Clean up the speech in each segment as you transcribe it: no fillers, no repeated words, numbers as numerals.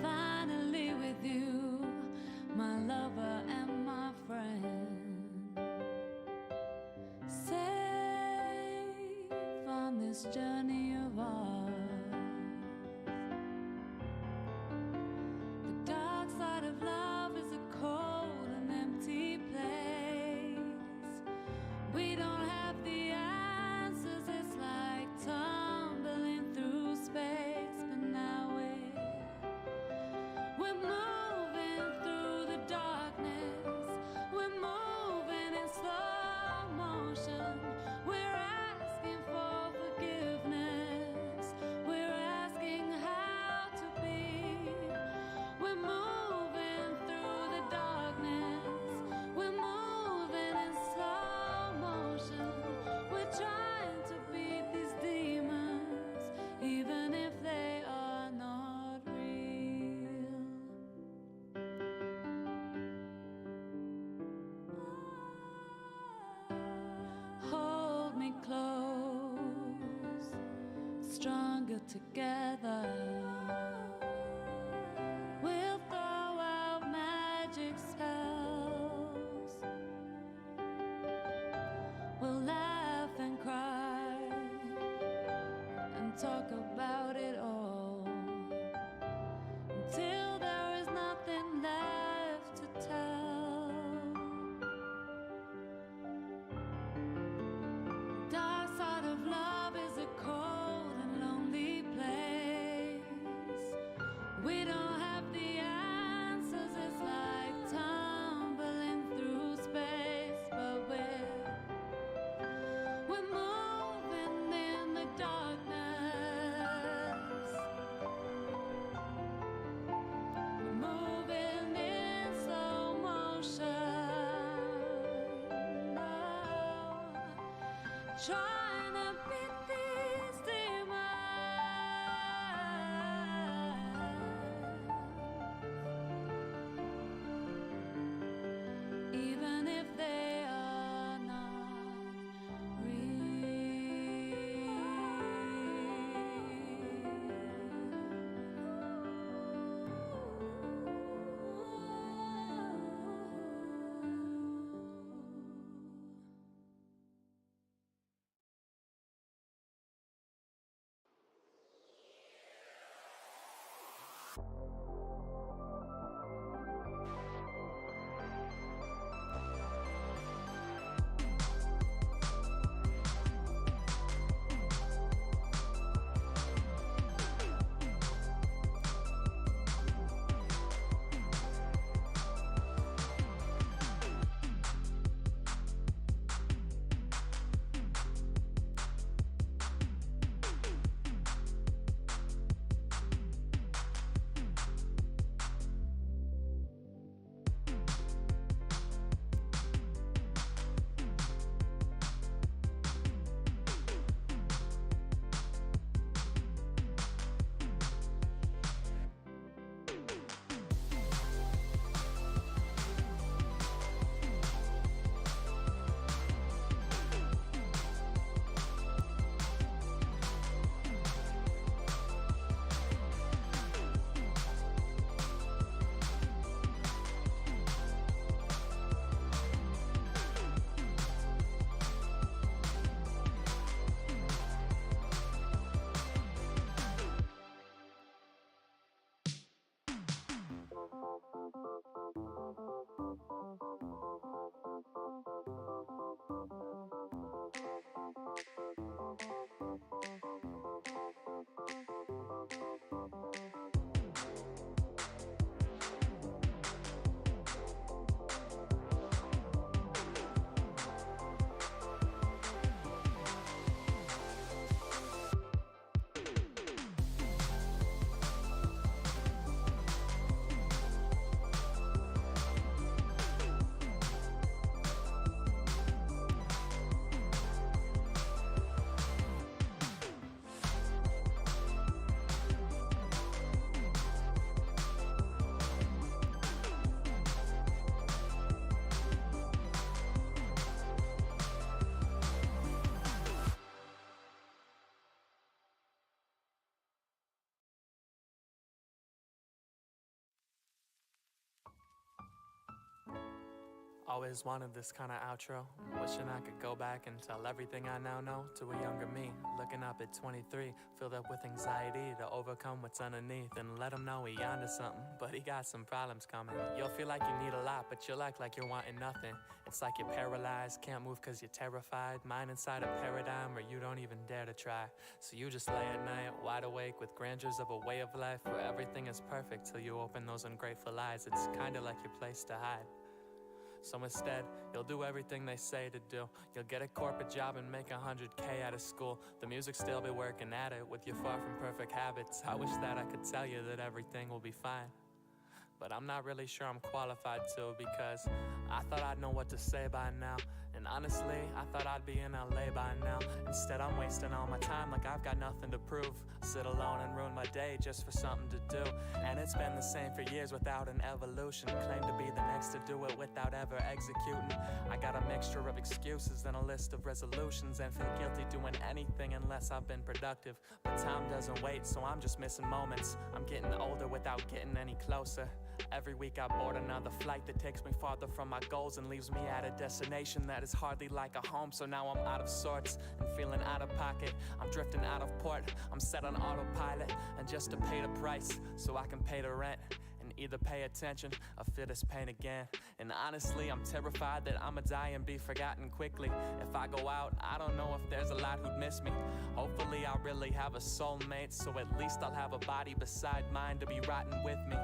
Finally with you, my lover and my friend, safe on this journey of ours. The dark side of love is a cold and empty place. We don't have the answers, it's like tumbling through space, but now we're moving through the darkness. We're moving in slow motion. We're asking for forgiveness. We're asking how to be. We're moving through the darkness. We're moving in slow motion. We're trying to beat these demons, even if they are not real. Hold me close, stronger together. We'll throw out magic spells. We'll laugh and cry and talk about it all until there is nothing left to tell. Dark side of love is a cold and lonely place. We don't have the answers, it's like tumbling through space, but we're moving in the darkness. We're moving in slow motion. Trying to beat these demons, even if they are not real. Always wanted this kind of outro. Wishing I could go back and tell everything I now know to a younger me. Looking up at 23, filled up with anxiety to overcome what's underneath and let him know he onto something, but he got some problems coming. You'll feel like you need a lot, but you'll act like you're wanting nothing. It's like you're paralyzed, can't move cause you're terrified. Mind inside a paradigm where you don't even dare to try. So you just lay at night, wide awake with grandeurs of a way of life where everything is perfect till you open those ungrateful eyes. It's kinda like your place to hide. So instead, you'll do everything they say to do. You'll get a corporate job and make 100K out of school. The music still be working at it with your far from perfect habits. I wish that I could tell you that everything will be fine, but I'm not really sure I'm qualified to, because I thought I'd know what to say by now. And honestly, I thought I'd be in LA by now. Instead, I'm wasting all my time like I've got nothing to prove. Sit alone and ruin my day just for something to do. And it's been the same for years without an evolution. Claim to be the next to do it without ever executing. I got a mixture of excuses and a list of resolutions, and feel guilty doing anything unless I've been productive. But time doesn't wait, so I'm just missing moments. I'm getting older without getting any closer. Every week I board another flight that takes me farther from my goals and leaves me at a destination that is hardly like a home. So now I'm out of sorts and feeling out of pocket. I'm drifting out of port, I'm set on autopilot, and just to pay the price so I can pay the rent and either pay attention or feel this pain again. And honestly, I'm terrified that I'ma die and be forgotten quickly. If I go out, I don't know if there's a lot who'd miss me. Hopefully I'll really have a soulmate, so at least I'll have a body beside mine to be rotting with me.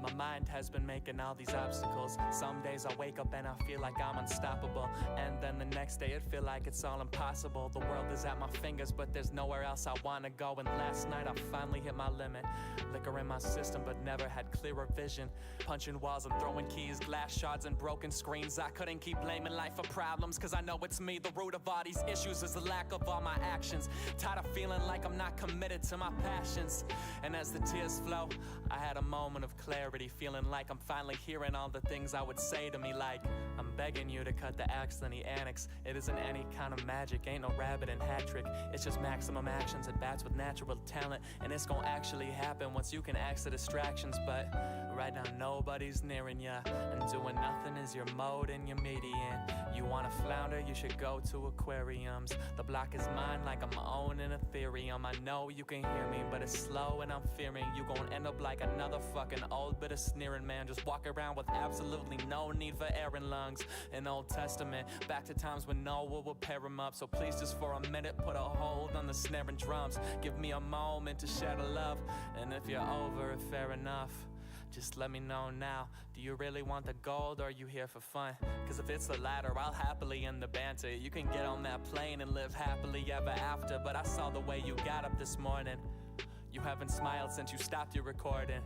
My mind has been making all these obstacles. Some days I wake up and I feel like I'm unstoppable, and then the next day it feel like it's all impossible. The world is at my fingers, but there's nowhere else I wanna go. And last night I finally hit my limit. Liquor in my system, but never had clearer vision. Punching walls and throwing keys, glass shards and broken screens. I couldn't keep blaming life for problems, cause I know it's me. The root of all these issues is the lack of all my actions. Tired of feeling like I'm not committed to my passions. And as the tears flow, I had a moment of clarity, feeling like I'm finally hearing all the things I would say to me, like, I'm begging you to cut the acts and the annex. It isn't any kind of magic, ain't no rabbit and hat trick. It's just maximum actions at bats with natural talent. And it's gonna actually happen once you can axe the distractions. But right now nobody's nearing ya, and doing nothing is your mode and your median. You wanna flounder, you should go to aquariums. The block is mine like I'm owning Ethereum. I know you can hear me, but it's slow and I'm fearing you gon' end up like another fucking old bit of sneering man. Just walk around with absolutely no need for air and lungs. In Old Testament, back to times when Noah would pair him up. So please just for a minute put a hold on the snare and drums. Give me a moment to share the love, and if you're over it, fair enough. Just let me know now, do you really want the gold or are you here for fun? Cause if it's the latter, I'll happily end the banter. You can get on that plane and live happily ever after. But I saw the way you got up this morning. You haven't smiled since you stopped your recording.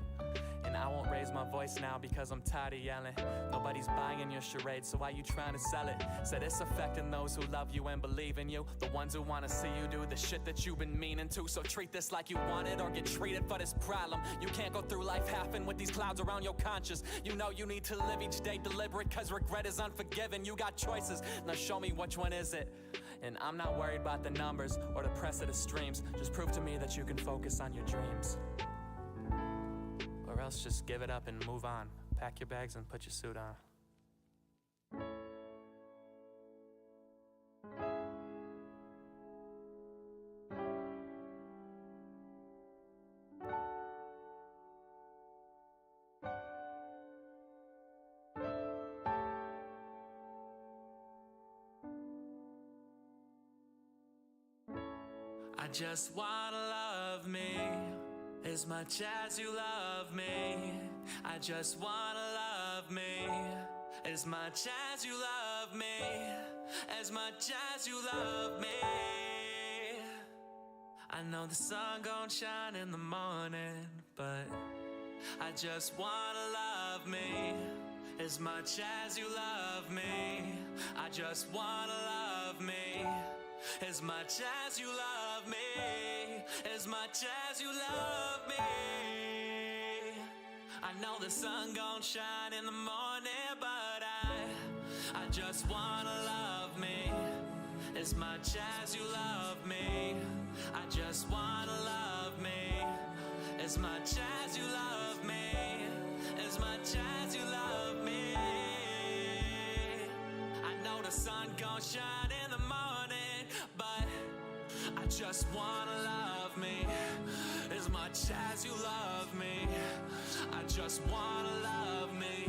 And I won't raise my voice now because I'm tired of yelling. Nobody's buying your charade, so why you trying to sell it? Said it's affecting those who love you and believe in you, the ones who wanna see you do the shit that you've been meaning to. So treat this like you want it or get treated for this problem. You can't go through life halfing with these clouds around your conscience. You know you need to live each day deliberate, cause regret is unforgiving. You got choices, now show me which one is it. And I'm not worried about the numbers or the press of the streams. Just prove to me that you can focus on your dreams. Or else just give it up and move on. Pack your bags and put your suit on. I just wanna love me as much as you love me. I just wanna love me as much as you love me. As much as you love me. I know the sun gon' shine in the morning, but I just wanna love me as much as you love me. I just wanna love me as much as you love me. As much as you love me. I know the sun gon' shine in the morning, but I just wanna love me as much as you love me. I just wanna love me as much as you love me. As much as you love me. sun gon' shine in the morning, but I just wanna love me as much as you love me. I just wanna love me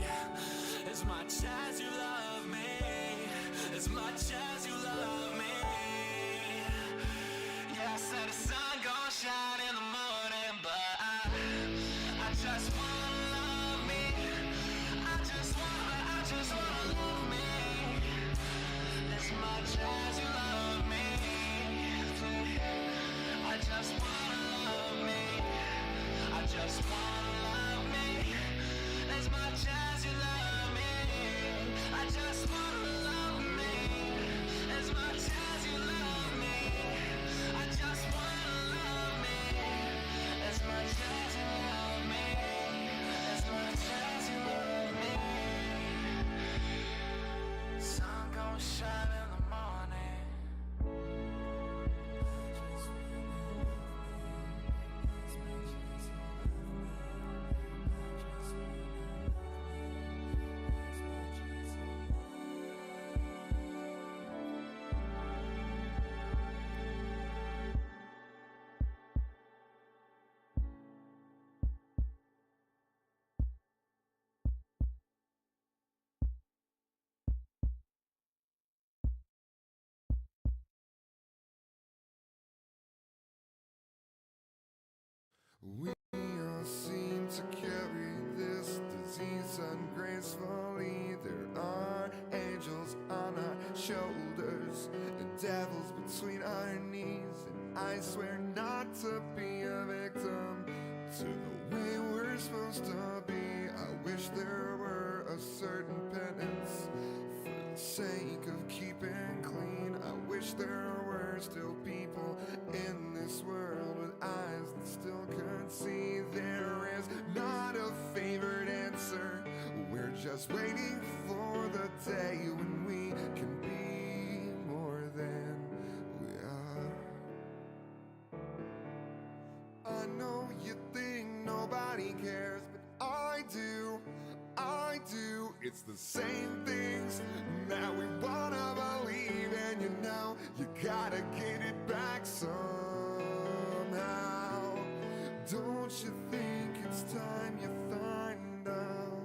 as much as you love me, as much as you love me. Yeah, I said the sun gon' shine in the morning, but I just wanna love me. I just wanna love me as much as you love me. I just wanna love me. I just wanna love me as much as you love me. I just wanna love me as much as you love me. I just wanna love me as much as you love me. As much as you love me. Sun gon' shine in the morning. We all seem to carry this disease ungracefully. There are angels on our shoulders and devils between our knees. And I swear not to be a victim to the way we're supposed to be. I wish there were a certain penance for the sake of keeping clean. I wish there were still people in this world with eyes that still could see. There is not a favored answer. We're just waiting for the day when we can be more than we are. I know you think nobody cares, but I do. It's the same things that we wanna believe, and you know you gotta get it back somehow. Don't you think it's time you find out?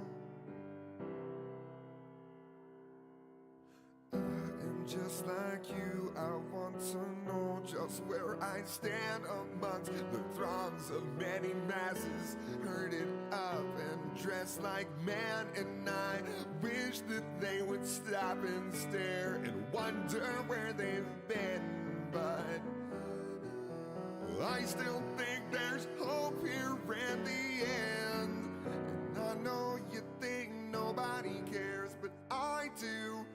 And just like you, I want to know just where I stand amongst the throngs of many masses, herded up and dressed like man. And I wish that they would stop and stare and wonder where they've been, but I still think there's hope here in the end. And I know you think nobody cares, but I do.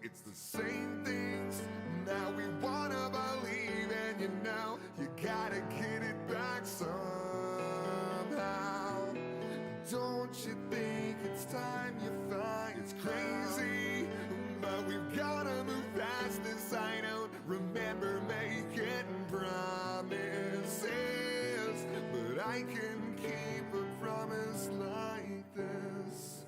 It's the same things that we wanna believe, and you know you gotta get it back somehow. Don't you think it's time you find? It's crazy, but we've gotta move past this. I don't remember making promises, but I can keep a promise like this.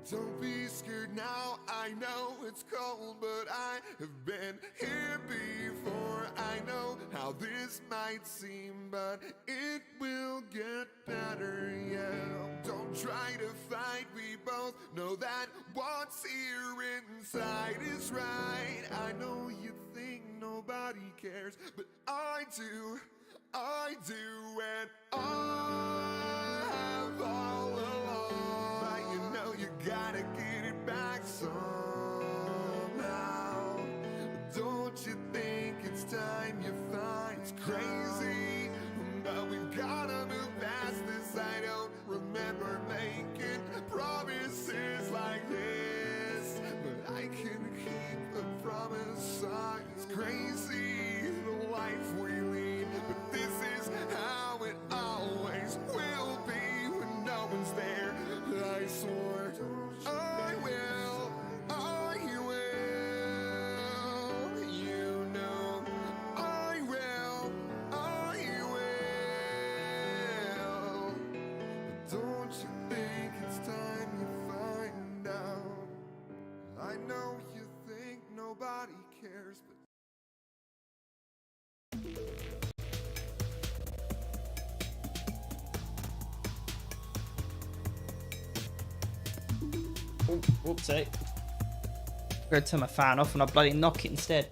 Don't be scared now, I know it's cold, but I have been here before. I know how this might seem, but it will get better, yeah. Don't try to fight, we both know that what's here inside is right. I know you think nobody cares, but I do, and I have all along. But you know you gotta get it back somehow. Don't you think it's time you find? It's crazy, but we've gotta move past this. I don't remember making promises like this, but I can keep a promise. It's crazy, the life we lead, but this is how it always will I know you think nobody cares, but Whoopsie. Go turn my fan off and I bloody knock it instead.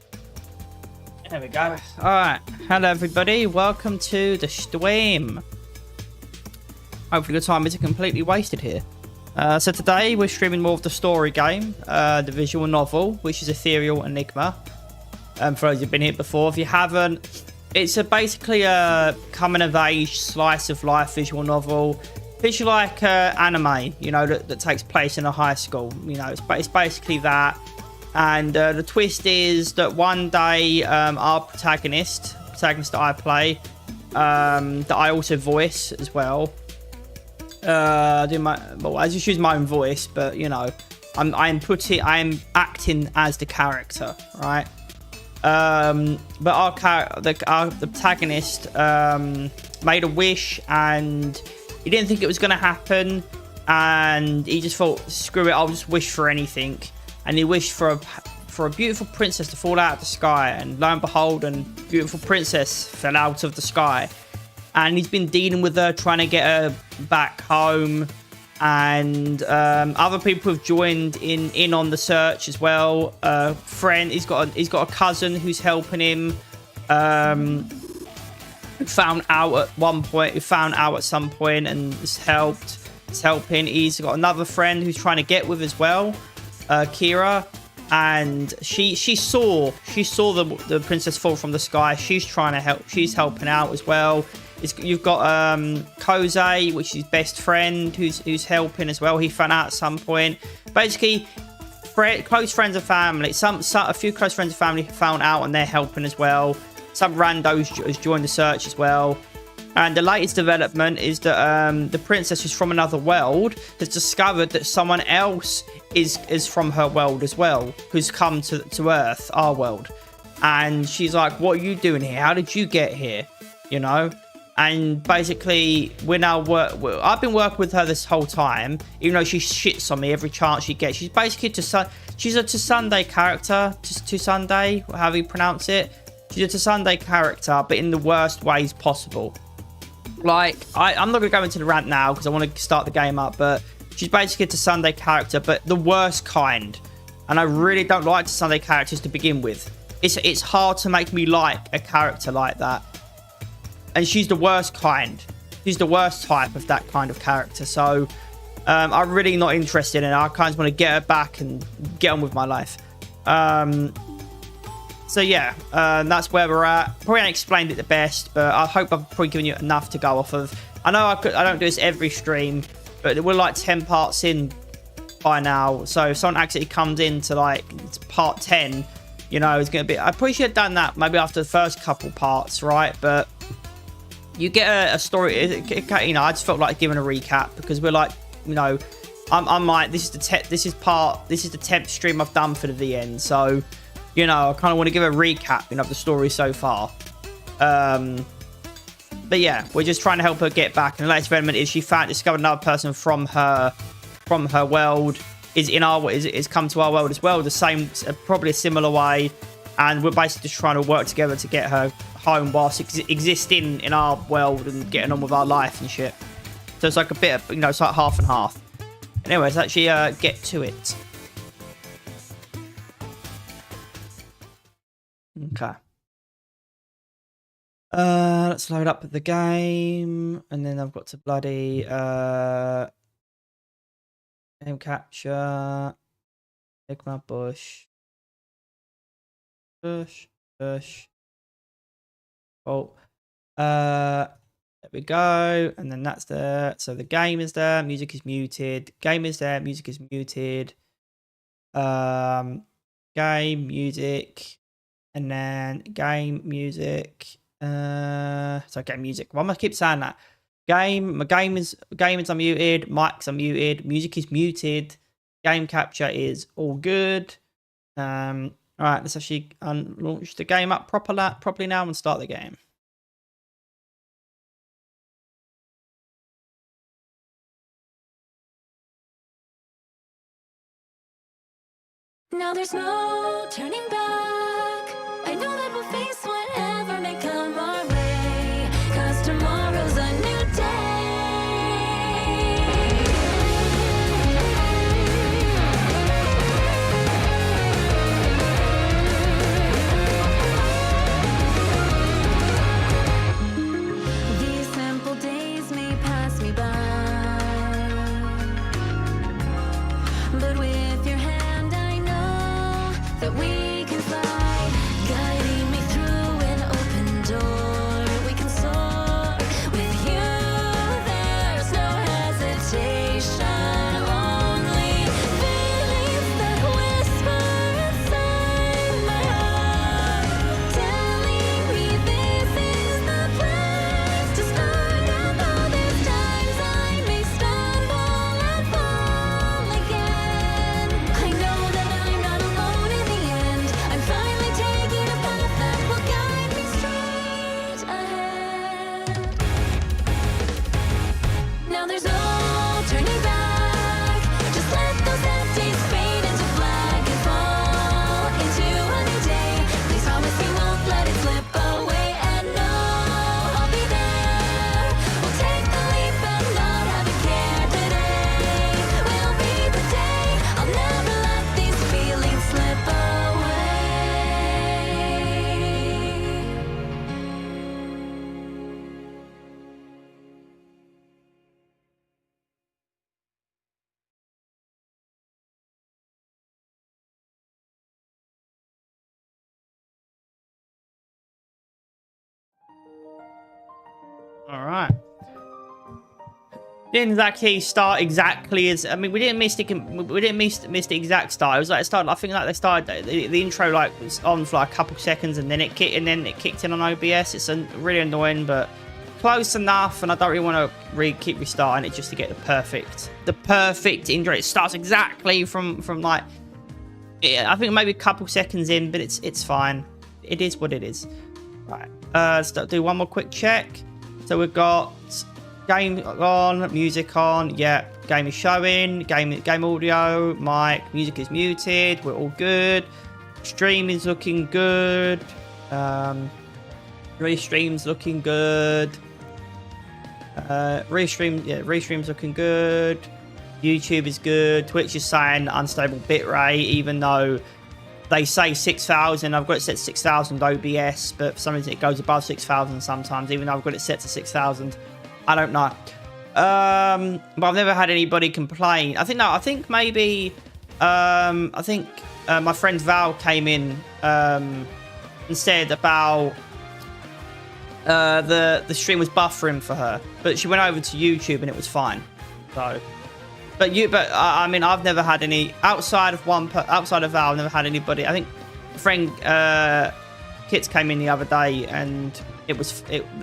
There we go. Alright. Hello everybody. Welcome to the stream. Hopefully the time isn't completely wasted here. So today we're streaming more of the story game, the visual novel, which is Ethereal Enigma. For those who've been here before, if you haven't, it's basically a coming of age slice of life visual novel. Visual like anime, you know, that takes place in a high school. You know, it's basically that. And the twist is that one day our protagonist that I play, that I also voice as well. I just use my own voice, but you know, I'm acting as the character, right? But our protagonist made a wish, and he didn't think it was going to happen, and he just thought, screw it, I'll just wish for anything. And he wished for a beautiful princess to fall out of the sky, and lo and behold, a beautiful princess fell out of the sky. And he's been dealing with her, trying to get her back home. And other people have joined in on the search as well. He's got a cousin who's helping him. Who found out at some point and is helping. He's got another friend who's trying to get with as well, Kira. And she saw the princess fall from the sky. She's trying to help. She's helping out as well. You've got Kose, which is his best friend, who's helping as well. He found out at some point. Basically, close friends and family. A few close friends and family found out, and they're helping as well. Some randos has joined the search as well. And the latest development is that the princess who's from another world has discovered that someone else is from her world as well, who's come to Earth, our world. And she's like, what are you doing here? How did you get here? You know? And basically, I've been working with her this whole time, even though she shits on me every chance she gets. She's basically she's a Tsunde character, Tsunde, however you pronounce it. She's a Tsunde character, but in the worst ways possible. Like, I'm not going to go into the rant now because I want to start the game up, but she's basically a Tsunde character, but the worst kind. And I really don't like Tsunde characters to begin with. It's hard to make me like a character like that. And she's the worst kind. She's the worst type of that kind of character. So I'm really not interested in her. I kind of want to get her back and get on with my life. So yeah, that's where we're at. Probably haven't explained it the best, but I hope I've probably given you enough to go off of. I know I don't do this every stream, but we're like 10 parts in by now. So if someone actually comes into like part 10, you know, it's going to be... I probably should have done that maybe after the first couple parts, right? But you get a story, you know, I just felt like giving a recap because we're like, you know, I'm like, this is the 10th stream I've done for the VN. So, you know, I kind of want to give a recap, you know, of the story so far. But yeah, we're just trying to help her get back. And the latest development is she discovered another person from her world is come to our world as well. The same, probably a similar way. And we're basically just trying to work together to get her home whilst existing in our world and getting on with our life and shit. So it's like a bit of, you know, it's like half and half. Anyways, let's actually get to it. Okay. Let's load up the game, and then I've got to bloody game capture, Enigma bush. Oh, there we go, and then that's there. So the game is there, music is muted. Game is there, music is muted. Game music, and then game music. So game music. Why am I keep saying that? Game is unmuted. Mics unmuted. Music is muted. Game capture is all good. All right, let's actually launch the game up properly now and start the game. Now there's no turning back. I know that we'll face whatever may come our way, 'cause tomorrow's a new day. These simple days may pass me by, but with your hand I know that we can fly, guiding me through an open door. We can soar with you, there's no hesitation, only feelings that whisper inside my heart, telling me this is the place to start. Although there's times I may stumble and fall again, I know that I'm not alone in the end. I'm finally taking a path that will guide me straight ahead. Now there's no turning back. Just let those days fade into black and fall into a new day. Please promise you won't let it slip away, and no, I'll be there. We'll take the leap and not have a care today. Will be the day. I'll never let these feelings slip away. All right. Didn't exactly start exactly as, I mean, we didn't miss the exact start. It was like it started. I think like they started the intro like was on for like a couple seconds, and then it kicked in on OBS. It's really annoying, but close enough. And I don't really want to keep restarting it just to get the perfect intro. It starts exactly from like, yeah, I think maybe a couple seconds in, but it's fine. It is what it is. Right. Let's do one more quick check. So we've got game on, music on. Yeah, game is showing. Game audio, mic, music is muted. We're all good. Stream is looking good. Restream's looking good. Restream's looking good. YouTube is good. Twitch is saying unstable bitrate, even though they say 6,000. I've got it set to 6,000 OBS, but for some reason it goes above 6,000 sometimes, even though I've got it set to 6,000. I don't know. But I've never had anybody complain. I think maybe my friend Val came in and said about the stream was buffering for her, but she went over to YouTube and it was fine. So, but I mean, I've never had any outside of Val. I've never had anybody. I think a friend Kits came in the other day and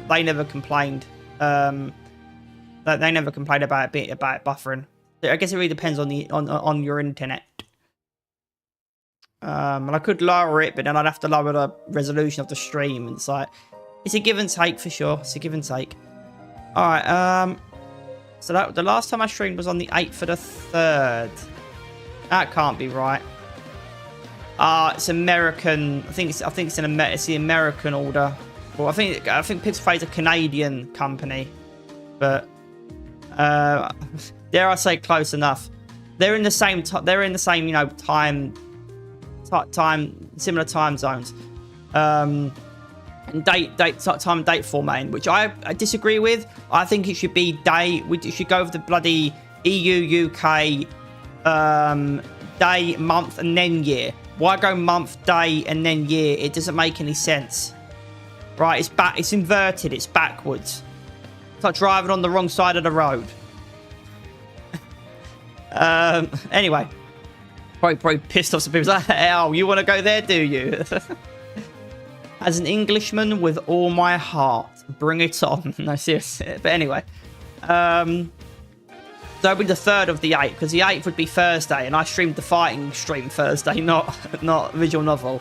they never complained. They never complained about it buffering. I guess it really depends on your internet. And I could lower it, but then I'd have to lower the resolution of the stream. And it's a give and take for sure. It's a give and take. All right. So the last time I streamed was on the 8th of the 3rd. That can't be right. It's American. I think it's the American order. Well, I think PixelFade's a Canadian company, but dare I say close enough. They're in the same similar time zones. And time and date formatting, which I disagree with. I think it should be day. We should go with the bloody EU UK day, month, and then year. Why go month, day, and then year? It doesn't make any sense. Right? It's inverted. It's backwards. It's like driving on the wrong side of the road. Anyway, probably pissed off some people. Like, hell, you want to go there, do you? As an Englishman with all my heart, bring it on. No, seriously. But anyway, so it'll be the 3rd of the 8th, because the 8th would be Thursday, and I streamed the fighting stream Thursday, not visual novel.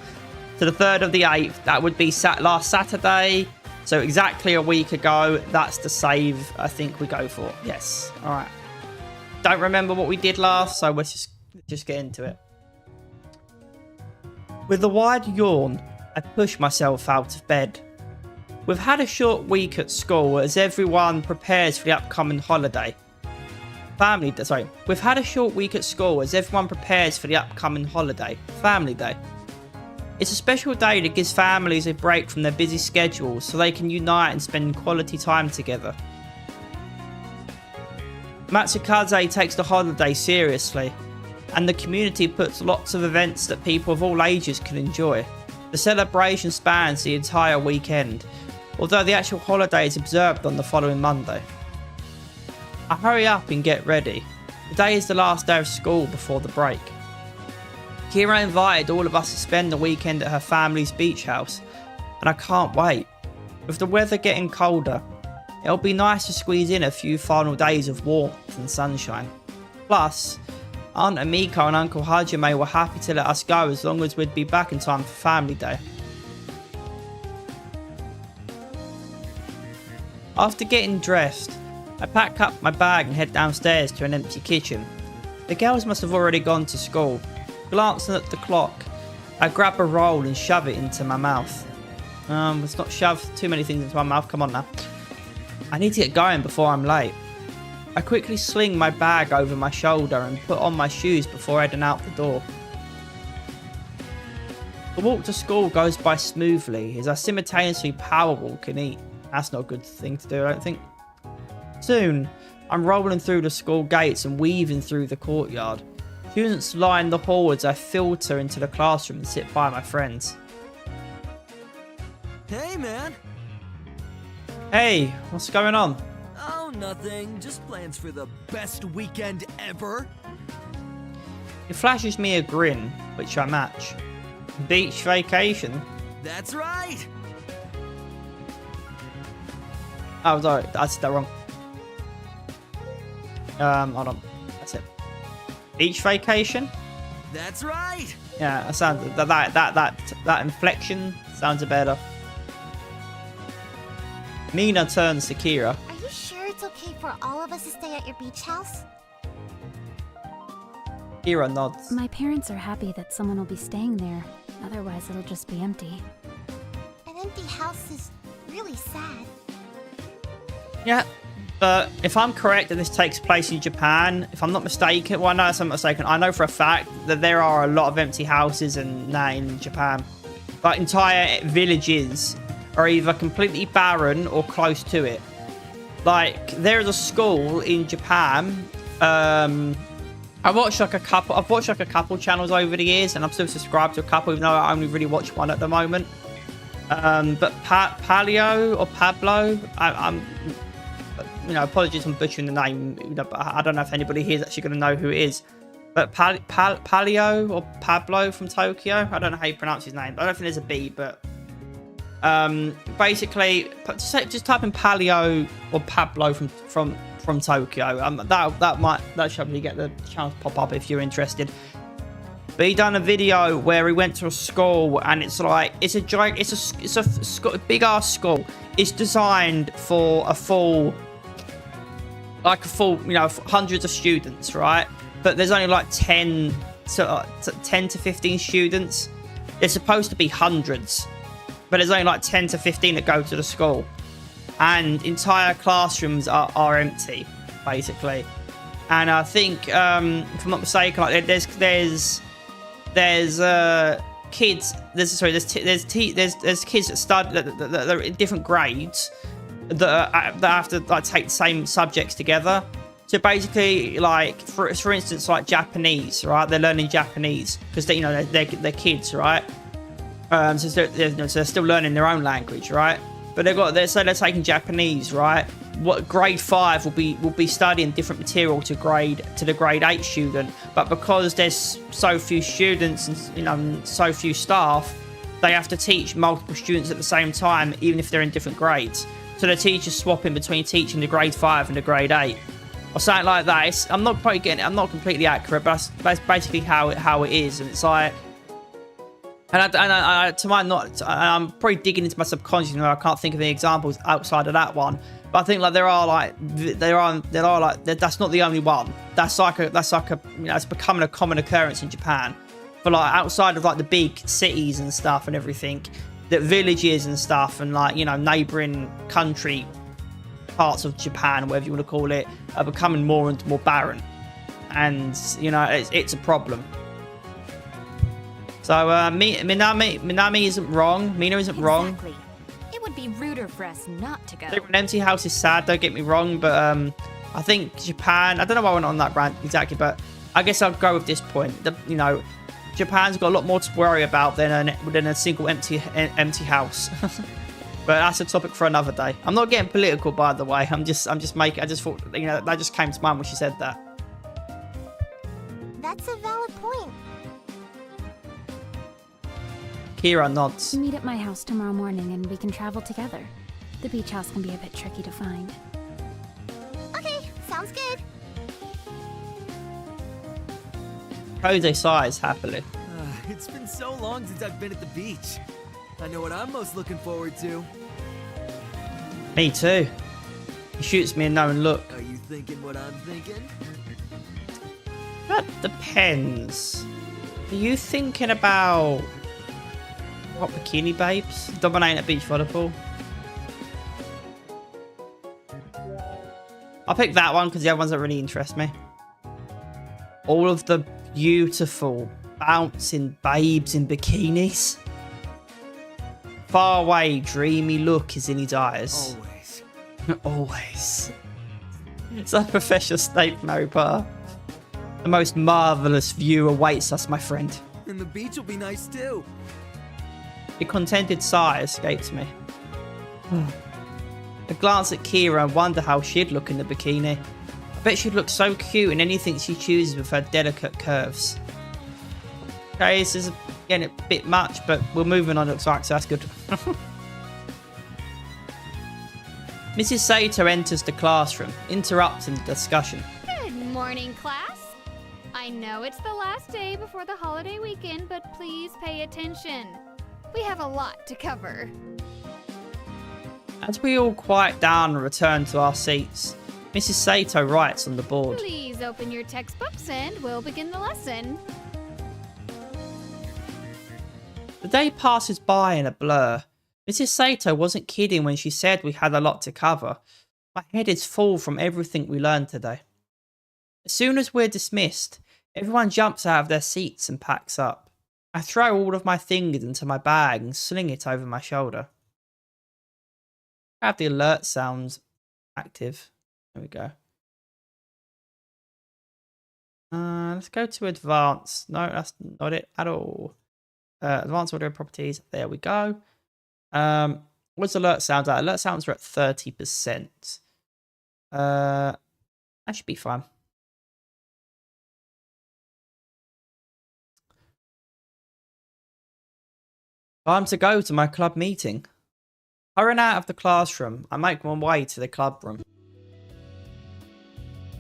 So the 3rd of the 8th, that would be last Saturday. So exactly a week ago. That's the save I think we go for. Yes. All right. Don't remember what we did last, so let's just get into it. With a wide yawn, I push myself out of bed. We've had a short week at school as everyone prepares for the upcoming holiday. We've had a short week at school as everyone prepares for the upcoming holiday, Family Day. It's a special day that gives families a break from their busy schedules so they can unite and spend quality time together. Matsukaze takes the holiday seriously, and the community puts lots of events that people of all ages can enjoy. The celebration spans the entire weekend, although the actual holiday is observed on the following Monday. I hurry up and get ready. Today is the last day of school before the break. Kira invited all of us to spend the weekend at her family's beach house, and I can't wait. With the weather getting colder, it'll be nice to squeeze in a few final days of warmth and sunshine. Plus, Aunt Amiko and Uncle Hajime were happy to let us go as long as we'd be back in time for Family Day. After getting dressed, I pack up my bag and head downstairs to an empty kitchen. The girls must have already gone to school. Glancing at the clock, I grab a roll and shove it into my mouth. Let's not shove too many things into my mouth, come on now. I need to get going before I'm late. I quickly sling my bag over my shoulder and put on my shoes before heading out the door. The walk to school goes by smoothly as I simultaneously power walk and eat. That's not a good thing to do, I don't think. Soon, I'm rolling through the school gates and weaving through the courtyard. Students line the hall as I filter into the classroom and sit by my friends. Hey, man! Hey, what's going on? Oh, nothing. Just plans for the best weekend ever. He flashes me a grin, which I match. Beach vacation? That's right! Oh, sorry, I said that wrong. Hold on. That's it. Beach vacation? That's right! Yeah, that sounds that inflection sounds better. Mina turns to Kira. Are you sure it's okay for all of us to stay at your beach house? Kira nods. My parents are happy that someone will be staying there. Otherwise, it'll just be empty. An empty house is really sad. Yeah, but if I'm correct that this takes place in Japan, if I'm not mistaken, well, I know I'm not mistaken, I know for a fact that there are a lot of empty houses in Japan. Like, entire villages are either completely barren or close to it. Like, there is a school in Japan. I've watched like a couple channels over the years, and I'm still subscribed to a couple, even though I only really watch one at the moment. But Palio or Pablo, I'm apologies for butchering the name. But I don't know if anybody here is actually going to know who it is. But Palio or Pablo from Tokyo, I don't know how you pronounce his name. I don't think there's a B, but basically, just type in Palio or Pablo from Tokyo. That should probably get the chance to pop up if you're interested. But he done a video where he went to a school, and it's a big ass school. It's designed for a full, hundreds of students, right? But there's only like 10 to 15 students. There's supposed to be hundreds, but there's only like 10 to 15 that go to the school, and entire classrooms are empty, basically. And I think, if I'm not mistaken, like there's kids. There's kids that study that are in different grades that have to like take the same subjects together. So basically, like for instance, like Japanese, right? They're learning Japanese because they're kids, right? So they're still learning their own language, right? But they're taking Japanese, right? What grade 5 will be studying different material to the grade 8 student, but because there's so few students and so few staff, they have to teach multiple students at the same time, even if they're in different grades. So the teachers swap in between teaching the grade 5 and the grade 8, or something like that. I'm not completely accurate, but that's basically how it is, and it's like. I'm probably digging into my subconscious. I can't think of any examples outside of that one. But I think like that's not the only one. That's becoming a common occurrence in Japan. for like outside of like the big cities and stuff and everything, that villages and stuff and like, you know, neighboring country parts of Japan, whatever you want to call it, are becoming more and more barren. And, you know, it's a problem. So, Minami isn't wrong. Mina isn't wrong. Exactly. It would be ruder for us not to go. An empty house is sad, don't get me wrong, but I think Japan, I don't know why I went on that rant exactly, but I guess I'll go with this point. You know, Japan's got a lot more to worry about than a single empty house. But that's a topic for another day. I'm not getting political, by the way. I just thought, you know, that just came to mind when she said that. That's a valid point. Kira nods. Meet at my house tomorrow morning and we can travel together. The beach house can be a bit tricky to find. Okay, sounds good. Jose sighs happily. It's been so long since I've been at the beach. I know what I'm most looking forward to. Me too. He shoots me a knowing look. Are you thinking what I'm thinking? That depends. Are you thinking about what, bikini babes? Dominating at beach volleyball? I'll pick that one because the other ones don't really interest me. All of the beautiful, bouncing babes in bikinis. Far away, dreamy look is in his eyes. Always. Always. It's like Professor Snape from Harry Potter. The most marvellous view awaits us, my friend. And the beach will be nice too. A contented sigh escapes me. I glance at Kira and wonder how she'd look in the bikini. I bet she'd look so cute in anything she chooses with her delicate curves. Okay, this is getting a bit much, but we're moving on, it looks like, so that's good. Mrs. Sato enters the classroom, interrupting the discussion. Good morning, class. I know it's the last day before the holiday weekend, but please pay attention. We have a lot to cover. As we all quiet down and return to our seats, Mrs. Sato writes on the board. Please open your textbooks and we'll begin the lesson. The day passes by in a blur. Mrs. Sato wasn't kidding when she said we had a lot to cover. My head is full from everything we learned today. As soon as we're dismissed, everyone jumps out of their seats and packs up. I throw all of my things into my bag and sling it over my shoulder. I have the alert sounds active. There we go. Let's go to advanced. No, that's not it at all. Advanced audio properties. There we go. What's alert sounds at? Alert sounds are at 30%. That should be fine. Time to go to my club meeting. Hurrying out of the classroom, I make my way to the club room.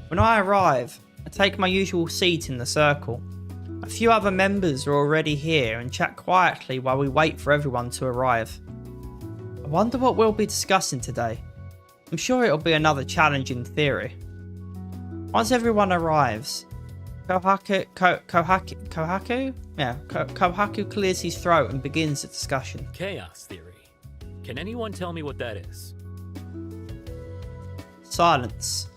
When I arrive, I take my usual seat in the circle. A few other members are already here and chat quietly while we wait for everyone to arrive. I wonder what we'll be discussing today. I'm sure it'll be another challenging theory. Once everyone arrives, Kohaku clears his throat and begins the discussion. Chaos theory. Can anyone tell me what that is? Silence.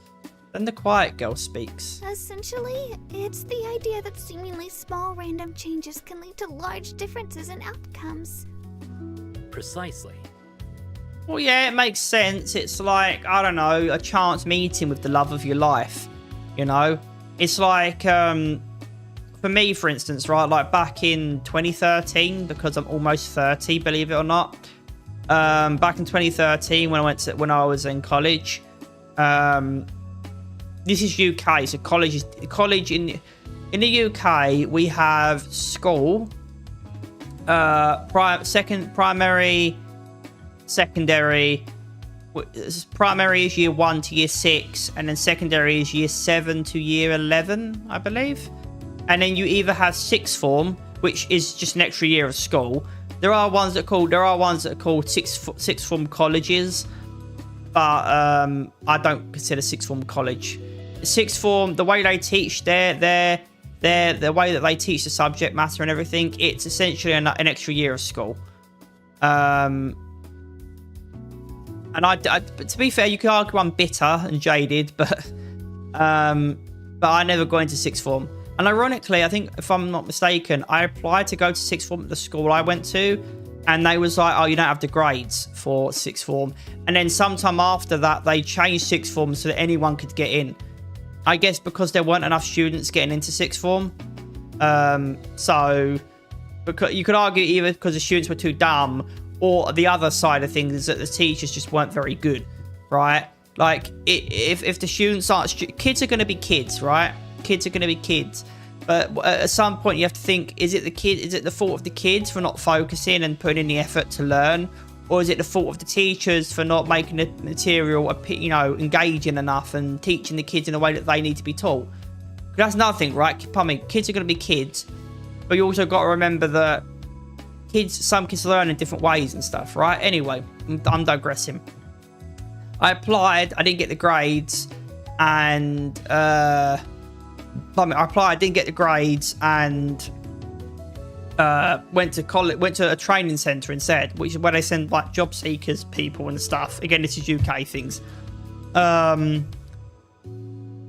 Then the quiet girl speaks. Essentially, it's the idea that seemingly small random changes can lead to large differences in outcomes. Precisely. Well, yeah, it makes sense. It's like, I don't know, a chance meeting with the love of your life. You know? It's like, for me, for instance, right, like back in 2013, because I'm almost 30, believe it or not. Back in 2013, when I was in college, this is UK, so college in the UK. We have school, primary, secondary. Primary is year 1 to year 6, and then secondary is year 7 to year 11, I believe. And then you either have sixth form, which is just an extra year of school. There are ones that are called sixth form colleges, but I don't consider sixth form college. Sixth form, the way they teach their the way that they teach the subject matter and everything, it's essentially an extra year of school. And I, to be fair, you could argue I'm bitter and jaded, but I never got into sixth form. And ironically, I think if I'm not mistaken, I applied to go to sixth form at the school I went to, and they was like, oh, you don't have the grades for sixth form. And then sometime after that, they changed sixth form so that anyone could get in. I guess because there weren't enough students getting into sixth form. So because you could argue either because the students were too dumb, or the other side of things is that the teachers just weren't very good, right? Like, if the students aren't... kids are going to be kids, right? Kids are going to be kids. But at some point, you have to think, is it the fault of the kids for not focusing and putting in the effort to learn? Or is it the fault of the teachers for not making the material, you know, engaging enough and teaching the kids in a way that they need to be taught? That's nothing, right? I mean, kids are going to be kids. But you also got to remember that some kids learn in different ways and stuff, right? Anyway, I'm digressing. I applied, I didn't get the grades, and I didn't get the grades, and went to college, went to a training centre instead, which is where they send like job seekers people and stuff. Again, this is UK things. Then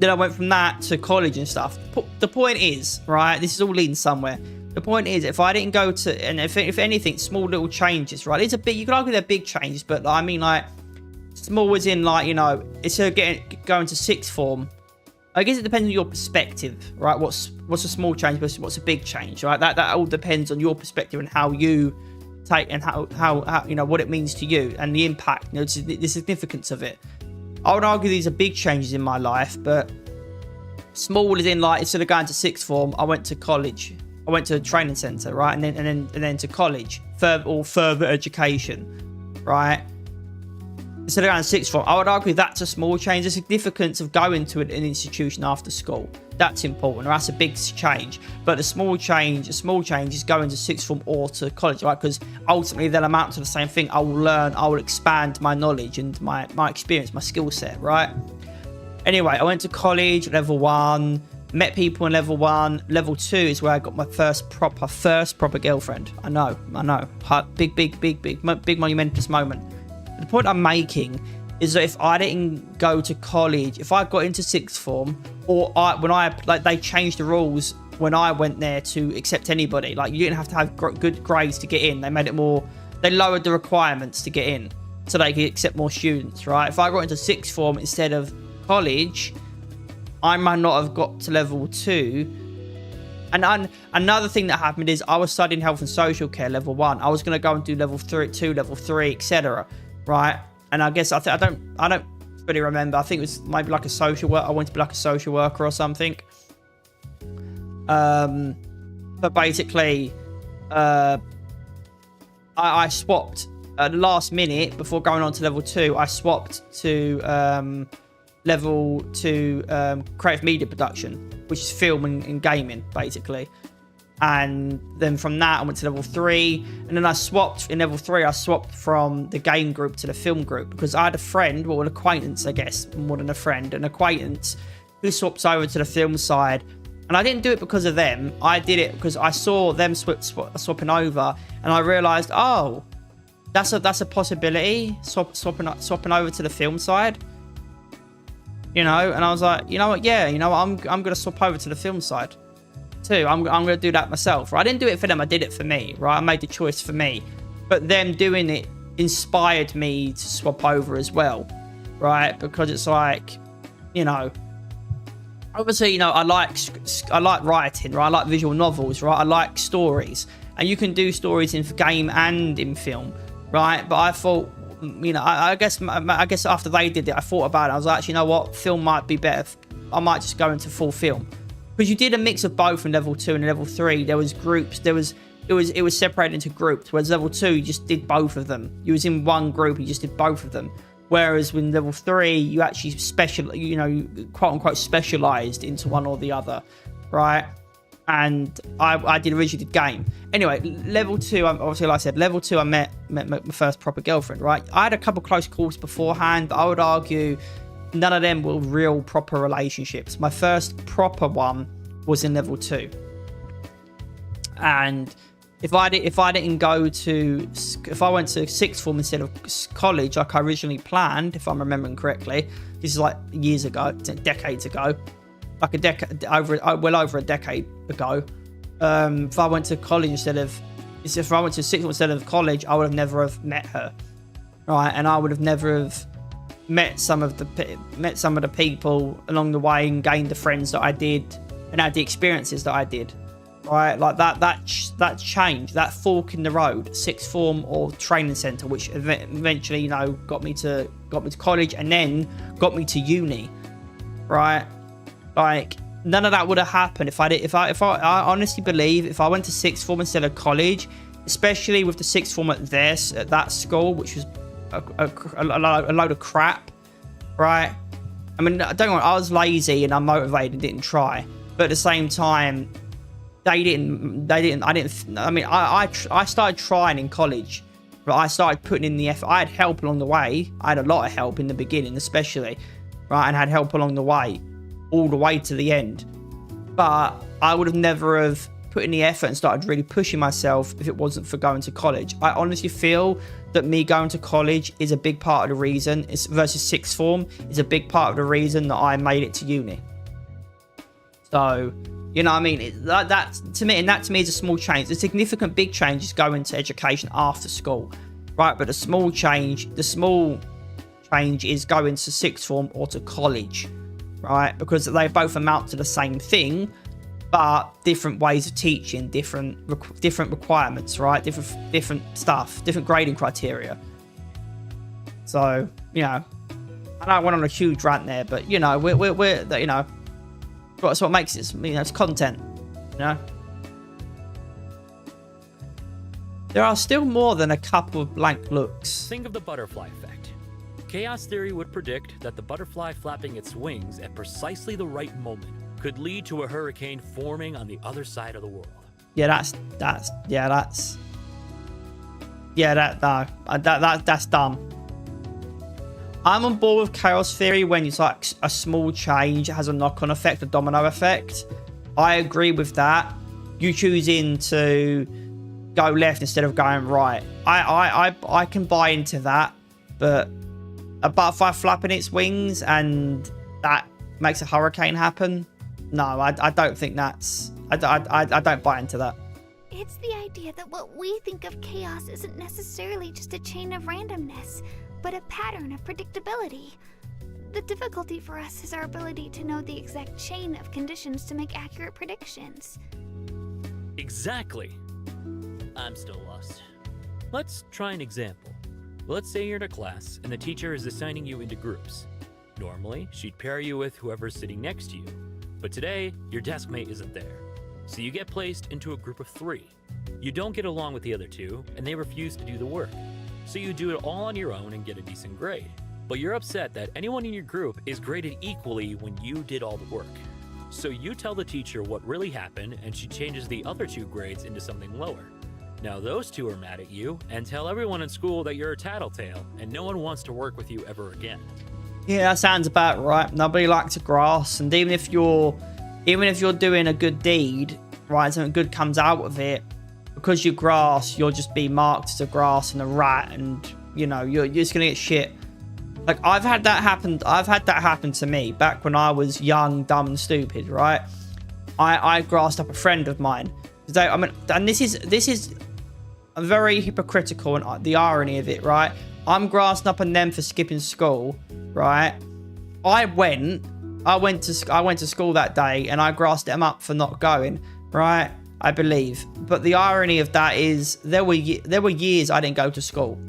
I went from that to college and stuff. The point is, right, this is all leading somewhere. The point is, if I didn't go to, and if anything, small little changes, right? It's a big, you could argue they're big changes, but I mean, like, small as in, like, you know, instead of going to sixth form, I guess it depends on your perspective, right? What's a small change versus what's a big change, right? That all depends on your perspective and how you take, and how you know, what it means to you and the impact, you know, the significance of it. I would argue these are big changes in my life, but small as in, like, instead of going to sixth form, I went to college. I went to a training centre, right? And then to college, further education, right? Instead of going to sixth form, I would argue that's a small change. The significance of going to an institution after school, that's important, or that's a big change. But the small change is going to sixth form or to college, right? Because ultimately they'll amount to the same thing. I will learn, I will expand my knowledge and my experience, my skill set, right? Anyway, I went to college, level 1, met people in level 1. Level 2 is where I got my first proper girlfriend. I know. Big monumentous moment. The point I'm making is that if I didn't go to college, if I got into sixth form, or they changed the rules when I went there to accept anybody. Like, you didn't have to have good grades to get in. They made it more, they lowered the requirements to get in so they could accept more students, right? If I got into sixth form instead of college, I might not have got to level 2. And another thing that happened is I was studying health and social care level 1. I was going to go and do level 2, level 3, etc. Right? And I guess I don't really remember. I think it was maybe like a social worker. I wanted to be like a social worker or something. But basically, I swapped at the last minute before going on to level 2. I swapped to level 2 creative media production, which is film and gaming, basically. And then from that, I went to level 3. And then I swapped, in level 3, I swapped from the game group to the film group. Because I had a friend, well, an acquaintance, I guess, more than a friend, an acquaintance, who swaps over to the film side. And I didn't do it because of them. I did it because I saw them swapping over. And I realised, oh, that's a possibility, swapping over to the film side. You know, and I was like, you know what, yeah, you know what, I'm going to swap over to the film side too. I'm going to do that myself, right? I didn't do it for them, I did it for me, right? I made the choice for me. But them doing it inspired me to swap over as well, right? Because it's like, you know, obviously, you know, I like writing, right? I like visual novels, right? I like stories. And you can do stories in game and in film, right? But I thought, you know, I guess after they did it, I thought about it. I was like, actually, you know what? Film might be better. I might just go into full film. Because you did a mix of both in level 2 and level 3. There was groups. It was separated into groups. Whereas level 2, you just did both of them. You was in one group, you just did both of them. Whereas with level 3, you actually quote unquote specialized into one or the other, right? And I did originally game. Anyway, level 2, obviously, like I said, level 2, I met my first proper girlfriend, right? I had a couple close calls beforehand, but I would argue none of them were real proper relationships. My first proper one was in level 2. And if I went to sixth form instead of college like I originally planned, if I'm remembering correctly, this is like years ago, decades ago, like well over a decade ago. If I went to college if I went to sixth form instead of college, I would have never have met her, right? And I would have never have met some of the people along the way and gained the friends that I did and had the experiences that I did. Right, like that change, that fork in the road, sixth form or training center, which eventually, you know, got me to college and then got me to uni. Right, like none of that would have happened if I honestly believe if I went to sixth form instead of college, especially with the sixth form at that school, which was a load of crap. Right, I mean, don't get me wrong, I was lazy and unmotivated and didn't try, but at the same time, I started trying in college, but I started putting in the effort. I had help along the way. I had a lot of help in the beginning, especially, right? And had help along the way, all the way to the end. But I would have never have put in the effort and started really pushing myself if it wasn't for going to college. I honestly feel that me going to college is a big part of the reason, versus sixth form, is a big part of the reason that I made it to uni. So, you know what I mean? That to me is a small change. The significant big change is going to education after school, right? But the small change is going to sixth form or to college, right? Because they both amount to the same thing, but different ways of teaching, different requirements, right? Different stuff, different grading criteria. So, you know, I know I went on a huge rant there, but you know, we're you know. That's what makes it, you know, it's content, you know. There are still more than a couple of blank looks. Think of the butterfly effect. Chaos theory would predict that the butterfly flapping its wings at precisely the right moment could lead to a hurricane forming on the other side of the world. Yeah, that's dumb. I'm on board with chaos theory when it's like a small change has a knock-on effect, a domino effect. I agree with that. You choosing to go left instead of going right. I can buy into that, but a butterfly flapping its wings and that makes a hurricane happen. No, I don't think that's. I don't buy into that. It's the idea that what we think of chaos isn't necessarily just a chain of randomness, but a pattern of predictability. The difficulty for us is our ability to know the exact chain of conditions to make accurate predictions. Exactly. I'm still lost. Let's try an example. Let's say you're in a class and the teacher is assigning you into groups. Normally, she'd pair you with whoever's sitting next to you, but today, your desk mate isn't there. So you get placed into a group of 3. You don't get along with the other 2, and they refuse to do the work. So you do it all on your own and get a decent grade. But you're upset that anyone in your group is graded equally when you did all the work. So you tell the teacher what really happened, and she changes the other 2 grades into something lower. Now those 2 are mad at you and tell everyone in school that you're a tattletale and no one wants to work with you ever again. Yeah, that sounds about right. Nobody likes a grass, and even if you're doing a good deed, right, something good comes out of it, because you're grass, you'll just be marked as a grass and a rat, and you know you're just gonna get shit. Like I've had that happen to me back when I was young, dumb, and stupid. Right, I grassed up a friend of mine. I mean, and this is very hypocritical, and the irony of it. Right, I'm grassing up on them for skipping school. Right, I went to school that day and I grassed them up for not going. Right, I believe. But the irony of that is there were years I didn't go to school.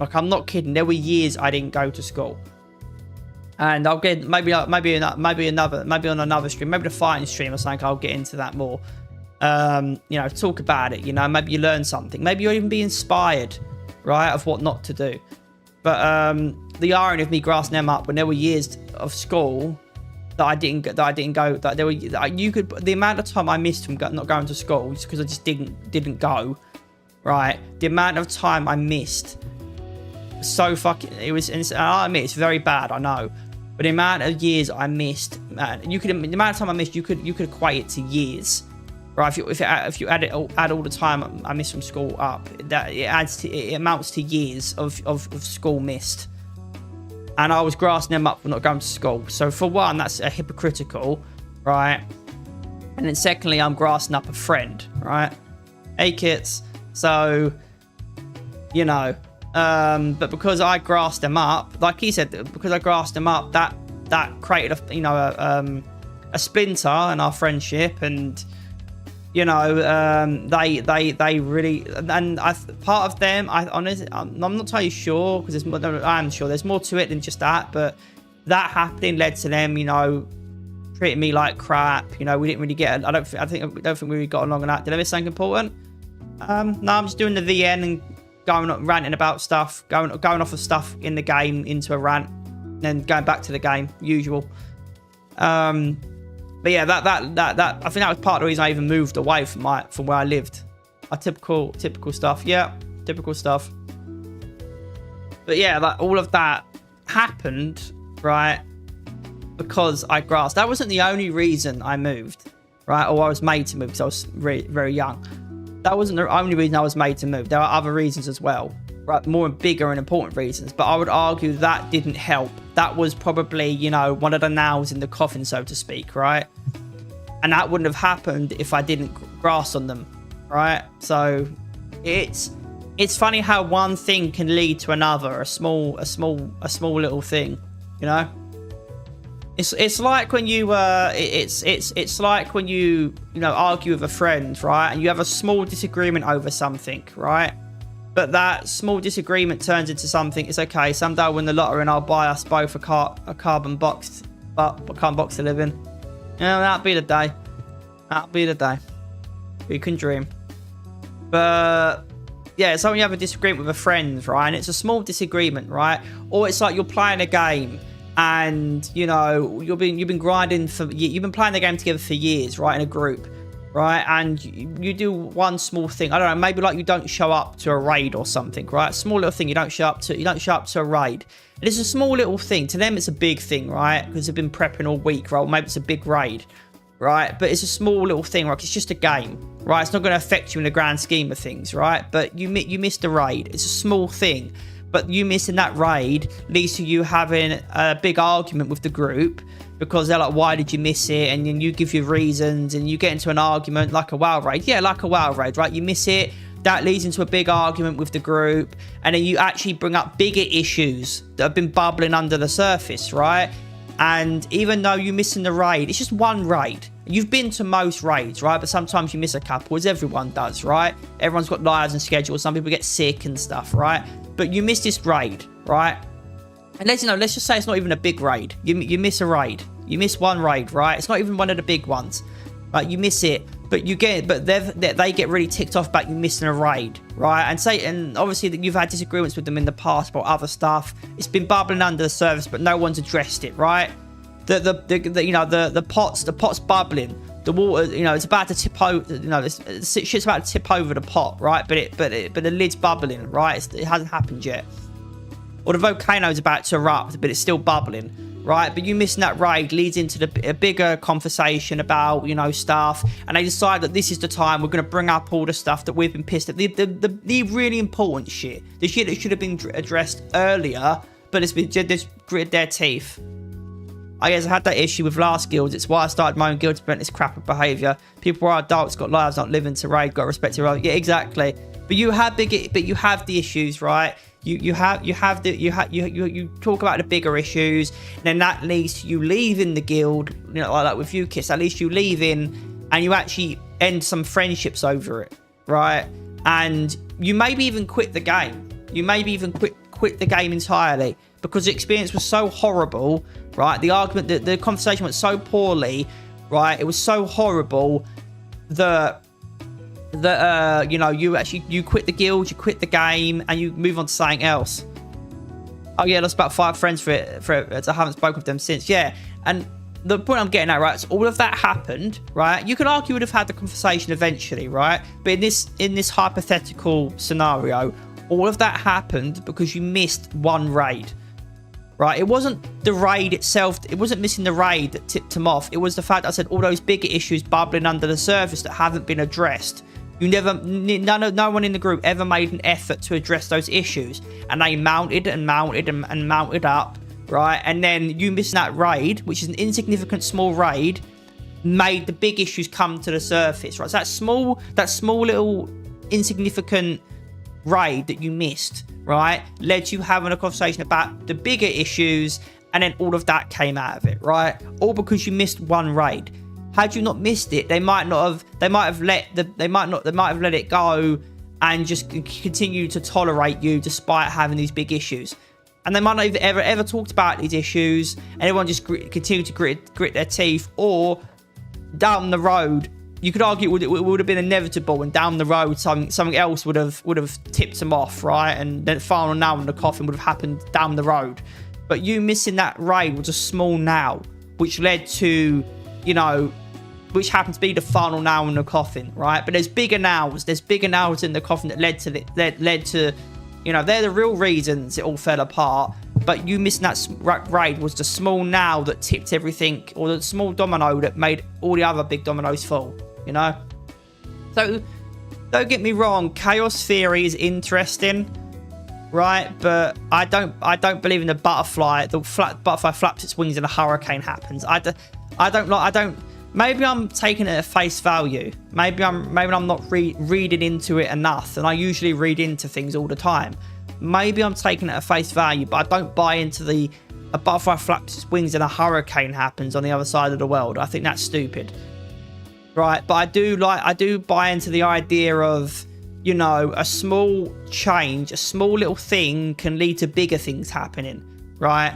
Like, I'm not kidding. There were years I didn't go to school. And I'll get maybe on another stream, maybe the fighting stream or something. I'll get into that more. You know, talk about it. You know, maybe you learn something. Maybe you'll even be inspired, right, of what not to do. But the irony of me grassing them up when there were years of school that I didn't go. That there were the amount of time I missed from not going to school just because I just didn't go. Right, the amount of time I missed. So fucking, it was. And I admit it's very bad. I know, But the amount of years I missed, the amount of time I missed, you could equate it to years, right? If you add all the time I missed from school up, it amounts to years of school missed. And I was grassing them up for not going to school. So for one, that's hypocritical, right? And then secondly, I'm grassing up a friend, right? Hey kids. So, you know, but because I grassed them up, like he said, because I grassed them up, that created a splinter in our friendship, and you know, they really, and part of them, I'm not entirely sure, because I'm sure there's more to it than just that, but that happening led to them, you know, treating me like crap. You know, we didn't really get, I don't think we really got along on that. Did I miss something important? No, I'm just doing the VN and ranting about stuff, going off of stuff in the game into a rant, and then going back to the game, usual. But yeah, that I think that was part of the reason I even moved away from where I lived. Typical stuff. Yeah, typical stuff. But yeah, all of that happened, right? Because I grasped. That wasn't the only reason I moved, right? Or I was made to move because I was very, very young. That wasn't the only reason I was made to move. There are other reasons as well, right? More bigger and important reasons. But I would argue that didn't help. That was probably, you know, one of the nails in the coffin, so to speak, right? And that wouldn't have happened if I didn't grasp on them, right? So it's funny how one thing can lead to another, a small little thing, you know? It's like when you it's like when you argue with a friend, right? And you have a small disagreement over something, right? But that small disagreement turns into something. It's okay. Someday I'll win the lottery and I'll buy us both a carbon box to live in. You know, that'll be the day. That'll be the day. You can dream. But yeah, so when you have a disagreement with a friend, right? And it's a small disagreement, right? Or it's like you're playing a game. And you know you've been grinding you've been playing the game together for years, right, in a group, right? And you do one small thing. I don't know, maybe like you don't show up to a raid or something, right? Small little thing. You don't show up to a raid. And it's a small little thing. To them, it's a big thing, right? Because they've been prepping all week, right? Or maybe it's a big raid, right? But it's a small little thing, right? It's just a game, right? It's not going to affect you in the grand scheme of things, right? But you missed a raid. It's a small thing. But you missing that raid leads to you having a big argument with the group because they're like, why did you miss it? And then you give your reasons and you get into an argument like a WoW raid. Yeah, like a WoW raid, right? You miss it. That leads into a big argument with the group. And then you actually bring up bigger issues that have been bubbling under the surface, right? And even though you're missing the raid, it's just one raid. You've been to most raids, right? But sometimes you miss a couple, as everyone does, right? Everyone's got lives and schedules. Some people get sick and stuff, right? But you miss this raid, right? And let's just say it's not even a big raid. You miss a raid. You miss one raid, right? It's not even one of the big ones, right? You miss it, but they get really ticked off about you missing a raid, right? And obviously that you've had disagreements with them in the past about other stuff. It's been bubbling under the surface, but no one's addressed it, right? The pot's bubbling. The water, it's about to tip over. Shit's about to tip over the pot, right? But the lid's bubbling, right? It hasn't happened yet. Or the volcano's about to erupt, but it's still bubbling, right? But you missing that raid leads into a bigger conversation about stuff, and they decide that this is the time we're going to bring up all the stuff that we've been pissed at, the really important shit, the shit that should have been addressed earlier, but it's been just gritted their teeth. I guess I had that issue with last guilds. It's why I started my own guild to prevent this crap of behaviour. People are adults, got lives, not living to raid, got respect to raid. Yeah, exactly. But you have the issues, right? You talk about the bigger issues, and then that leads to you leaving the guild, like with you, Kiss. At least you leaving, and you actually end some friendships over it, right? And you maybe even quit the game. You maybe even quit the game entirely because the experience was so horrible, right? The argument, the conversation went so poorly, right? It was so horrible that you quit the guild, you quit the game, and you move on to something else. Oh yeah, lost about 5 friends for it. I haven't spoken with them since. Yeah, and the point I'm getting at, right? So all of that happened, right? You could argue would have had the conversation eventually, right? But in this hypothetical scenario, all of that happened because you missed one raid, right? It wasn't the raid itself. It wasn't missing the raid that tipped him off. It was the fact that I said all those bigger issues bubbling under the surface that haven't been addressed. No one in the group ever made an effort to address those issues. And they mounted and mounted and mounted up, right? And then you missing that raid, which is an insignificant small raid, made the big issues come to the surface, right? So that small little insignificant raid that you missed, right, led to you having a conversation about the bigger issues, and then all of that came out of it, right? All because you missed one raid. Had you not missed it, they might have let it go and just continue to tolerate you despite having these big issues. And they might not have ever talked about these issues, and everyone just continue to grit their teeth. Or down the road, you could argue it would have been inevitable, and down the road something else would have tipped them off, right? And then the final nail in the coffin would have happened down the road. But you missing that raid was a small nail, which led to, you know, which happened to be the final nail in the coffin, right? But there's bigger nails. There's bigger nails in the coffin that led to, you know, they're the real reasons it all fell apart. But you missing that raid was the small nail that tipped everything, or the small domino that made all the other big dominoes fall, you know? So, don't get me wrong, chaos theory is interesting, right? But I don't believe in the butterfly. The butterfly flaps its wings and a hurricane happens. Maybe I'm taking it at face value. Maybe I'm not reading into it enough, and I usually read into things all the time. Maybe I'm taking it at face value, but I don't buy into a butterfly flaps its wings and a hurricane happens on the other side of the world. I think that's stupid, right? But I do buy into the idea of, you know, a small change, a small little thing can lead to bigger things happening, right?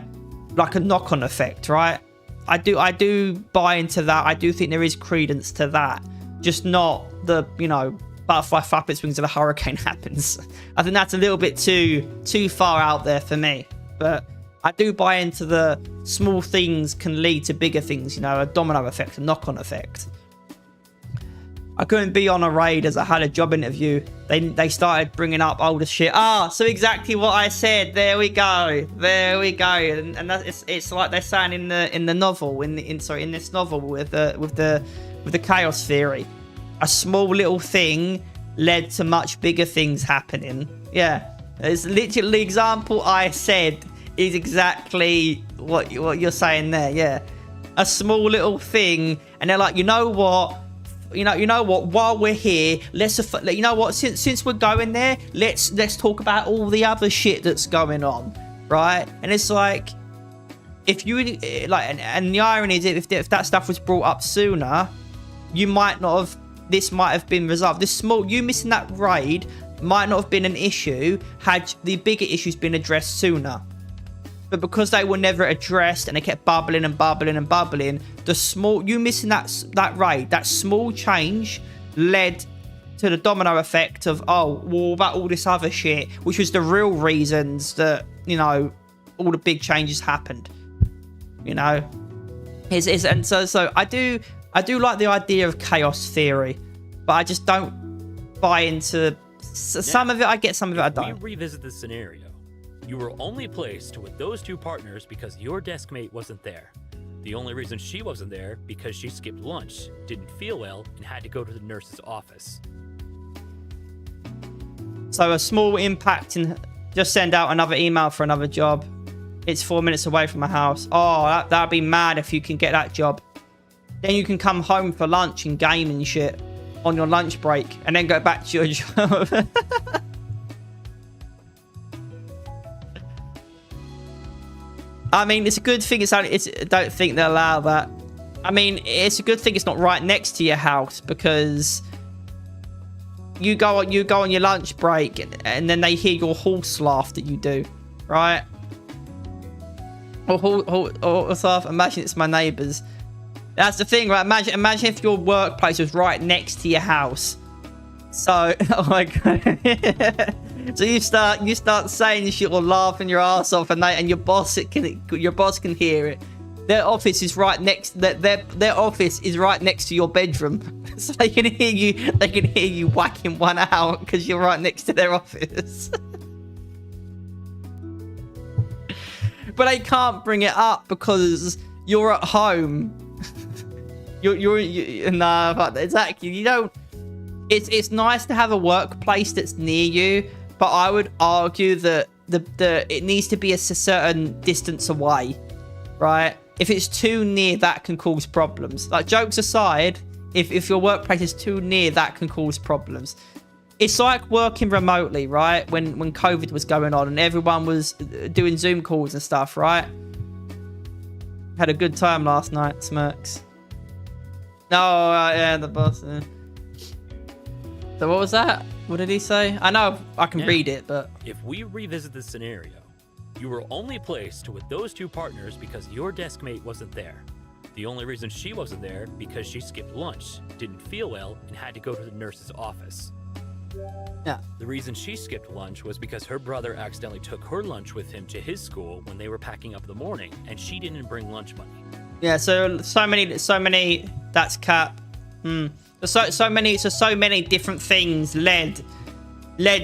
Like a knock-on effect, right? I do buy into that. I do think there is credence to that. Just not the, you know, butterfly flap its wings and a hurricane happens. I think that's a little bit too far out there for me. But I do buy into the small things can lead to bigger things, you know, a domino effect, a knock-on effect. I couldn't be on a raid as I had a job interview. They started bringing up older shit. So exactly what I said. There we go. And it's like they're saying in the novel, in this novel with the chaos theory. A small little thing led to much bigger things happening. Yeah, it's literally the example I said is exactly what you're saying there. Yeah, a small little thing, and they're like, you know what? While we're here, since we're going there, let's talk about all the other shit that's going on, right? And it's like, if you like, and the irony is, if that stuff was brought up sooner, you might not have. This might have been resolved. You missing that raid might not have been an issue had the bigger issues been addressed sooner. But because they were never addressed and they kept bubbling, you missing that raid, that small change led to the domino effect of, about all this other shit, which was the real reasons that, you know, all the big changes happened. You know, and so I do like the idea of chaos theory, but I just don't buy into some of it. I get some of it. I don't. We revisit the scenario. You were only placed with those two partners because your desk mate wasn't there. The only reason she wasn't there because she skipped lunch, didn't feel well, and had to go to the nurse's office. So a small impact in just send out another email for another job. It's 4 minutes away from my house. That'd be mad if you can get that job. Then you can come home for lunch and game and shit on your lunch break, and then go back to your job. I mean, it's a good thing. I don't think they allow that. I mean, it's a good thing it's not right next to your house, because you go on your lunch break and then they hear your horse laugh that you do, right? Or horse laugh. Imagine it's my neighbours. That's the thing, right? Imagine if your workplace was right next to your house. So, oh my god. So you start saying shit or laughing your ass off, and your boss can hear it. Their office is right next. Their office is right next to your bedroom, so they can hear you. They can hear you whacking one out because you're right next to their office. but they can't bring it up because you're at home. Nah, exactly. You don't. It's nice to have a workplace that's near you, but I would argue that it needs to be a certain distance away, right? If it's too near, that can cause problems. Like, jokes aside, if your workplace is too near, that can cause problems. It's like working remotely, right? When COVID was going on and everyone was doing Zoom calls and stuff, right? Had a good time last night, Smirks. No, yeah, the boss. So what was that? What did he say? I know I can read it, but... If we revisit this scenario, you were only placed with those two partners because your desk mate wasn't there. The only reason she wasn't there because she skipped lunch, didn't feel well, and had to go to the nurse's office. Yeah. The reason she skipped lunch was because her brother accidentally took her lunch with him to his school when they were packing up in the morning, and she didn't bring lunch money. Yeah, so many, that's cap. So many different things led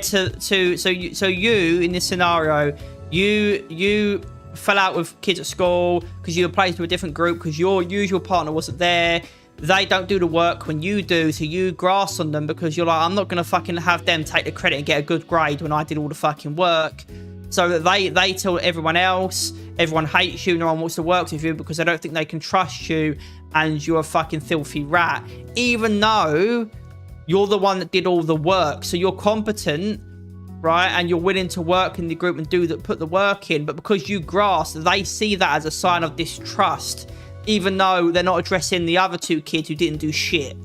to so you in this scenario, you fell out with kids at school because you were placed with a different group because your usual partner wasn't there. They don't do the work when you do, so you grass on them because you're like, I'm not gonna fucking have them take the credit and get a good grade when I did all the fucking work. So that they tell everyone else, everyone hates you, no one wants to work with you because they don't think they can trust you and you're a fucking filthy rat. Even though you're the one that did all the work, so you're competent, right? And you're willing to work in the group and put the work in, but because you grass, they see that as a sign of distrust, even though they're not addressing the other two kids who didn't do shit.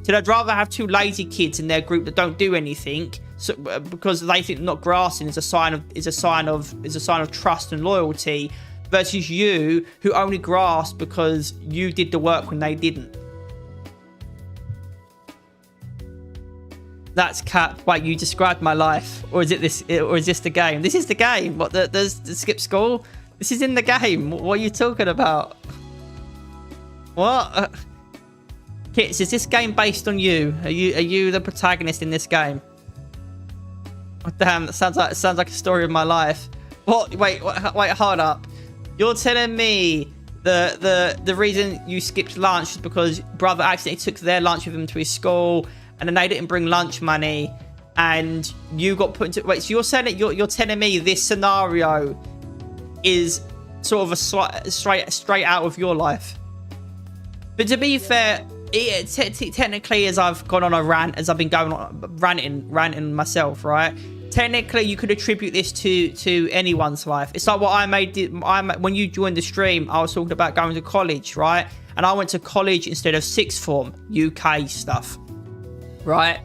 So they'd rather have two lazy kids in their group that don't do anything, so, because they think not grassing is a sign of trust and loyalty, versus you who only grasped because you did the work when they didn't. That's cap. Wait, you described my life, or is it this? Or is this the game? This is the game. What? The skip school? This is in the game. What are you talking about? What? Kits, is this game based on you? Are you the protagonist in this game? Oh, damn, that sounds like a story of my life. What? Wait, hold up. You're telling me the reason you skipped lunch is because brother accidentally took their lunch with him to his school, and then they didn't bring lunch money, and you got put into... Wait, so you're saying that you're telling me this scenario is sort of a straight out of your life? But to be fair, technically, as I've gone on a rant, as I've been going on ranting myself, right? Technically, you could attribute this to anyone's life. It's like what when you joined the stream, I was talking about going to college, right? And I went to college instead of sixth form, UK stuff, right?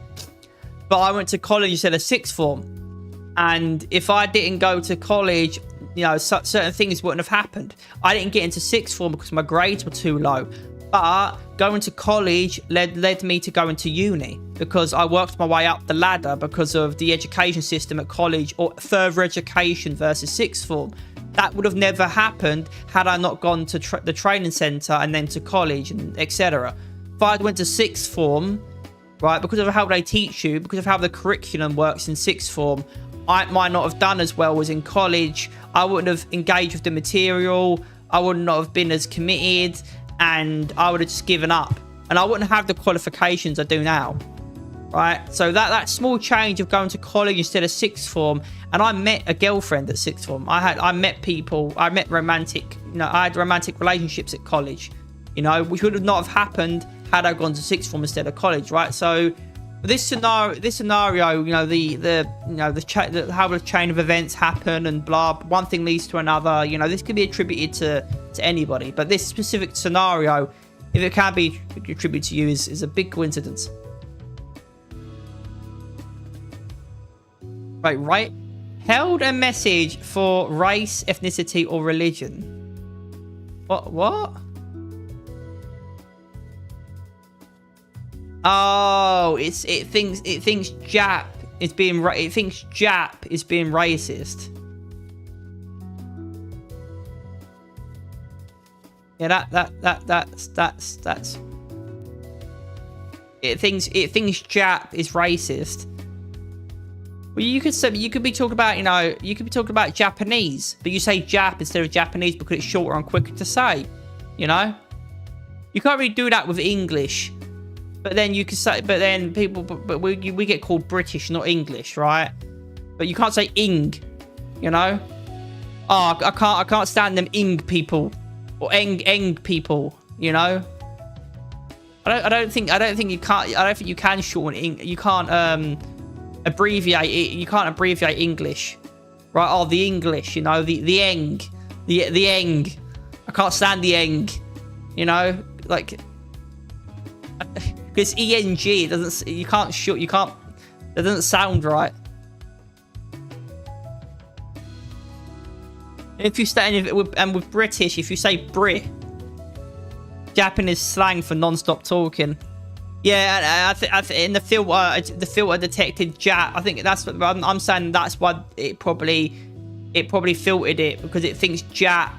But I went to college instead of sixth form. And if I didn't go to college, you know, certain things wouldn't have happened. I didn't get into sixth form because my grades were too low. But going to college led me to go into uni because I worked my way up the ladder because of the education system at college, or further education versus sixth form. That would have never happened had I not gone to the training centre and then to college and etc. If I went to sixth form, right, because of how they teach you, because of how the curriculum works in sixth form, I might not have done as well as in college. I wouldn't have engaged with the material. I would not have been as committed. And I would have just given up, and I wouldn't have the qualifications I do now, right? So that small change of going to college instead of sixth form, and I met a girlfriend at sixth form. I met people, I had romantic relationships at college, you know, which would have not have happened had I gone to sixth form instead of college, right? So this scenario, you know, how the chain of events happen and blah, one thing leads to another, you know, this could be attributed to anybody, but this specific scenario, if it can be attributed to you, is a big coincidence. Right, held a message for race, ethnicity, or religion. What? Oh, it thinks Jap is being Jap is being racist. Yeah, that's it thinks Jap is racist, Well, you could say, you could be talking about, you know, you could be talking about Japanese, but you say Jap instead of Japanese because it's shorter and quicker to say, you know? You can't really do that with English. But then you could say, but then people, but we get called British, not English, right? But you can't say ing, you know? Oh, I can't stand them ing people or eng people, you know? I don't think you can shorten ing. You can't abbreviate it. You can't abbreviate English, right? Oh, the English, you know, the eng, the eng. I can't stand the eng, you know, like because eng it doesn't. You can't short. You can't. That doesn't sound right. If you stay with British, if you say Brit, Japanese slang for non-stop talking. Yeah, I think in the filter detected Jap. I think that's what I'm saying. That's why it probably filtered it, because it thinks Jap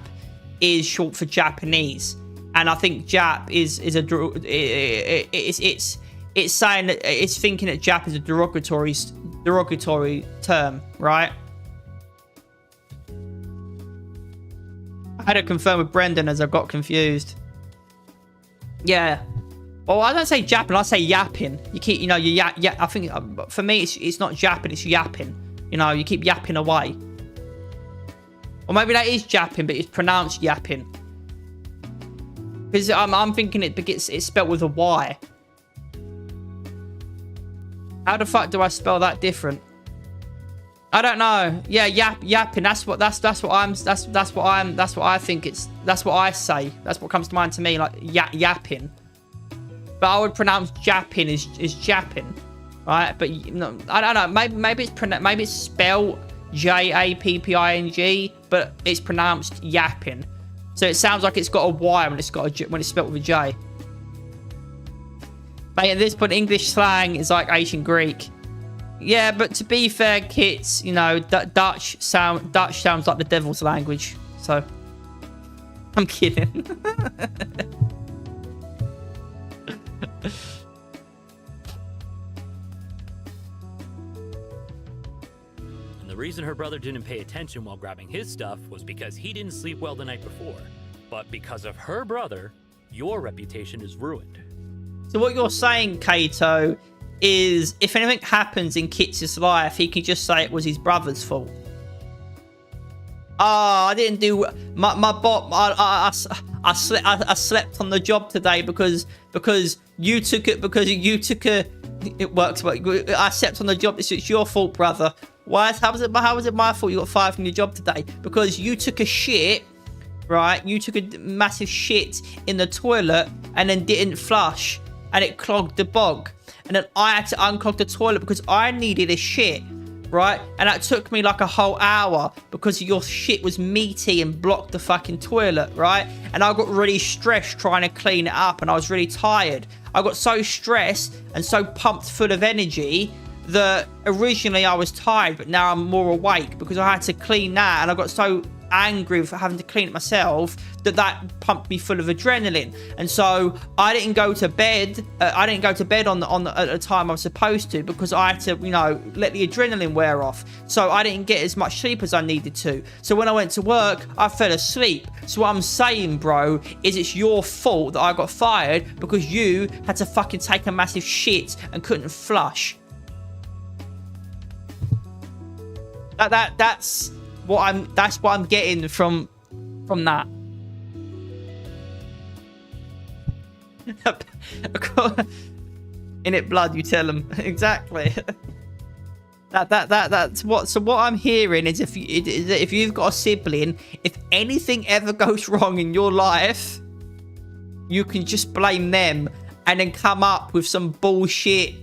is short for Japanese, and I think Jap is it's saying that it's thinking that Jap is a derogatory term, right? I had to confirm with Brendan as I got confused. Yeah. Well, I don't say Japping, I say yapping. You keep, you know, you yap. I think for me, it's not Japping, it's yapping. You know, you keep yapping away. Or maybe that is Japping, but it's pronounced yapping. Because I'm thinking it's spelled with a Y. How the fuck do I spell that different? I don't know. Yeah, yapping. That's what I think it's. That's what I say. That's what comes to mind to me, like yapping. But I would pronounce japping as japping, right? But no, I don't know. Maybe it's spelled Japping, but it's pronounced yapping. So it sounds like it's got a Y when it's spelled with a J. But at this point, English slang is like ancient Greek. Yeah, but to be fair, kids, you know, Dutch sounds like the devil's language. So I'm kidding. And the reason her brother didn't pay attention while grabbing his stuff was because he didn't sleep well the night before. But because of her brother, your reputation is ruined. So what you're saying, Kato, is if anything happens in Kits' life, he can just say it was his brother's fault. Oh, I didn't do my bot. I slept on the job today because you took it. It works. But I slept on the job. It's your fault, brother. Why? How was it my fault? You got fired from your job today because you took a shit. Right? You took a massive shit in the toilet and then didn't flush, and it clogged the bog. And then I had to unclog the toilet because I needed a shit, right? And that took me like a whole hour because your shit was meaty and blocked the fucking toilet, right? And I got really stressed trying to clean it up, and I was really tired. I got so stressed and so pumped full of energy that originally I was tired, but now I'm more awake because I had to clean that, and I got so angry for having to clean it myself that pumped me full of adrenaline. And so I didn't go to bed. I didn't go to bed at the time I was supposed to because I had to, you know, let the adrenaline wear off. So I didn't get as much sleep as I needed to. So when I went to work, I fell asleep. So what I'm saying, bro, is it's your fault that I got fired because you had to fucking take a massive shit and couldn't flush. That's what I'm getting from that. In it blood, you tell them. Exactly. That's what. So what I'm hearing is if you've got a sibling, if anything ever goes wrong in your life, you can just blame them and then come up with some bullshit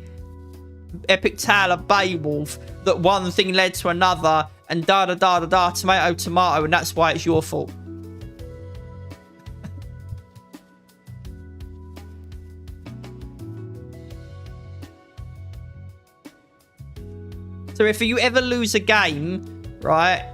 epic tale of Beowulf that one thing led to another and tomato, and that's why it's your fault. So if you ever lose a game, right,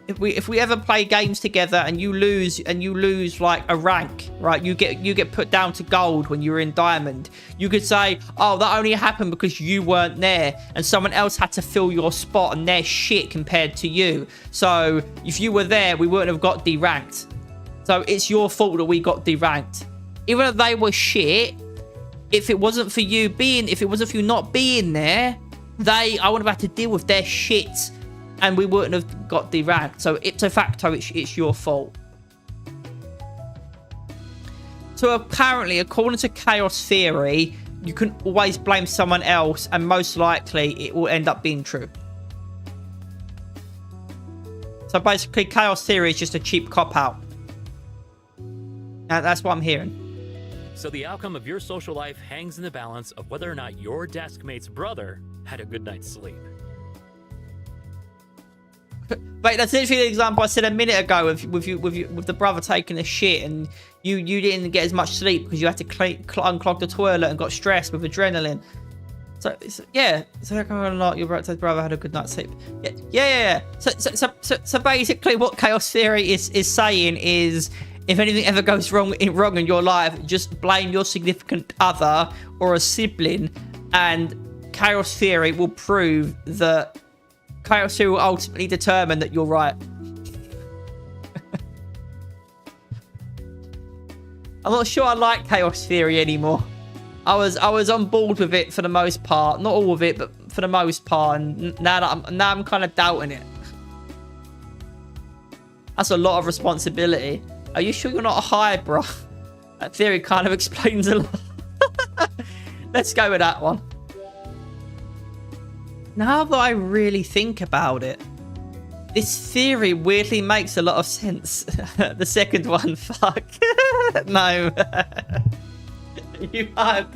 if we ever play games together and you lose like a rank, right? You get put down to gold when you were in diamond. You could say, oh, that only happened because you weren't there and someone else had to fill your spot and they're shit compared to you. So if you were there, we wouldn't have got deranked. So it's your fault that we got deranked. Even though they were shit, if it wasn't for you not being there, I wouldn't have had to deal with their shit and we wouldn't have got deranked. So ipso facto, it's your fault. So apparently, according to chaos theory, you can always blame someone else and most likely it will end up being true. So basically, chaos theory is just a cheap cop-out. And that's what I'm hearing. So the outcome of your social life hangs in the balance of whether or not your deskmate's brother had a good night's sleep. Wait, that's literally the example I said a minute ago with the brother taking a shit and you didn't get as much sleep because you had to unclog the toilet and got stressed with adrenaline. So yeah, so how come or not your brother had a good night's sleep? Yeah. So basically, what chaos theory is saying is, if anything ever goes wrong in your life, just blame your significant other or a sibling, and chaos theory will prove that chaos theory will ultimately determine that you're right. I'm not sure I like chaos theory anymore. I was on board with it for the most part, not all of it, but for the most part, and now I'm kind of doubting it. That's a lot of responsibility. Are you sure you're not high, bro? That theory kind of explains a lot. Let's go with that one. Now that I really think about it, this theory weirdly makes a lot of sense. The second one, fuck. No. You are.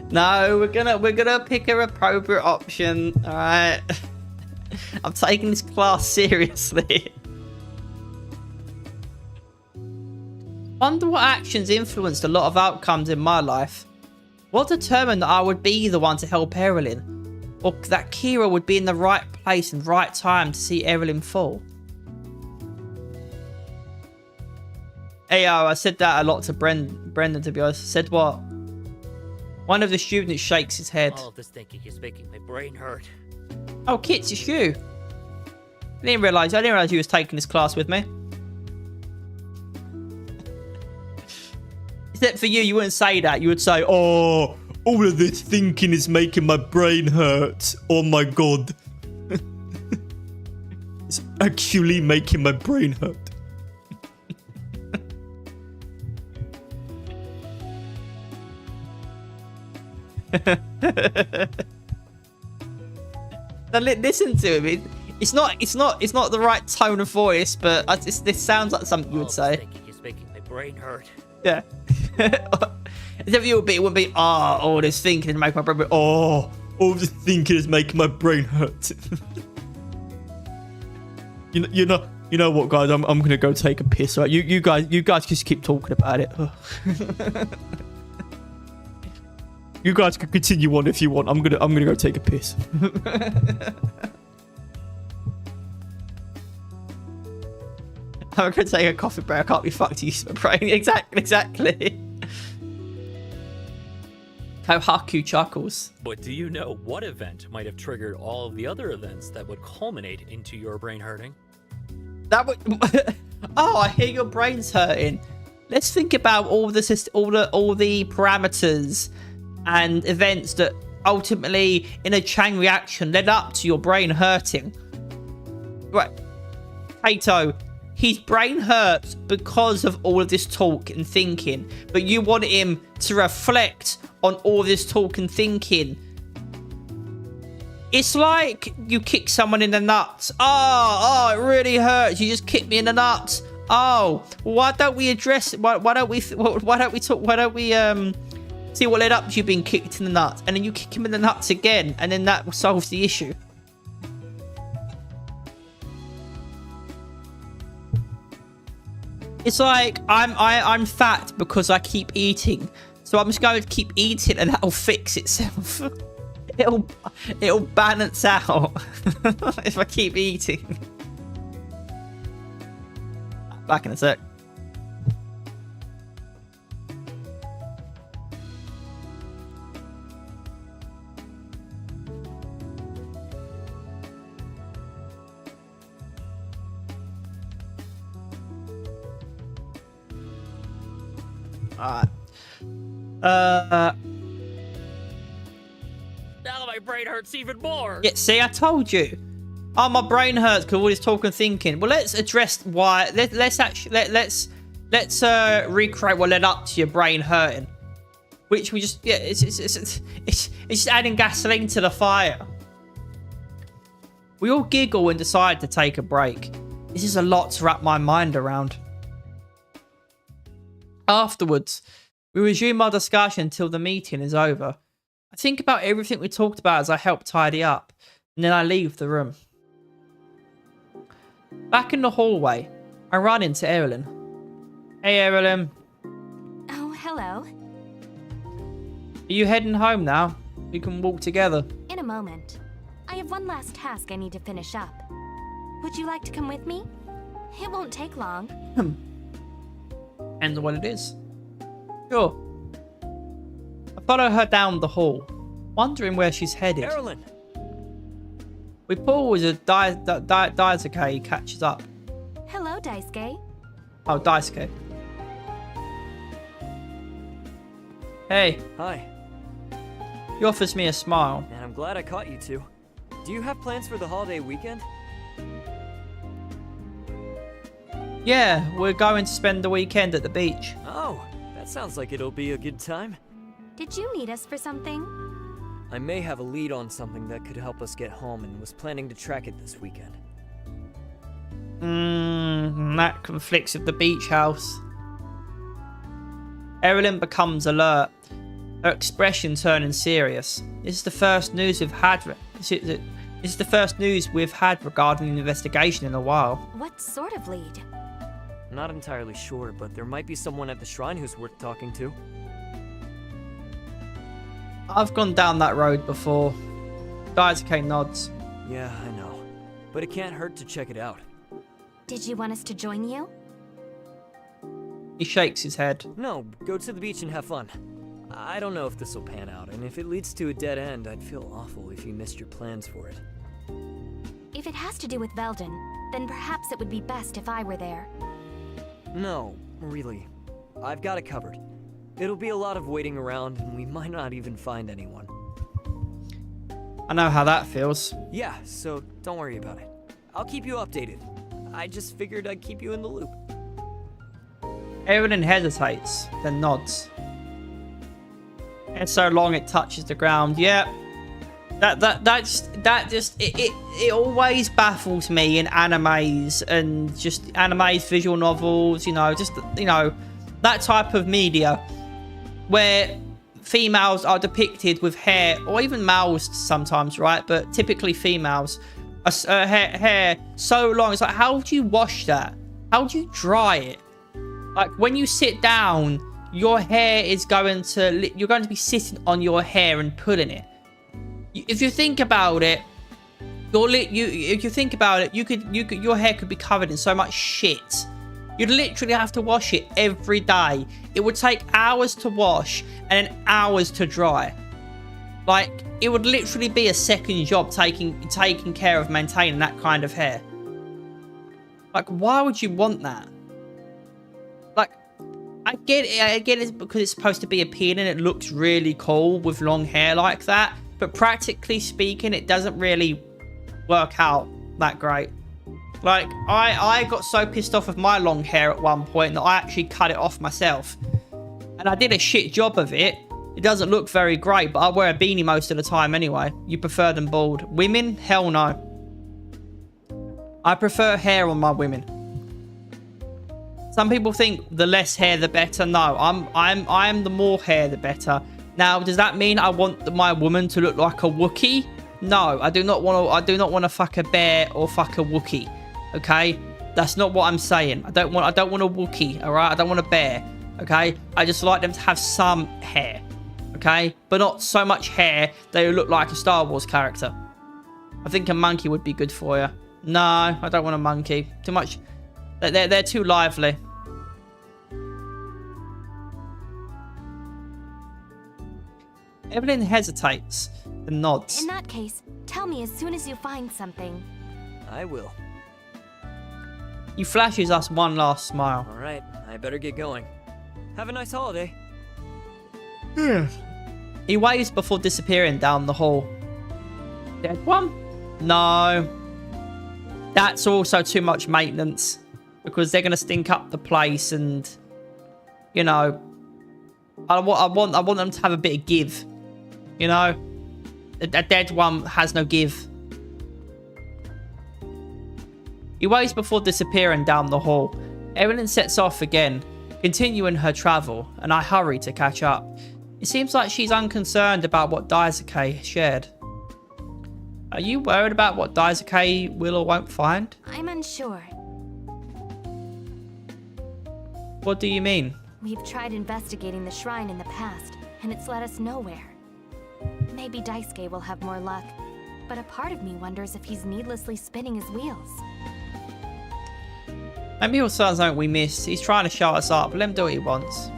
No, we're gonna pick an appropriate option. All right. I'm taking this class seriously. Wonder what actions influenced a lot of outcomes in my life. What determined that I would be the one to help Erilyn? Or that Kira would be in the right place and right time to see Erilyn fall? Ayo, I said that a lot to Brendan, to be honest. I said what? One of the students shakes his head. All of this thinking is making my brain hurt. Oh, Kits, it's you. I didn't realise you was taking this class with me. Except for you, you wouldn't say that. You would say, oh, all of this thinking is making my brain hurt. Oh my god. It's actually making my brain hurt. Now, listen to him. It's not the right tone of voice, but this sounds like something you would say. Thinking is making my brain hurt. Yeah. Except it wouldn't be, oh, this thinking is making my brain hurt. Oh, all this thinking is making my brain hurt. you know what, guys? I'm gonna go take a piss. Right? You guys just keep talking about it. You guys can continue on if you want. I'm gonna go take a piss. I'm gonna take a coffee break. I can't be fucked to use my brain. Exactly. Kohaku chuckles. But do you know what event might have triggered all of the other events that would culminate into your brain hurting? That would. Oh, I hear your brain's hurting. Let's think about all the parameters and events that ultimately, in a chain reaction, led up to your brain hurting. Right, Kato. His brain hurts because of all of this talk and thinking, but you want him to reflect on all this talk and thinking. It's like you kick someone in the nuts. Oh, it really hurts. You just kicked me in the nuts. Oh, why don't we address it? Why don't we see what led up to you being kicked in the nuts, and then you kick him in the nuts again, and then that solves the issue. It's like I'm fat because I keep eating, so I'm just going to keep eating and that'll fix itself. It'll balance out if I keep eating. Back in a sec. Alright. Now my brain hurts even more. Yeah, see, I told you. Oh, my brain hurts because all this talk and thinking. Well, let's address why. Let's recreate what led up to your brain hurting. Which we just, yeah, it's just adding gasoline to the fire. We all giggle and decide to take a break. This is a lot to wrap my mind around. Afterwards, we resume our discussion until the meeting is over. I think about everything we talked about as I help tidy up, and then I leave the room. Back in the hallway, I run into Erilyn. Hey, Erilyn. Oh, hello. Are you heading home now? We can walk together. In a moment. I have one last task I need to finish up. Would you like to come with me? It won't take long. Depends on what it is. Sure. I follow her down the hall, wondering where she's headed. Erilyn! We pause as Daisuke catches up. Hello, Daisuke. Oh, Daisuke. Hey. Hi. He offers me a smile. And I'm glad I caught you two. Do you have plans for the holiday weekend? Yeah, we're going to spend the weekend at the beach. Oh, that sounds like it'll be a good time. Did you need us for something? I may have a lead on something that could help us get home and was planning to track it this weekend. That conflicts with the beach house. Erilyn becomes alert, her expression turning serious. This is the first news we've had. This is the first news we've had regarding the investigation in a while. What sort of lead? Not entirely sure, but there might be someone at the shrine who's worth talking to. I've gone down that road before. Daisuke nods. Yeah, I know. But it can't hurt to check it out. Did you want us to join you? He shakes his head. No, go to the beach and have fun. I don't know if this will pan out, and if it leads to a dead end, I'd feel awful if you missed your plans for it. If it has to do with Veldin, then perhaps it would be best if I were there. No, really. I've got it covered. It'll be a lot of waiting around, and we might not even find anyone. I know how that feels. Yeah, so don't worry about it. I'll keep you updated. I just figured I'd keep you in the loop. Erilyn hesitates, then nods. And so long it touches the ground. Yeah. It always baffles me in animes and just animes, visual novels, that type of media where females are depicted with hair, or even males sometimes, right? But typically females, hair so long. It's like, how do you wash that? How do you dry it? Like, when you sit down, your hair is you're going to be sitting on your hair and pulling it. If you think about it, your hair could be covered in so much shit. You'd literally have to wash it every day. It would take hours to wash and then hours to dry. Like, it would literally be a second job taking care of maintaining that kind of hair. Like, why would you want that? Like, I get it because it's supposed to be appealing. It looks really cool with long hair like that. But practically speaking, it doesn't really work out that great. Like, I got so pissed off with my long hair at one point that I actually cut it off myself. And I did a shit job of it. It doesn't look very great, but I wear a beanie most of the time anyway. You prefer them bald. Women? Hell no. I prefer hair on my women. Some people think the less hair the better. No, I'm the more hair the better. Now, does that mean I want my woman to look like a Wookiee? No, I do not want to fuck a bear or fuck a Wookiee. Okay? That's not what I'm saying. I don't want a Wookiee, all right? I don't want a bear, okay? I just like them to have some hair, Okay? But not so much hair that you look like a Star Wars character. I think a monkey would be good for you. No, I don't want a monkey. Too much. They're too lively. Evelyn hesitates and nods. In that case, tell me as soon as you find something. I will. He flashes us one last smile. All right, I better get going. Have a nice holiday. He waves before disappearing down the hall. Dead one? No. That's also too much maintenance. Because they're going to stink up the place and... You know... I want them to have a bit of give. You know? A dead one has no give. He waits before disappearing down the hall. Evelyn sets off again, continuing her travel, and I hurry to catch up. It seems like she's unconcerned about what Daisuke shared. Are you worried about what Daisuke will or won't find? I'm unsure. What do you mean? We've tried investigating the shrine in the past, and it's led us nowhere. Maybe Daisuke will have more luck, but a part of me wonders if he's needlessly spinning his wheels. Maybe he'll find something we missed. He's trying to show us up. Let him do what he wants.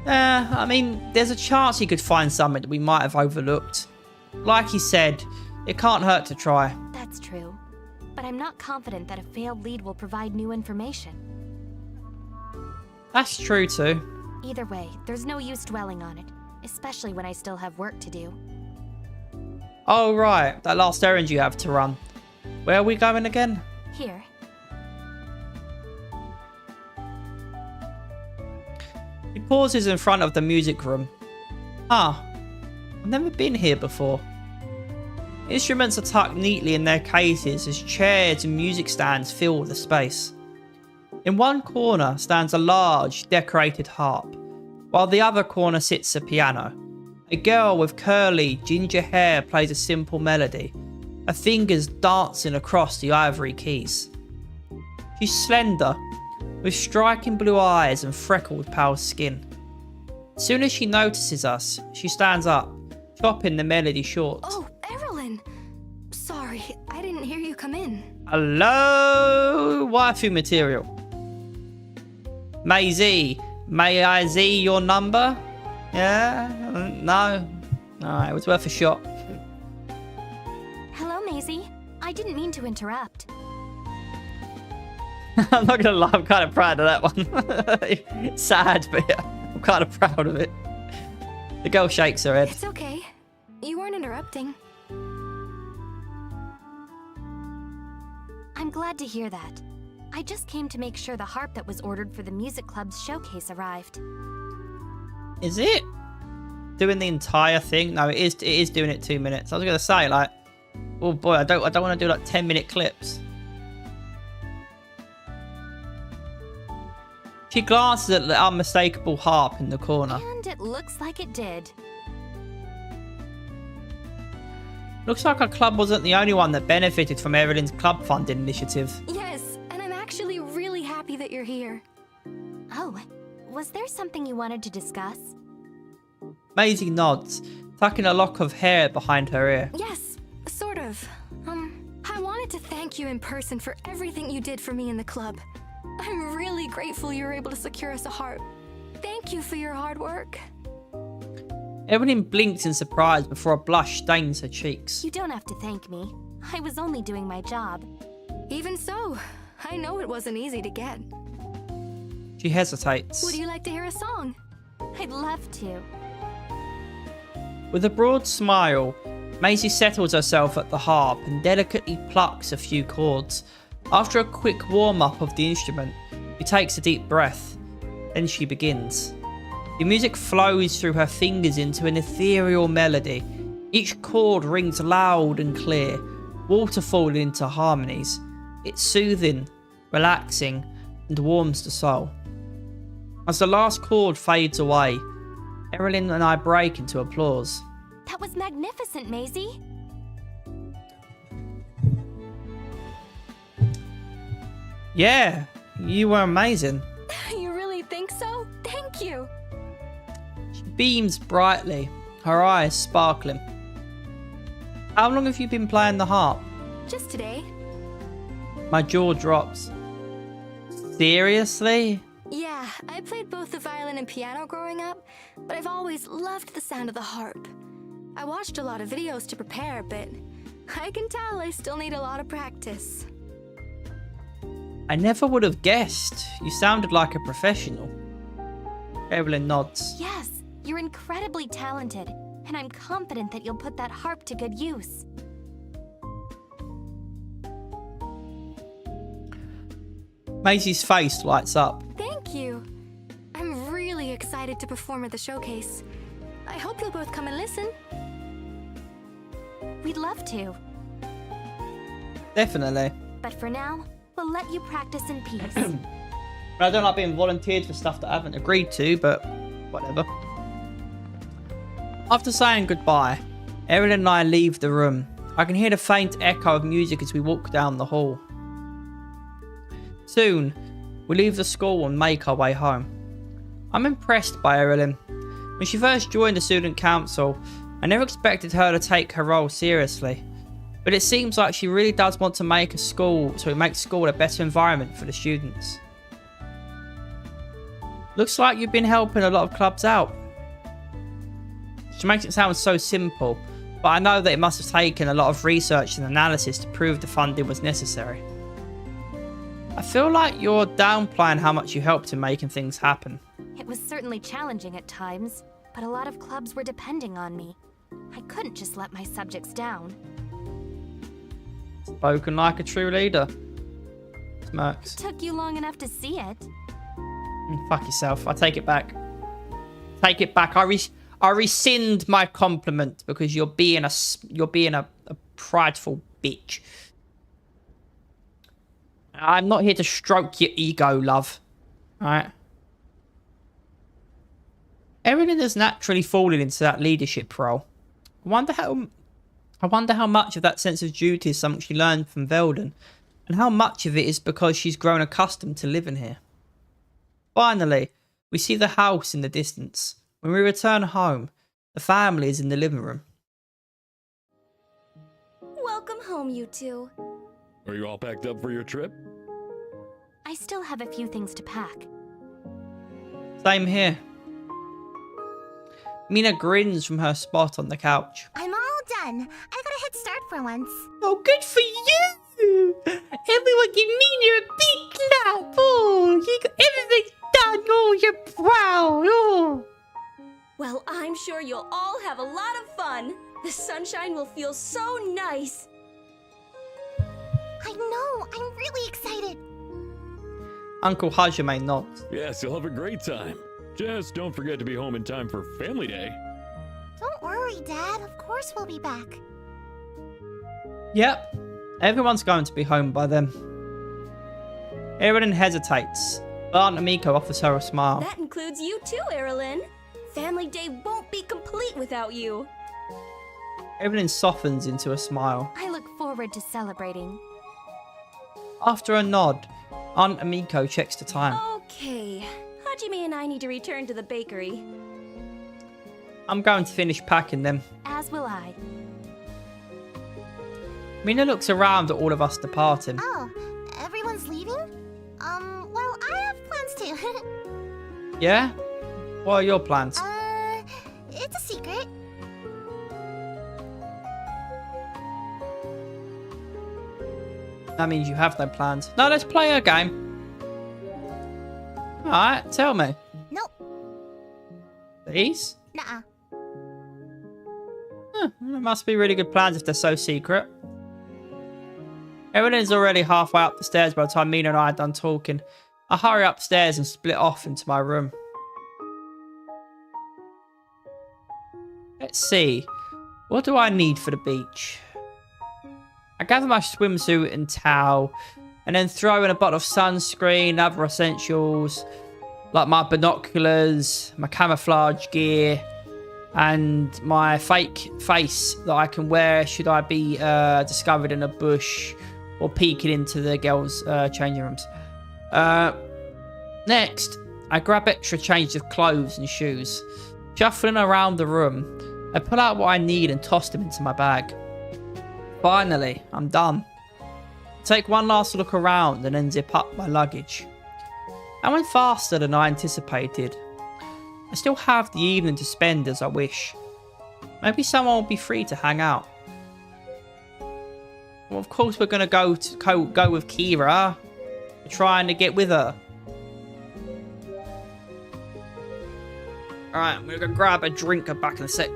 I mean, there's a chance he could find something that we might have overlooked. Like he said, it can't hurt to try. That's true, but I'm not confident that a failed lead will provide new information. That's true too. Either way, there's no use dwelling on it, especially when I still have work to do. Oh right, that last errand you have to run. Where are we going again? Here. He pauses in front of the music room. I've never been here before. Instruments are tucked neatly in their cases as chairs and music stands fill the space. In one corner stands a large, decorated harp, while the other corner sits a piano. A girl with curly, ginger hair plays a simple melody, her fingers dancing across the ivory keys. She's slender, with striking blue eyes and freckled pale skin. As soon as she notices us, she stands up, chopping the melody short. Oh, Evelyn! Sorry, I didn't hear you come in. Hello, waifu material. Maisie, may I see your number? Yeah? No? Alright, it was worth a shot. Hello, Maisie. I didn't mean to interrupt. I'm not gonna lie, I'm kind of proud of that one. It's sad, but yeah, I'm kind of proud of it. The girl shakes her head. It's okay. You weren't interrupting. I'm glad to hear that. I just came to make sure the harp that was ordered for the music club's showcase arrived. Is it doing the entire thing? No, it is doing it 2 minutes. I was gonna say, like, oh boy, I don't want to do like 10-minute clips. She glances at the unmistakable harp in the corner. And it looks like it did. Looks like our club wasn't the only one that benefited from Evelyn's club funding initiative. Yes, and I'm actually really happy that you're here. Oh, was there something you wanted to discuss? Maisie nods, tucking a lock of hair behind her ear. Yes, sort of. I wanted to thank you in person for everything you did for me in the club. I'm really grateful you were able to secure us a harp. Thank you for your hard work. Evelyn blinks in surprise before a blush stains her cheeks. You don't have to thank me. I was only doing my job. Even so, I know it wasn't easy to get. She hesitates. Would you like to hear a song? I'd love to. With a broad smile, Maisie settles herself at the harp and delicately plucks a few chords. After a quick warm-up of the instrument, she takes a deep breath. Then she begins. The music flows through her fingers into an ethereal melody. Each chord rings loud and clear, waterfalling into harmonies. It's soothing, relaxing, and warms the soul. As the last chord fades away, Evelyn and I break into applause. That was magnificent, Maisie. Yeah, you were amazing. You really think so? Thank you. She beams brightly, her eyes sparkling. How long have you been playing the harp? Just today. My jaw drops. Seriously? Yeah, I played both the violin and piano growing up, but I've always loved the sound of the harp. I watched a lot of videos to prepare, but I can tell I still need a lot of practice. I never would have guessed. You sounded like a professional. Evelyn nods. Yes, you're incredibly talented, and I'm confident that you'll put that harp to good use. Maisie's face lights up. Thank you. I'm really excited to perform at the showcase. I hope you'll both come and listen. We'd love to. Definitely. But for now, we'll let you practice in peace. I don't like being volunteered for stuff that I haven't agreed to, but whatever. After saying goodbye, Erin and I leave the room. I can hear the faint echo of music as we walk down the hall. Soon, we leave the school and make our way home. I'm impressed by Erin. When she first joined the student council, I never expected her to take her role seriously. But it seems like she really does want to make school a better environment for the students. Looks like you've been helping a lot of clubs out. She makes it sound so simple, but I know that it must have taken a lot of research and analysis to prove the funding was necessary. I feel like you're downplaying how much you helped in making things happen. It was certainly challenging at times, but a lot of clubs were depending on me. I couldn't just let my subjects down. Spoken like a true leader. Smirks. Took you long enough to see it. Fuck yourself. I take it back. Take it back. I rescind my compliment because you're being a prideful bitch. I'm not here to stroke your ego, love. Alright? Erin has naturally fallen into that leadership role. I wonder how much of that sense of duty is something she learned from Velden, and how much of it is because she's grown accustomed to living here. Finally, we see the house in the distance. When we return home, the family is in the living room. Welcome home, you two. Are you all packed up for your trip? I still have a few things to pack. Same here. Mina grins from her spot on the couch. I'm all done. I got a head start for once. Oh, good for you! Everyone give Mina a big clap! Oh, you got everything done! Oh, you're proud! Oh. Well, I'm sure you'll all have a lot of fun. The sunshine will feel so nice. I know. I'm really excited. Uncle Hajime nods. Yes, you'll have a great time. Just don't forget to be home in time for Family Day. Don't worry, Dad. Of course we'll be back. Yep. Everyone's going to be home by then. Erin hesitates, but Aunt Amiko offers her a smile. That includes you too, Erilyn. Family Day won't be complete without you. Erin softens into a smile. I look forward to celebrating. After a nod, Aunt Amiko checks the time. Okay. Hajime and I need to return to the bakery. I'm going to finish packing them. As will I. Mina looks around at all of us departing. Oh, everyone's leaving? Well, I have plans too. Yeah? What are your plans? It's a secret. That means you have no plans. No, let's play a game. Alright, tell me. Nope. Please? Nuh-uh. Huh, there must be really good plans if they're so secret. Everyone's already halfway up the stairs by the time Mina and I are done talking. I hurry upstairs and split off into my room. Let's see. What do I need for the beach? I gather my swimsuit and towel, and then throw in a bottle of sunscreen, other essentials, like my binoculars, my camouflage gear, and my fake face that I can wear should I be discovered in a bush or peeking into the girls' changing rooms. Next, I grab extra change of clothes and shoes. Shuffling around the room, I pull out what I need and toss them into my bag. Finally, I'm done. Take one last look around and then zip up my luggage. I went faster than I anticipated. I still have the evening to spend as I wish. Maybe someone will be free to hang out. Well, of course we're going to go with Kira. We're trying to get with her. Alright, I'm going to go grab a drink. I'm back in a sec.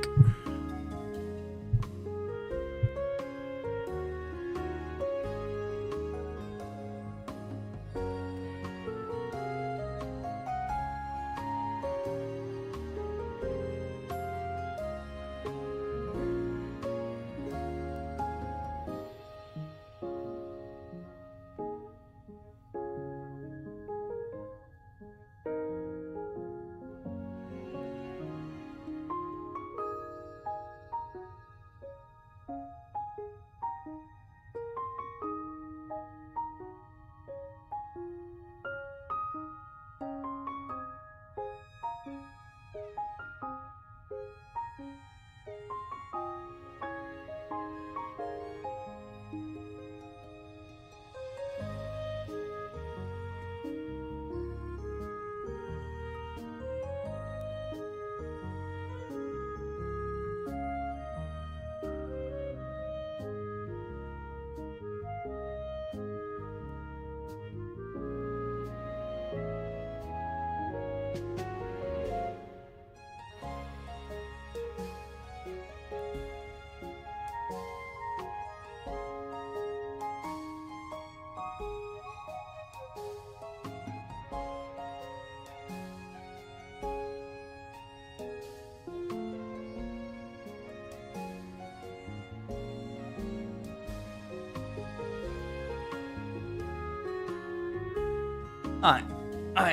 Alright,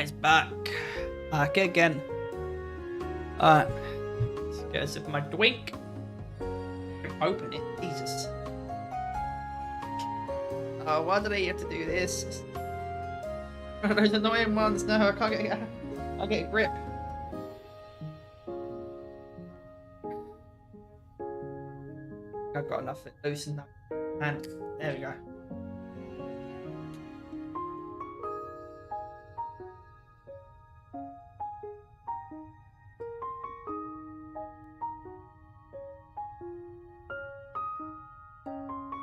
it's back. Back again. Alright, let's get a sip of my drink. Open it, Jesus. Oh, why do they have to do this? Those annoying ones. No, I can't get. I'll get a grip. I've got enough to loosen that. And there we go.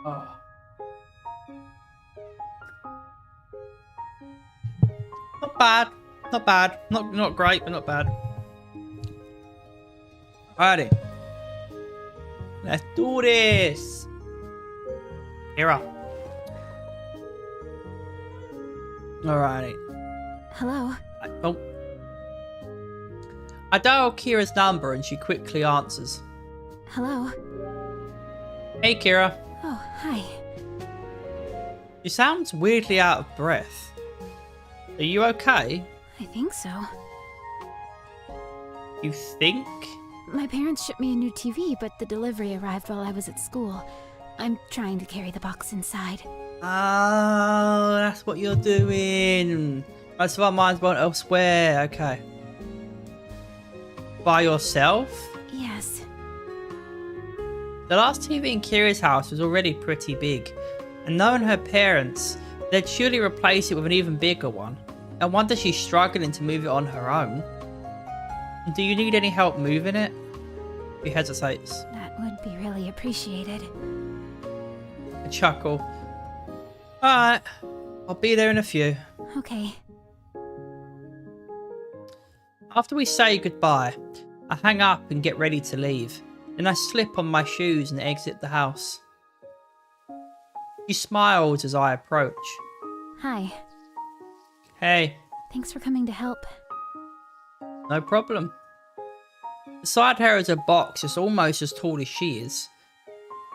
Oh. Not bad. Not bad. Not great, but not bad. Alrighty. Let's do this. Kira. Alrighty. Hello. I dial Kira's number and she quickly answers. Hello. Hey, Kira. Oh, hi. She sounds weirdly out of breath. Are you okay? I think so. You think? My parents shipped me a new TV, but the delivery arrived while I was at school. I'm trying to carry the box inside. Oh, that's what you're doing. Most of our minds went elsewhere. Okay. By yourself? Yes. The last TV in Kira's house was already pretty big, and knowing her parents, they'd surely replace it with an even bigger one. I wonder she's struggling to move it on her own. Do you need any help moving it? She hesitates. That would be really appreciated. A chuckle. Alright, I'll be there in a few. Okay. After we say goodbye, I hang up and get ready to leave. Then I slip on my shoes and exit the house. She smiles as I approach. Hi. Hey. Thanks for coming to help. No problem. Beside her is a box that's almost as tall as she is.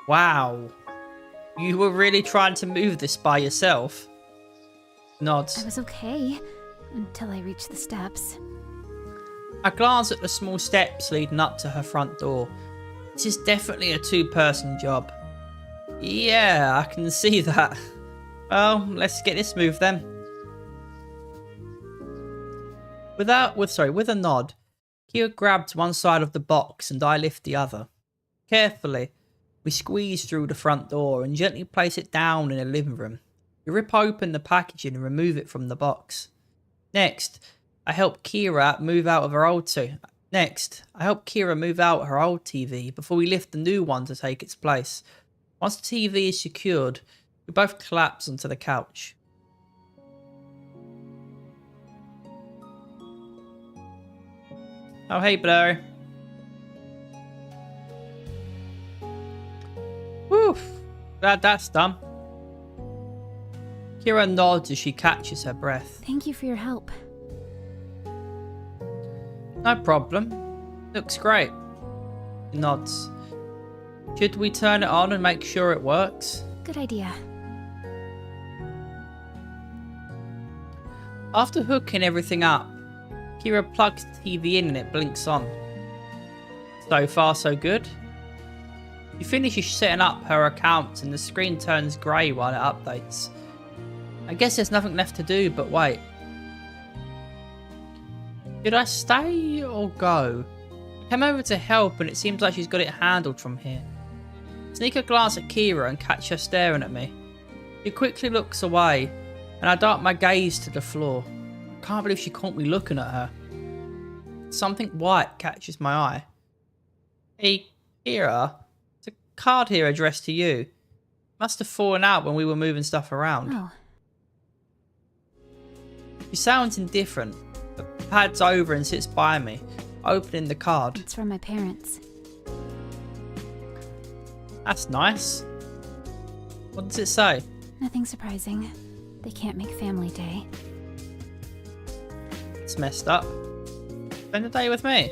Wow. You were really trying to move this by yourself? Nods. I was okay until I reached the steps. I glance at the small steps leading up to her front door. This is definitely a two-person job. Yeah, I can see that. Well, let's get this moved then. With a nod, Kira grabs one side of the box and I lift the other. Carefully, we squeeze through the front door and gently place it down in the living room. We rip open the packaging and remove it from the box. Next, I help Kira move out her old TV before we lift the new one to take its place. Once the TV is secured, we both collapse onto the couch. Oh, hey, bro. Woof. Glad that's done. Kira nods as she catches her breath. Thank you for your help. No problem. Looks great. He nods. Should we turn it on and make sure it works? Good idea. After hooking everything up, Kira plugs the TV in and it blinks on. So far so good. She finishes setting up her accounts and the screen turns grey while it updates. I guess there's nothing left to do but wait. Should I stay or go? I came over to help and it seems like she's got it handled from here. Sneak a glance at Kira and catch her staring at me. She quickly looks away and I dart my gaze to the floor. I can't believe she caught me looking at her. Something white catches my eye. Hey, Kira, there's a card here addressed to you. Must have fallen out when we were moving stuff around. Oh. She sounds indifferent, but pads over and sits by me, opening the card. It's from my parents. That's nice. What does it say? Nothing surprising. They can't make family day. It's messed up. Spend the day with me.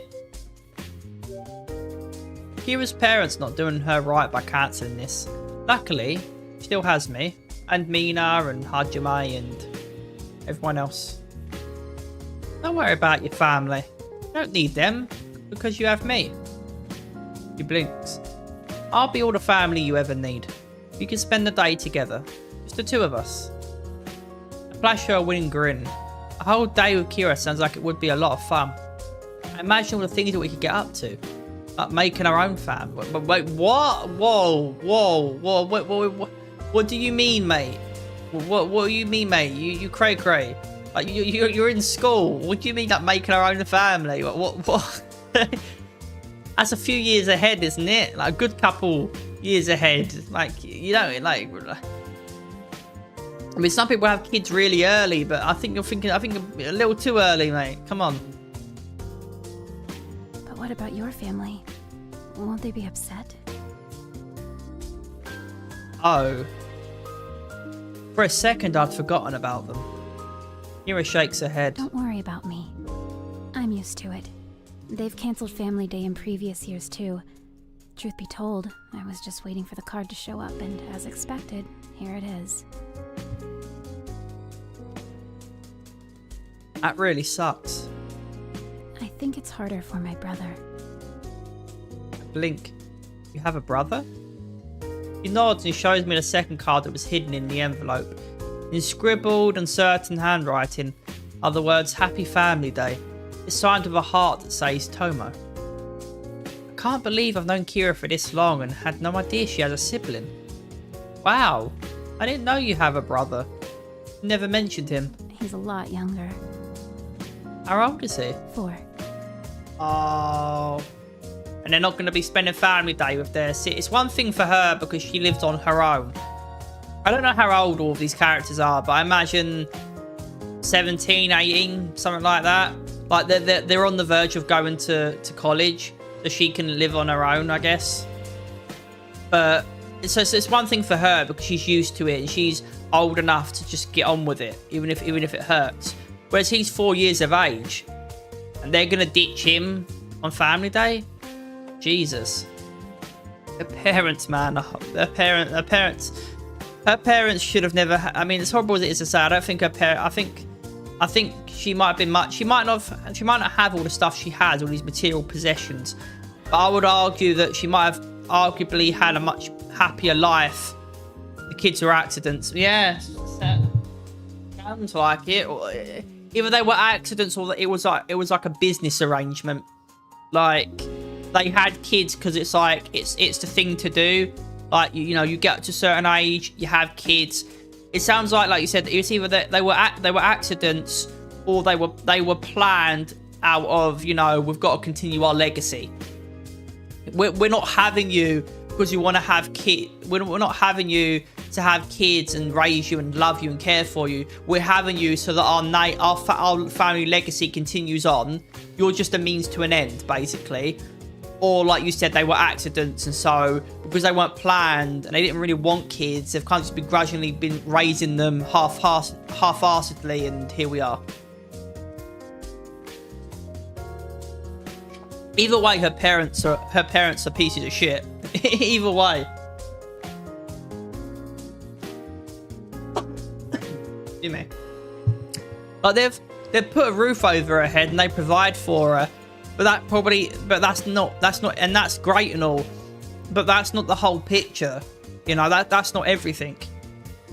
Kira's parents not doing her right by cancelling this. Luckily, she still has me, and Mina, and Hajime, and everyone else. Don't worry about your family. You don't need them, because you have me. He blinks. I'll be all the family you ever need. You can spend the day together. Just the two of us. I flash her a winning grin. A whole day with Kira sounds like it would be a lot of fun. I imagine all the things that we could get up to. Like making our own family. But wait, what? Whoa. What do you mean, mate? What do you mean, mate? You cray. Like you're in school. What do you mean, like making our own family? What? That's a few years ahead, isn't it? Like a good couple years ahead. Like, you know, like, I mean, some people have kids really early, but I think a little too early, mate. Come on. But what about your family? Won't they be upset? Oh. For a second, I'd forgotten about them. Kira shakes her head. Don't worry about me. I'm used to it. They've cancelled Family Day in previous years, too. Truth be told, I was just waiting for the card to show up, and as expected, here it is. That really sucks. I think it's harder for my brother. Blink. You have a brother? He nods and shows me the second card that was hidden in the envelope. In scribbled, uncertain handwriting are the words Happy Family Day. It's signed with a heart that says Tomo. I can't believe I've known Kira for this long and had no idea she has a sibling. Wow, I didn't know you have a brother. Never mentioned him. He's a lot younger. How old is he? 4. Oh. And they're not going to be spending Family Day with their It's one thing for her because she lives on her own. I don't know how old all of these characters are, but I imagine 17, 18, something like that. Like they're on the verge of going to college, so she can live on her own, I guess. But it's one thing for her because she's used to it and she's old enough to just get on with it, even if it hurts. Whereas he's 4 years of age, and they're gonna ditch him on Family Day. Jesus, her parents, man, her parents should have never. I mean, as horrible as it is to say, I don't think her parents. I think she might have been much. She might not have all the stuff she has, all these material possessions. But I would argue that she might have arguably had a much happier life. The kids were accidents. Yeah, sounds like it. Either they were accidents or that it was like a business arrangement. like they had kids because it's like it's the thing to do. Like you know, you get to a certain age, you have kids. It sounds like you said, it was either that they were accidents or they were planned out of, you know, we've got to continue our legacy. We're not having you because you want to have kids. We're not having you to have kids and raise you and love you and care for you. We're having you so that our family legacy continues on. You're just a means to an end, basically. Or like you said, they were accidents, and so because they weren't planned and they didn't really want kids, they've kind of just begrudgingly been raising them half-heartedly, and here we are. Either way, her parents are pieces of shit. Either way. You mean? Like they've put a roof over her head and they provide for her. But that's not, and that's great and all, but that's not the whole picture. You know, that's not everything.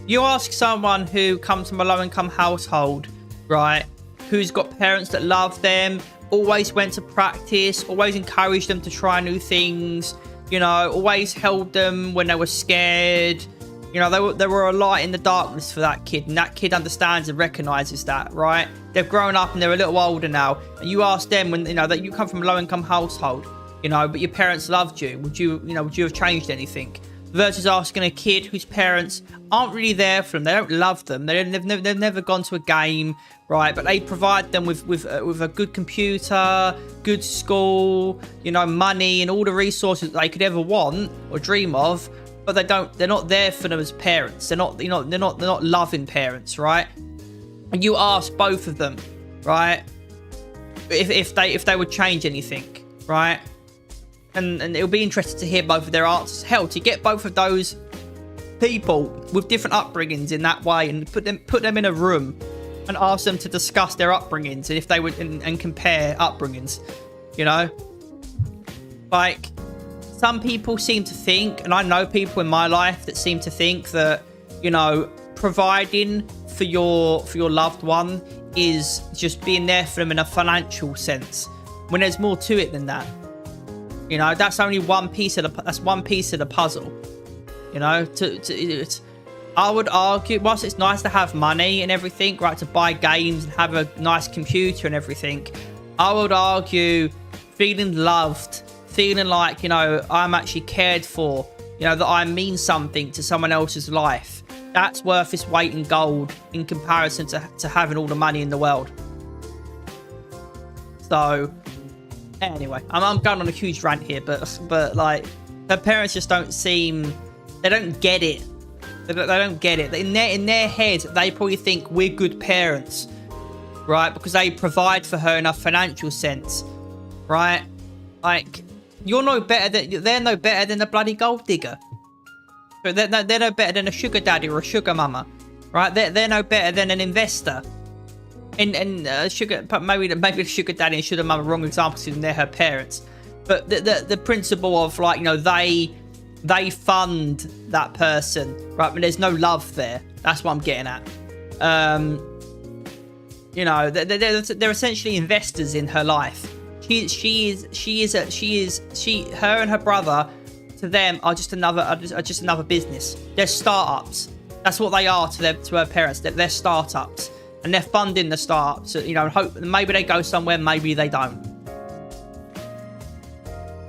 You ask someone who comes from a low-income household, right, who's got parents that love them, always went to practice, always encouraged them to try new things, you know, always held them when they were scared. You know, they were a light in the darkness for that kid, and that kid understands and recognizes that, right? They've grown up and they're a little older now, and you ask them when, you know, that you come from a low-income household, you know, but your parents loved you. Would you have changed anything? Versus asking a kid whose parents aren't really there for them. They don't love them. They've never gone to a game, right? But they provide them with a good computer, good school, you know, money, and all the resources that they could ever want or dream of. But they're not there for them as parents. They're not loving parents, right? And you ask both of them, right, if they would change anything, right? And it'll be interesting to hear both of their answers. Hell, to get both of those people with different upbringings in that way and put them in a room and ask them to discuss their upbringings and if they would and compare upbringings, you know, like. Some people seem to think, and I know people in my life that seem to think that, you know, providing for your loved one is just being there for them in a financial sense, when there's more to it than that. You know, that's only one piece of the puzzle. You know, I would argue, whilst it's nice to have money and everything, right, to buy games and have a nice computer and everything, I would argue feeling loved, feeling like, you know, I'm actually cared for, you know, that I mean something to someone else's life. That's worth its weight in gold in comparison to having all the money in the world. So, anyway, I'm going on a huge rant here, but like, her parents just don't seem, they don't get it. They don't get it. In their head, they probably think we're good parents, right? Because they provide for her in a financial sense, right? Like, they're no better than a bloody gold digger. They're no better than a sugar daddy or a sugar mama, right? They're no better than an investor. And sugar, but maybe the sugar daddy and sugar mama, wrong examples, because they're her parents. But the principle of, like, you know, they fund that person, right? But there's no love there. That's what I'm getting at. You know, they're essentially investors in her life. Her and her brother, to them, are just another business. They're startups. That's what they are to her parents. They're startups, and they're funding the startups. You know, hope maybe they go somewhere, maybe they don't.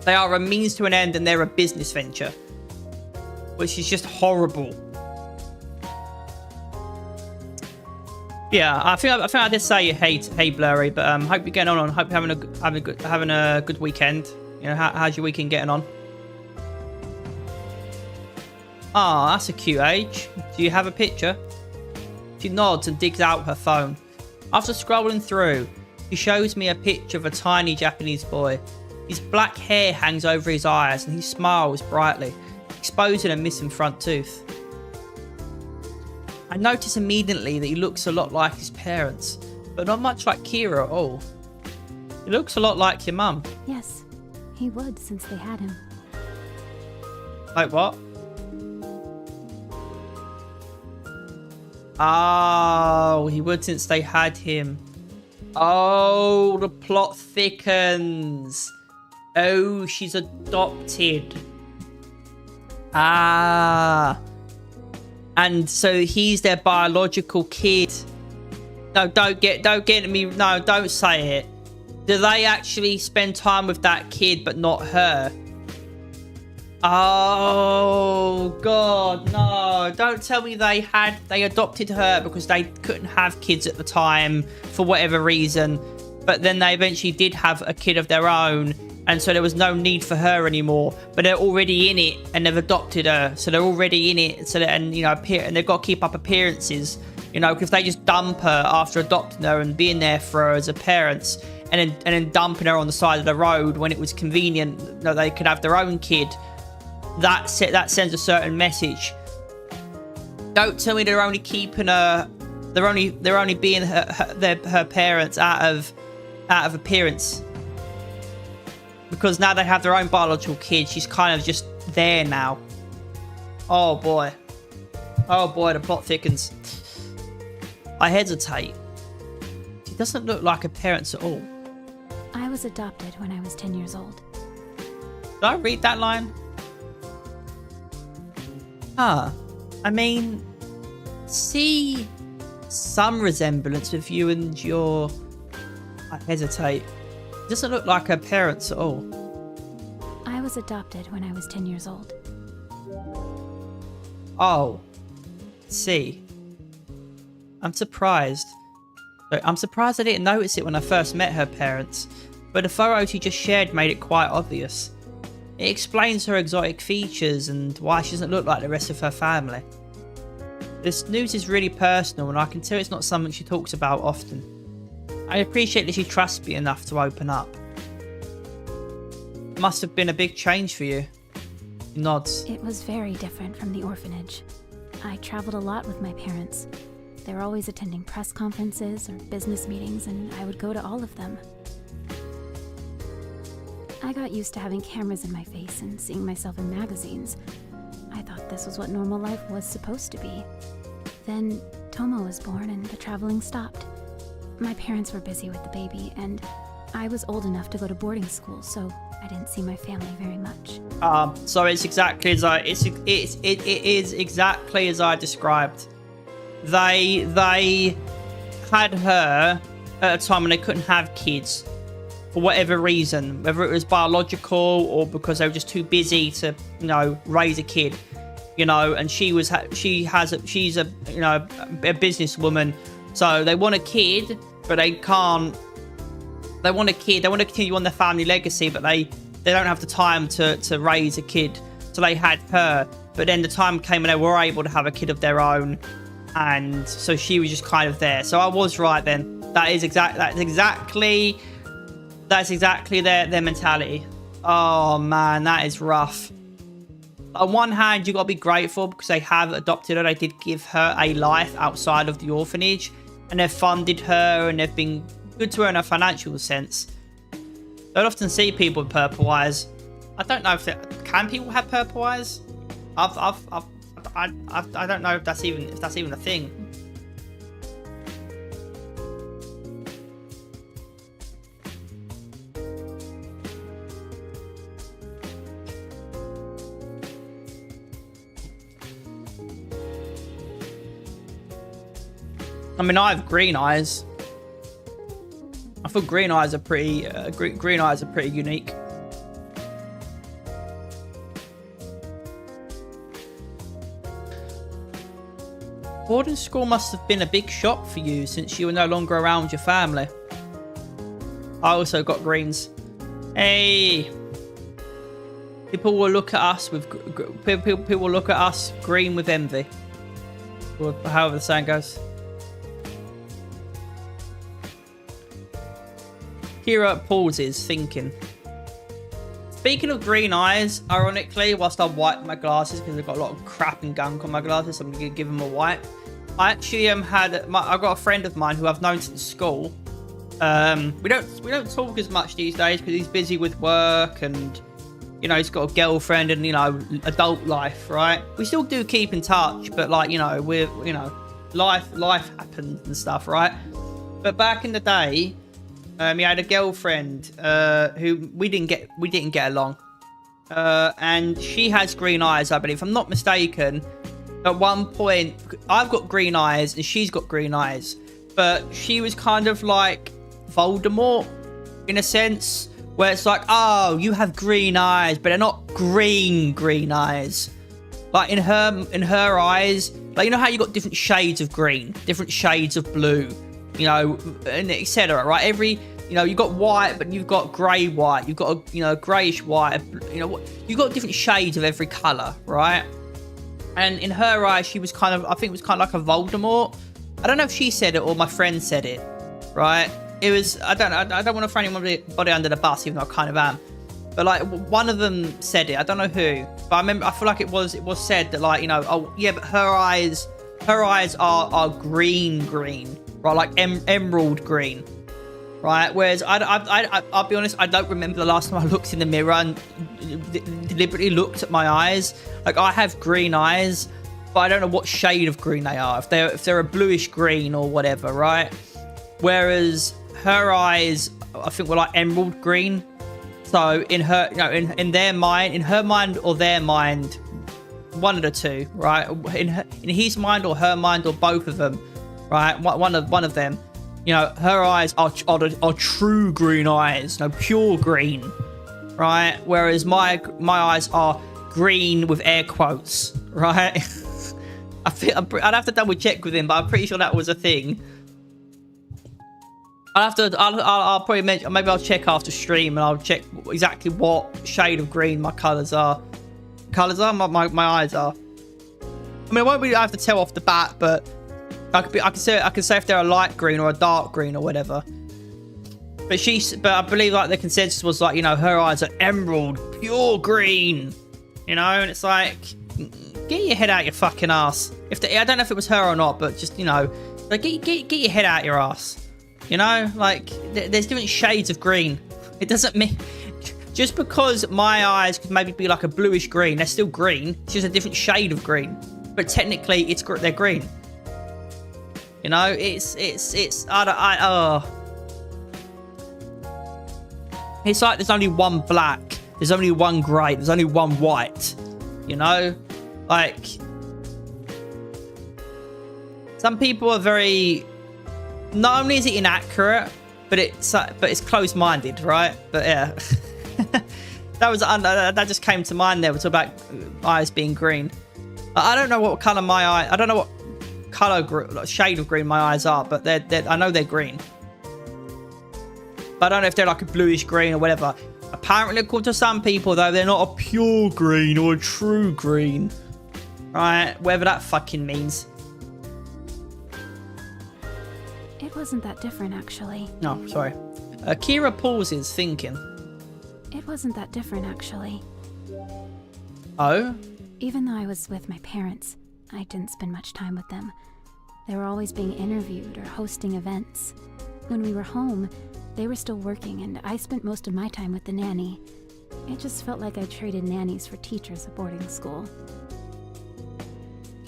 They are a means to an end, and they're a business venture, which is just horrible. Yeah, I think I did say hey Blurry, but hope you're getting on. Hope you're having a good weekend. You know, how's your weekend getting on? Ah, that's a cute age. Do you have a picture? She nods and digs out her phone. After scrolling through, she shows me a picture of a tiny Japanese boy. His black hair hangs over his eyes and he smiles brightly, exposing a missing front tooth. I notice immediately that he looks a lot like his parents, but not much like Kira at all. He looks a lot like your mum. Yes, he would since they had him. Like what? Oh, he would since they had him. Oh, the plot thickens. Oh, she's adopted. Ah. And so he's their biological kid. No, don't get me. No, don't say it. Do they actually spend time with that kid but not her? Oh God, no. Don't tell me they adopted her because they couldn't have kids at the time for whatever reason. But then they eventually did have a kid of their own. And so there was no need for her anymore. But they're already in it and they've adopted her. So they're already in it. So that, and you know, and they've got to keep up appearances. You know, because if they just dump her after adopting her and being there for her as a parent, and then dumping her on the side of the road when it was convenient that they could have their own kid, that sends a certain message. Don't tell me they're only keeping her. They're only being her parents out of appearance. Because now they have their own biological kid. She's kind of just there now. Oh boy. Oh boy, the plot thickens. I hesitate. She doesn't look like her parents at all. I was adopted when I was 10 years old. Did I read that line? Huh. I mean, see some resemblance with you and your... I hesitate. Doesn't look like her parents at all. I was adopted when I was 10 years old. Oh. See. I'm surprised. I'm surprised I didn't notice it when I first met her parents, but the photos you just shared made it quite obvious. It explains her exotic features and why she doesn't look like the rest of her family. This news is really personal and I can tell it's not something she talks about often. I appreciate that she trusts me enough to open up. It must have been a big change for you. He nods. It was very different from the orphanage. I traveled a lot with my parents. They were always attending press conferences or business meetings, and I would go to all of them. I got used to having cameras in my face and seeing myself in magazines. I thought this was what normal life was supposed to be. Then Tomo was born and the traveling stopped. My parents were busy with the baby, and I was old enough to go to boarding school, so I didn't see my family very much. So it's exactly as it is exactly as I described. They had her at a time when they couldn't have kids for whatever reason, whether it was biological or because they were just too busy to, you know, raise a kid, you know. And she's a you know, a businesswoman, so they want a kid, but they can't. They want a kid. They want to continue on their family legacy, but they don't have the time to raise a kid. So they had her, but then the time came when they were able to have a kid of their own. And so she was just kind of there. So I was right then. That's exactly their mentality. Oh man, that is rough. On one hand, you got to be grateful because they have adopted her. They did give her a life outside of the orphanage, and they've funded her and they've been good to her in a financial sense. Don't often see people with purple eyes. I don't know if can people have purple eyes. I don't know if that's even a thing. I mean, I have green eyes. I feel green eyes are pretty unique. Boarding school must have been a big shock for you since you were no longer around your family. I also got greens. Hey, people will look at us with people will look at us green with envy, or however the saying goes. Kira pauses, thinking. Speaking of green eyes, ironically, whilst I wipe my glasses because I've got a lot of crap and gunk on my glasses, I'm gonna give them a wipe. I actually I've got a friend of mine who I've known since school. We don't talk as much these days because he's busy with work and, you know, he's got a girlfriend and, you know, adult life, right? We still do keep in touch, but like, you know, life happens and stuff, right? But back in the day, He had a girlfriend who we didn't get along. And she has green eyes, I believe. If I'm not mistaken, at one point, I've got green eyes and she's got green eyes. But she was kind of like Voldemort, in a sense, where it's like, oh, you have green eyes, but they're not green eyes. Like in her eyes, like, you know how you got different shades of green, different shades of blue, you know, and etc. Right? Every, you know, you've got white, but you've got grey white, you've got a, you know, greyish white, you know, you've got different shades of every colour, right? And in her eyes, she was kind of, I think it was kind of like a Voldemort. I don't know if she said it or my friend said it, right? It was, I don't want to throw anybody under the bus, even though I kind of am. But like, one of them said it, I don't know who, but I remember, I feel like it was said that, like, you know, oh yeah, but her eyes are green, right? Like emerald green, right? Whereas I'll be honest, I don't remember the last time I looked in the mirror and deliberately looked at my eyes. Like, I have green eyes, but I don't know what shade of green they are. If they're a bluish green or whatever, right? Whereas her eyes, I think, were like emerald green. So in her, you know, in their mind, in her mind or their mind, one of the two, right? In his mind or her mind or both of them, right? One of them, you know, her eyes are true green eyes, no, pure green, right? Whereas my eyes are green with air quotes, right? I'd have to double check with him, but I'm pretty sure that was a thing. I'll probably mention, maybe I'll check after stream and I'll check exactly what shade of green my colours are. My eyes are. I mean, I won't really have to tell off the bat, but I can say if they're a light green or a dark green or whatever. But I believe like the consensus was like, you know, her eyes are emerald, pure green, you know, and it's like, get your head out your fucking ass. I don't know if it was her or not, but just, you know, like get your head out your ass. You know, like, there's different shades of green. It doesn't mean... Just because my eyes could maybe be like a bluish green, they're still green. It's just a different shade of green. But technically, they're green. You know, it's It's like there's only one black. There's only one grey. There's only one white. You know? Like... Some people are very... Not only is it inaccurate, but it's close-minded, right? But yeah, that just came to mind there. We're talking about eyes being green. I don't know what color my eye. I don't know what color, shade of green my eyes are, but I know they're green. But I don't know if they're like a bluish green or whatever. Apparently, according to some people, though, they're not a pure green or a true green, right? Whatever that fucking means. It wasn't that different, actually. No, sorry. Kira pauses, thinking. It wasn't that different, actually. Oh? Even though I was with my parents, I didn't spend much time with them. They were always being interviewed or hosting events. When we were home, they were still working, and I spent most of my time with the nanny. It just felt like I traded nannies for teachers at boarding school.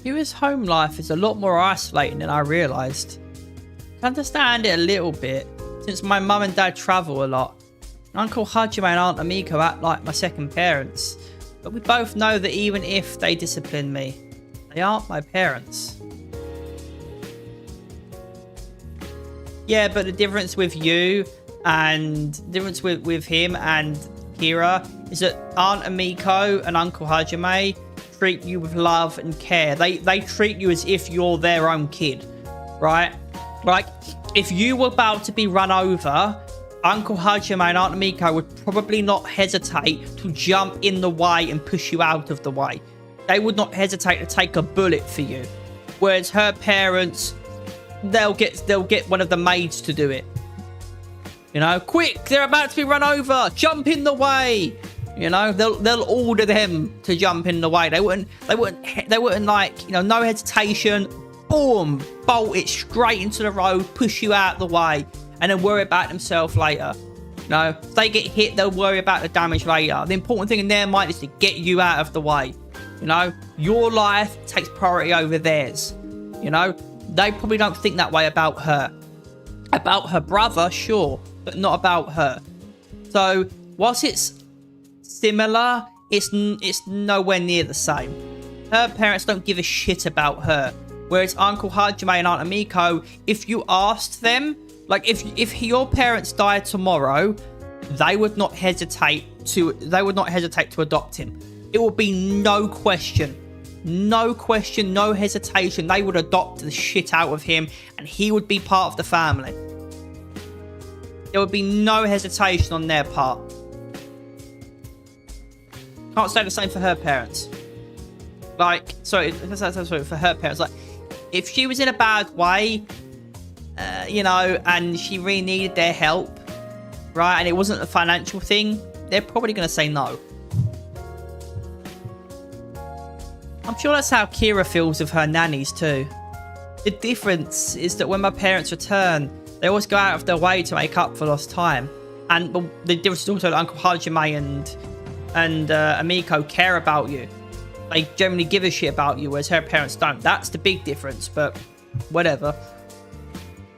Kira's home life is a lot more isolating than I realised. I understand it a little bit, since my mum and dad travel a lot. Uncle Hajime and Aunt Amiko act like my second parents, but we both know that even if they discipline me, they aren't my parents. Yeah, but the difference with you and the difference with him and Kira is that Aunt Amiko and Uncle Hajime treat you with love and care. They treat you as if you're their own kid, right? Like, if you were about to be run over, Uncle Hajime and Aunt Amiko would probably not hesitate to jump in the way and push you out of the way. They would not hesitate to take a bullet for you. Whereas her parents, they'll get one of the maids to do it. You know, quick, they're about to be run over, jump in the way. You know, they'll order them to jump in the way. They wouldn't like, you know, no hesitation. Boom, bolt it straight into the road, push you out the way, and then worry about themselves later. No, if they get hit, they'll worry about the damage later. The important thing in their mind is to get you out of the way. You know, your life takes priority over theirs. You know, they probably don't think that way about her. About her brother, sure, but not about her. So whilst it's similar, it's nowhere near the same. Her parents don't give a shit about her. Whereas Uncle Hajime and Aunt Amiko, if you asked them, like if your parents died tomorrow, they would not hesitate to adopt him. It would be no question, no hesitation. They would adopt the shit out of him, and he would be part of the family. There would be no hesitation on their part. Can't say the same for her parents. Like, sorry, for her parents. Like, if she was in a bad way, you know, and she really needed their help, right, and it wasn't a financial thing, they're probably going to say no. I'm sure that's how Kira feels with her nannies too. The difference is that when my parents return, they always go out of their way to make up for lost time. And the difference is also that Uncle Hajime and Amiko care about you. They generally give a shit about you, whereas her parents don't. That's the big difference, but whatever.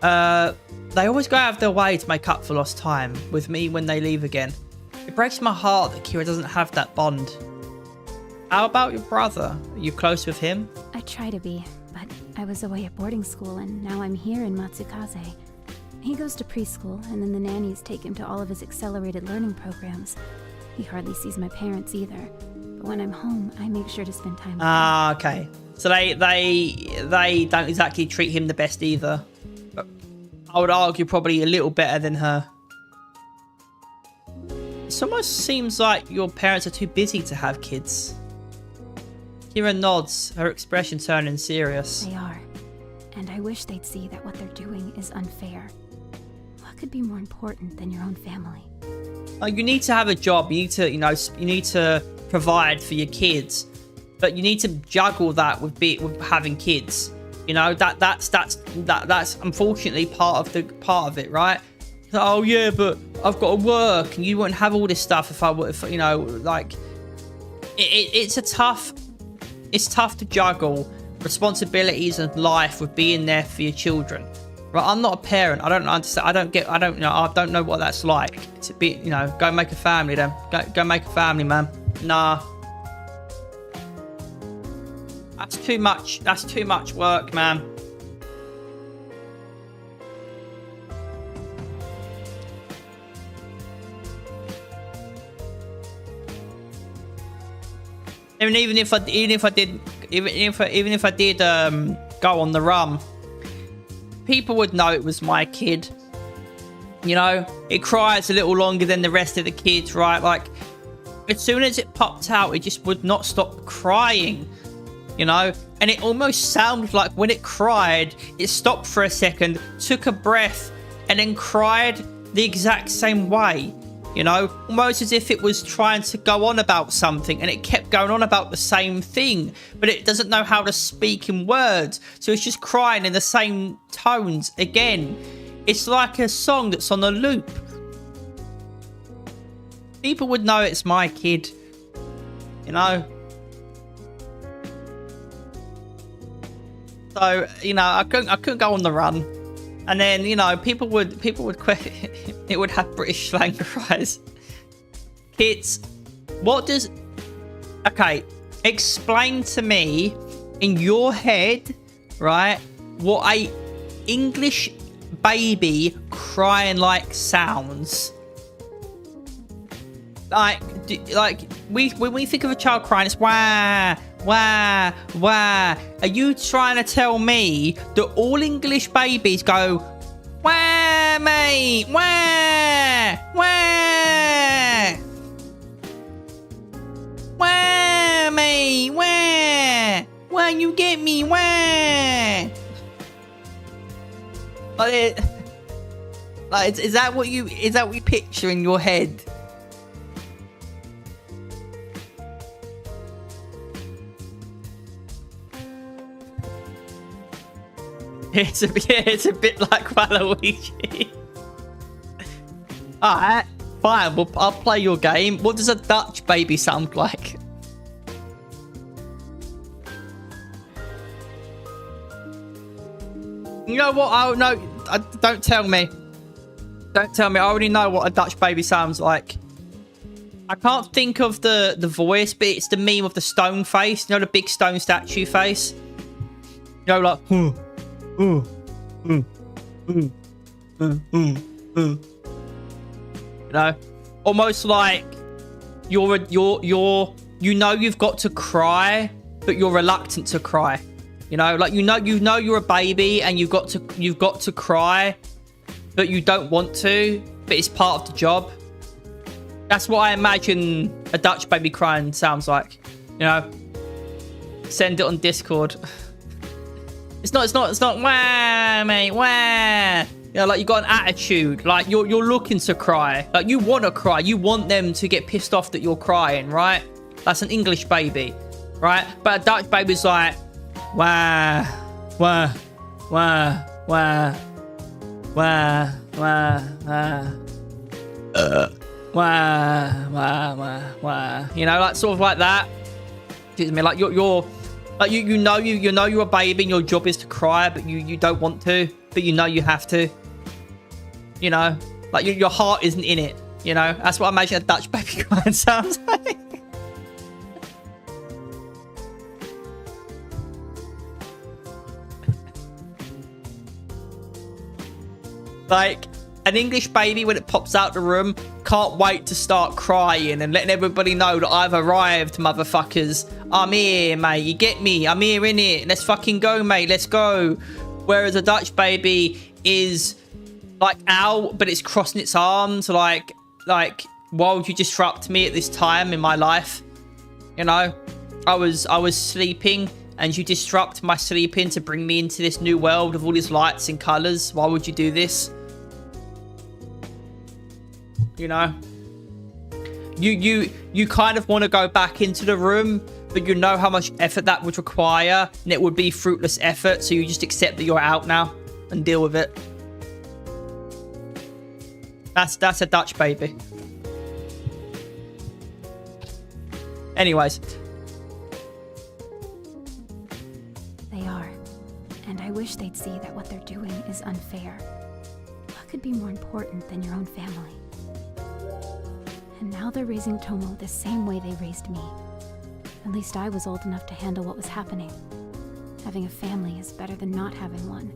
They always go out of their way to make up for lost time with me when they leave again. It breaks my heart that Kira doesn't have that bond. How about your brother? Are you close with him? I try to be, but I was away at boarding school and now I'm here in Matsukaze. He goes to preschool and then the nannies take him to all of his accelerated learning programs. He hardly sees my parents either. But when I'm home, I make sure to spend time with him. Ah, okay. So they don't exactly treat him the best either. But I would argue probably a little better than her. It almost seems like your parents are too busy to have kids. Kira nods, her expression turning serious. They are. And I wish they'd see that what they're doing is unfair. What could be more important than your own family? You need to have a job. You need to, you need to provide for your kids, but you need to juggle that with having kids. You know, that's unfortunately part of it, right? Oh yeah, but I've got to work, and you wouldn't have all this stuff if you know, like it's tough to juggle responsibilities and life with being there for your children. Right, I'm not a parent. I don't understand. I don't know what that's like. To be, go make a family then. Go make a family, man. Nah. That's too much. That's too much work, man. Even if I did go on the run, people would know it was my kid. You know, it cries a little longer than the rest of the kids, right? Like, as soon as it popped out, it just would not stop crying, you know? And it almost sounded like when it cried, it stopped for a second, took a breath, and then cried the exact same way, you know? Almost as if it was trying to go on about something, and it kept going on about the same thing, but it doesn't know how to speak in words, so it's just crying in the same tones again. It's like a song that's on a loop. People would know it's my kid, you know? So, you know, I couldn't go on the run. And then, you know, people would question, it would have British slang cries. Kids, what does... Okay, explain to me, in your head, right, what a English baby crying like sounds. Like when we think of a child crying, it's wah, wah, wah. Are you trying to tell me that all English babies go wah, mate, wah, wah, wah, mate, wah, wah, you get me, wah? Like, is that what you picture in your head? It's a bit like Waluigi. Alright, fine. Well, I'll play your game. What does a Dutch baby sound like? You know what? Oh no! Don't tell me. Don't tell me. I already know what a Dutch baby sounds like. I can't think of the voice, but it's the meme of the stone face. You know, the big stone statue face? You know, like... You know? Almost like you know you've got to cry, but you're reluctant to cry. You know, like you know you're a baby and you've got to cry, but you don't want to, but it's part of the job. That's what I imagine a Dutch baby crying sounds like. You know, send it on Discord. It's not wah, mate, wah. You know, like you got an attitude, like you're looking to cry, like you want to cry, you want them to get pissed off that you're crying, right? That's an English baby, right? But a Dutch baby's like, wah, wah, wah, wah, wah, wah, wah, wah, wah, wah, wah. You know, like sort of like that. Excuse me, like you're like you know you're a baby and your job is to cry, but you don't want to, but you know you have to. You know, like your heart isn't in it. You know, that's what I imagine a Dutch baby crying sounds like. Like an English baby when it pops out the room can't wait to start crying and letting everybody know that I've arrived, motherfuckers. I'm here, mate. You get me? I'm here, innit? Let's fucking go, mate. Let's go. Whereas a Dutch baby is like out, but it's crossing its arms. Like, why would you disrupt me at this time in my life? You know, I was sleeping and you disrupt my sleeping to bring me into this new world of all these lights and colors. Why would you do this? You know, you kind of want to go back into the room, but you know how much effort that would require, and it would be fruitless effort, so you just accept that you're out now and deal with it. That's a Dutch baby. Anyways. They are. And I wish they'd see that what they're doing is unfair. What could be more important than your own family? And now they're raising Tomo the same way they raised me. At least I was old enough to handle what was happening. Having a family is better than not having one.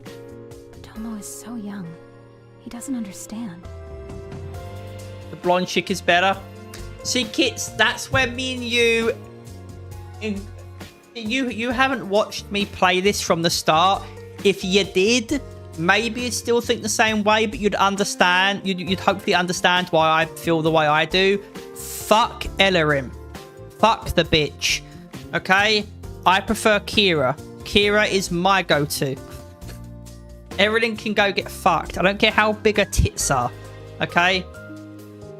But Tomo is so young. He doesn't understand. The blonde chick is better. See, Kits, that's where me and you haven't watched me play this from the start. If you did, maybe you'd still think the same way, but you'd understand. You'd hopefully understand why I feel the way I do. Fuck Ellerim. Fuck the bitch. Okay? I prefer Kira. Kira is my go-to. Everything can go get fucked. I don't care how big her tits are. Okay?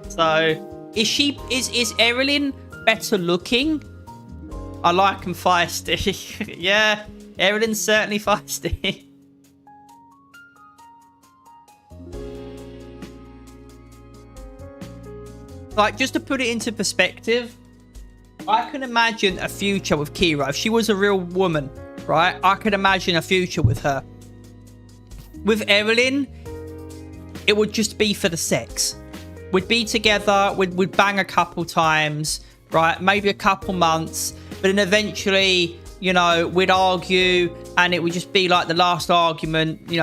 So, is Erilyn better looking? I like him feisty. Yeah, Erilyn's certainly feisty. Like, just to put it into perspective, I can imagine a future with Kira. If she was a real woman, right? I could imagine a future with her. With Erilyn, it would just be for the sex. We'd be together, we'd bang a couple times, right? Maybe a couple months, but then eventually, you know, we'd argue, and it would just be like the last argument, the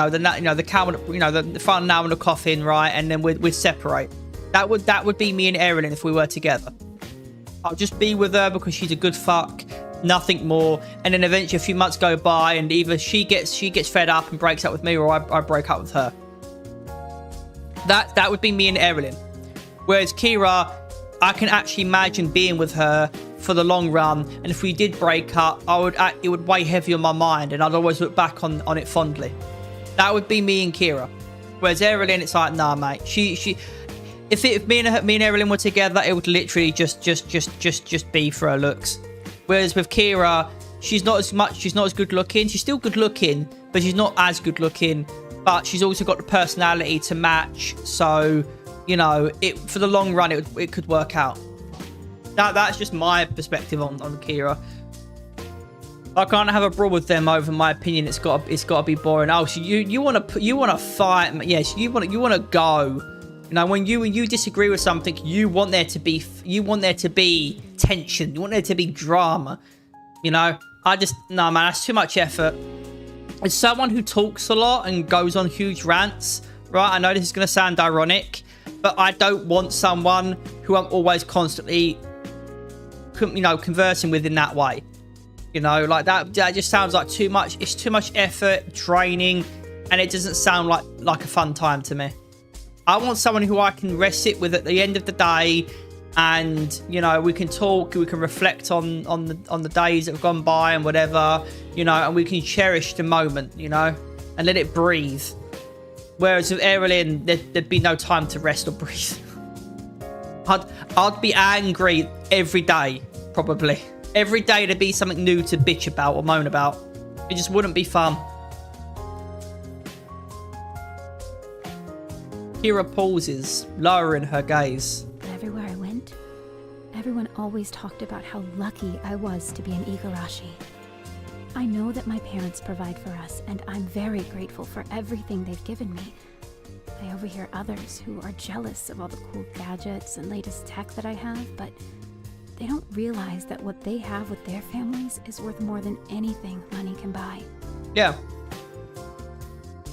final nail in the coffin, right? And then we'd separate. That would be me and Erilyn if we were together. I'll just be with her because she's a good fuck, nothing more. And then eventually a few months go by, and either she gets fed up and breaks up with me, or I break up with her. That would be me and Erilyn. Whereas Kira, I can actually imagine being with her for the long run, and if we did break up, it would weigh heavy on my mind, and I'd always look back on it fondly. That would be me and Kira. Whereas Erilyn, it's like, nah, mate. If me and Erilyn were together, it would literally just be for her looks. Whereas with Kira, she's not as good looking. She's still good looking, but she's not as good looking. But she's also got the personality to match. So, you know, for the long run, it could work out. That's just my perspective on Kira. I can't have a brawl with them over my opinion. It's got to be boring. Oh, so you want to fight? Yes, you want to go. You know, when you disagree with something, you want there to be tension. You want there to be drama. You know, no, man, that's too much effort. As someone who talks a lot and goes on huge rants, right? I know this is going to sound ironic, but I don't want someone who I'm always constantly, you know, conversing with in that way. You know, like that just sounds like too much. It's too much effort, draining, and it doesn't sound like a fun time to me. I want someone who I can sit with at the end of the day, and you know, we can talk, we can reflect on the days that have gone by and whatever, you know, and we can cherish the moment, you know, and let it breathe. Whereas with Erin, there'd be no time to rest or breathe. I'd be angry every day, probably. Every day there'd be something new to bitch about or moan about. It just wouldn't be fun. Kira pauses, lowering her gaze. But everywhere I went, everyone always talked about how lucky I was to be an Igarashi. I know that my parents provide for us, and I'm very grateful for everything they've given me. I overhear others who are jealous of all the cool gadgets and latest tech that I have, but they don't realize that what they have with their families is worth more than anything money can buy. Yeah.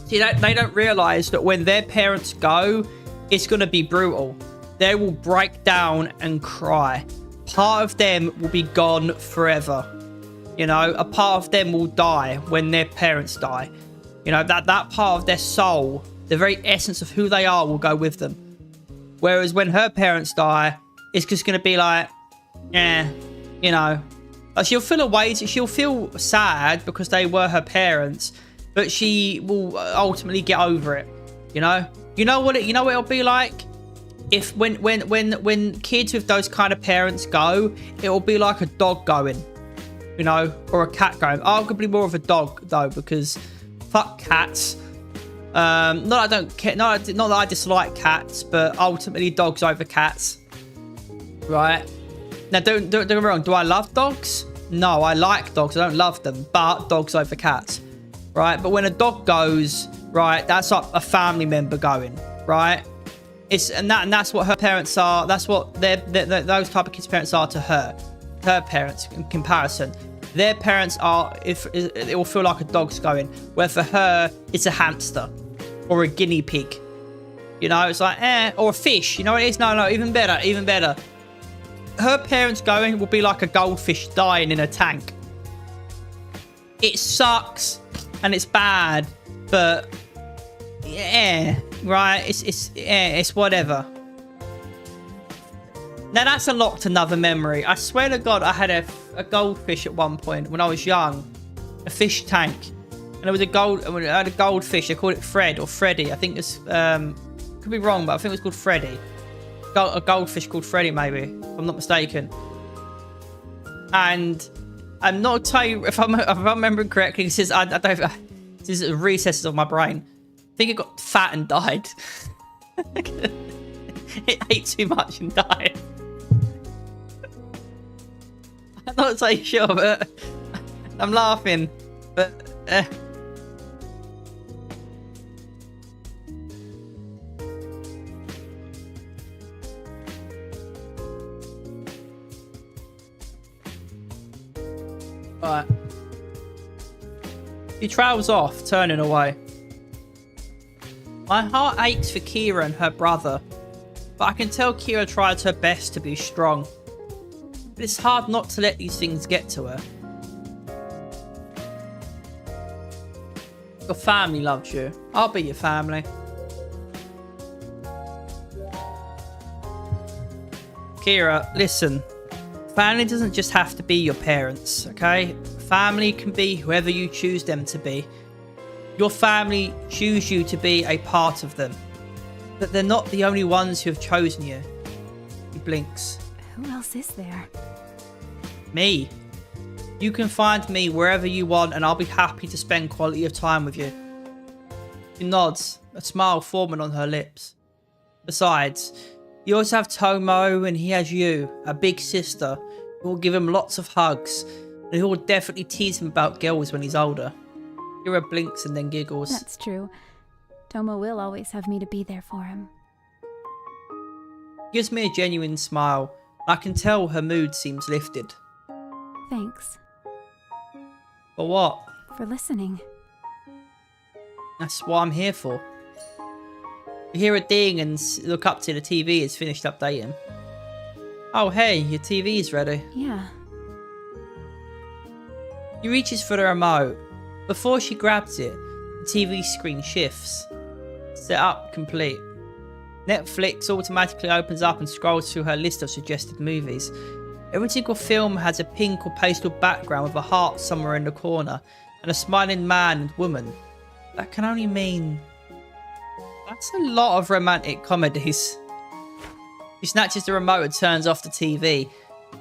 See, they don't realize that when their parents go, it's going to be brutal. They will break down and cry. Part of them will be gone forever. You know, a part of them will die when their parents die. You know, that part of their soul, the very essence of who they are, will go with them. Whereas when her parents die, it's just going to be like, you know, like she'll feel away. She'll feel sad because they were her parents, but she will ultimately get over it. You know what it'll be like if when kids with those kind of parents go, it'll be like a dog going, you know, or a cat going. Arguably more of a dog though, because fuck cats. Not that I don't care. Not that I dislike cats, but ultimately dogs over cats, right? Now, don't get me wrong. Do I love dogs? No, I like dogs. I don't love them, but dogs over cats, right? But when a dog goes, right, that's like a family member going, right? And that's what her parents are. That's what those type of kids' parents are to her parents in comparison. Their parents are, it will feel like a dog's going, where for her it's a hamster or a guinea pig. You know, it's like or a fish. You know what it is? No, even better. Her parents going will be like a goldfish dying in a tank. It sucks and it's bad, but yeah, right? It's whatever. Now that's unlocked another memory. I swear to God, I had a goldfish at one point when I was young, a fish tank, and it was I had a goldfish. They called it Fred or Freddy. I think it's could be wrong, but I think it was called Freddy. A goldfish called Freddy, maybe, if I'm not mistaken. And I'm not telling you if I'm remembering correctly. This is this is recesses of my brain. I think it got fat and died. It ate too much and died. I'm not so sure, but I'm laughing. But Alright. He travels off, turning away. My heart aches for Kira and her brother, but I can tell Kira tries her best to be strong. But it's hard not to let these things get to her. Your family loves you. I'll be your family. Kira, listen. Family doesn't just have to be your parents, okay? Family can be whoever you choose them to be. Your family choose you to be a part of them. But they're not the only ones who have chosen you. He blinks. Who else is there? Me. You can find me wherever you want and I'll be happy to spend quality of time with you. She nods, a smile forming on her lips. Besides, you also have Tomo and he has you, a big sister, who will give him lots of hugs and who will definitely tease him about girls when he's older. Kira blinks and then giggles. That's true. Tomo will always have me to be there for him. Gives me a genuine smile. I can tell her mood seems lifted. Thanks. For what? For listening. That's what I'm here for. You hear a ding and look up to the TV is finished updating. Oh hey, your TV is ready. Yeah. He reaches for the remote. Before she grabs it, the TV screen shifts. Setup complete. Netflix automatically opens up and scrolls through her list of suggested movies. Every single film has a pink or pastel background with a heart somewhere in the corner and a smiling man and woman. That can only mean... That's a lot of romantic comedies. She snatches the remote and turns off the TV.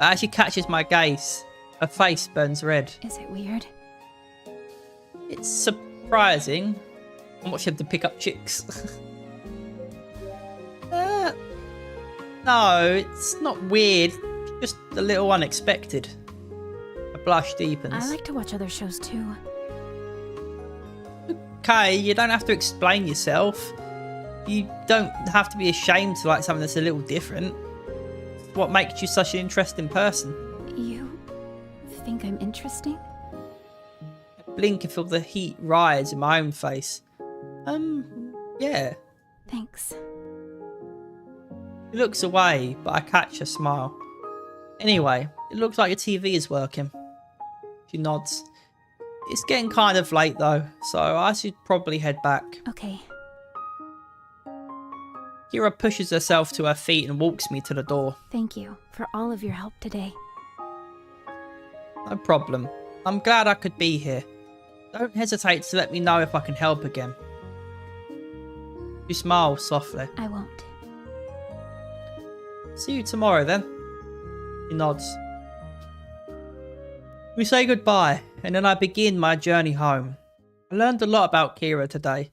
As she catches my gaze, her face burns red. Is it weird? It's surprising. I'm watching them to pick up chicks. No, it's not weird. Just a little unexpected. A blush deepens. I like to watch other shows too. Okay, you don't have to explain yourself. You don't have to be ashamed to like something that's a little different. What makes you such an interesting person? You think I'm interesting? I blink and feel the heat rise in my own face. Yeah. Thanks. He looks away, but I catch a smile. Anyway, it looks like your TV is working. She nods. It's getting kind of late though, so I should probably head back. Okay. Kira pushes herself to her feet and walks me to the door. Thank you for all of your help today. No problem. I'm glad I could be here. Don't hesitate to let me know if I can help again. She smiles softly. I won't. See you tomorrow then. He nods. We say goodbye, and then I begin my journey home. I learned a lot about Kira today.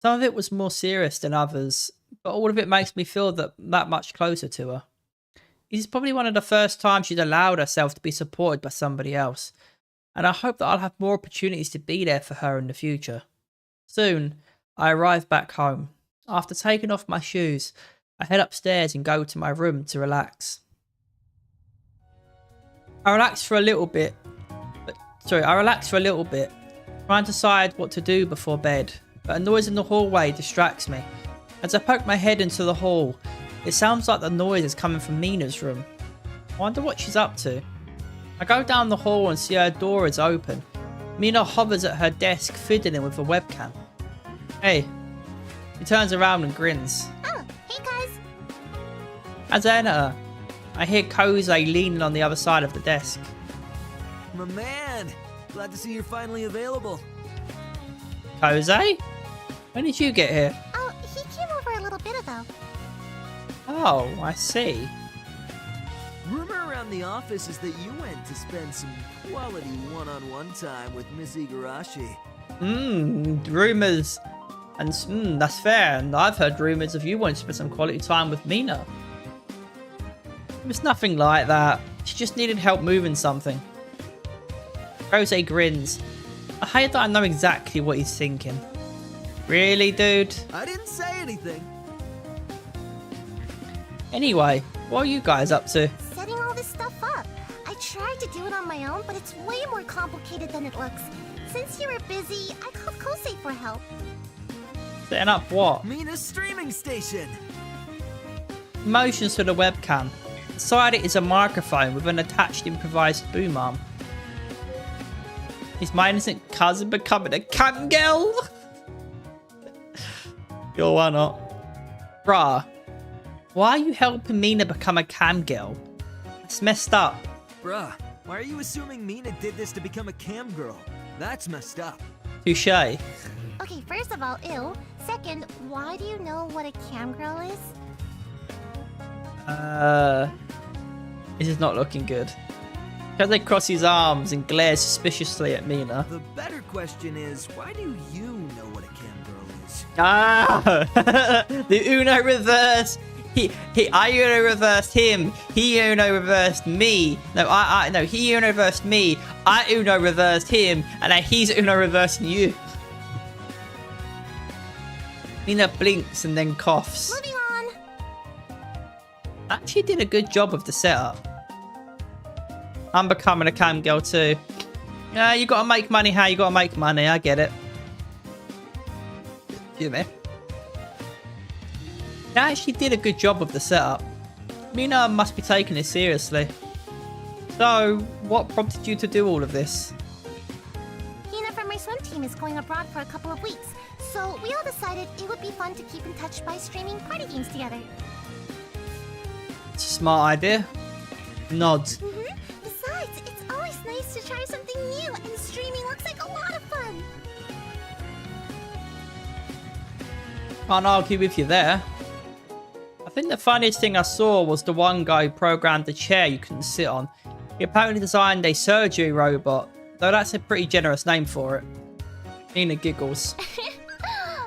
Some of it was more serious than others, but all of it makes me feel that much closer to her. This is probably one of the first times she's allowed herself to be supported by somebody else, and I hope that I'll have more opportunities to be there for her in the future. Soon, I arrive back home. After taking off my shoes, I head upstairs and go to my room to relax. I relax for a little bit, trying to decide what to do before bed, but a noise in the hallway distracts me. As I poke my head into the hall, it sounds like the noise is coming from Mina's room. I wonder what she's up to. I go down the hall and see her door is open. Mina hovers at her desk fiddling with a webcam. Hey. She turns around and grins. Oh, hey guys. As I enter her, I hear Kosei leaning on the other side of the desk. My man! Glad to see you're finally available. Kosei? When did you get here? Oh, he came over a little bit ago. Oh, I see. Rumor around the office is that you went to spend some quality one-on-one time with Miss Igarashi. Rumors. And that's fair, and I've heard rumours of you wanting to spend some quality time with Mina. It's nothing like that. She just needed help moving something. Kosei grins. I hate that I know exactly what he's thinking. Really, dude? I didn't say anything. Anyway, what are you guys up to? Setting all this stuff up. I tried to do it on my own, but it's way more complicated than it looks. Since you were busy, I called Kosei for help. Setting up what? Mina's streaming station. Motions to the webcam. Inside it is a microphone with an attached improvised boom arm. Is my innocent cousin becoming a cam girl? Yo, why not? Bruh, why are you helping Mina become a cam girl? It's messed up. Bruh, why are you assuming Mina did this to become a cam girl? That's messed up. Touche. Okay, first of all, ew. Second, why do you know what a cam girl is? This is not looking good. Kosei crosses his arms and glares suspiciously at Mina. The better question is, why do you know what a cam girl is? The Uno reverse. I Uno reversed him. He Uno reversed me. No, he Uno reversed me. I Uno reversed him, and now he's Uno reversing you. Mina blinks and then coughs. Moving on. Actually did a good job of the setup. I'm becoming a cam girl too. Yeah, you gotta make money how you gotta make money. I get it. You know. I actually did a good job of the setup. Mina must be taking it seriously. So, what prompted you to do all of this? Hina from my swim team is going abroad for a couple of weeks, so we all decided it would be fun to keep in touch by streaming party games together. It's a smart idea. Nods. Besides, it's always nice to try something new, and streaming looks like a lot of fun. Can't argue with you there. I think the funniest thing I saw was the one guy who programmed the chair you couldn't sit on. He apparently designed a surgery robot, though that's a pretty generous name for it. Nina giggles.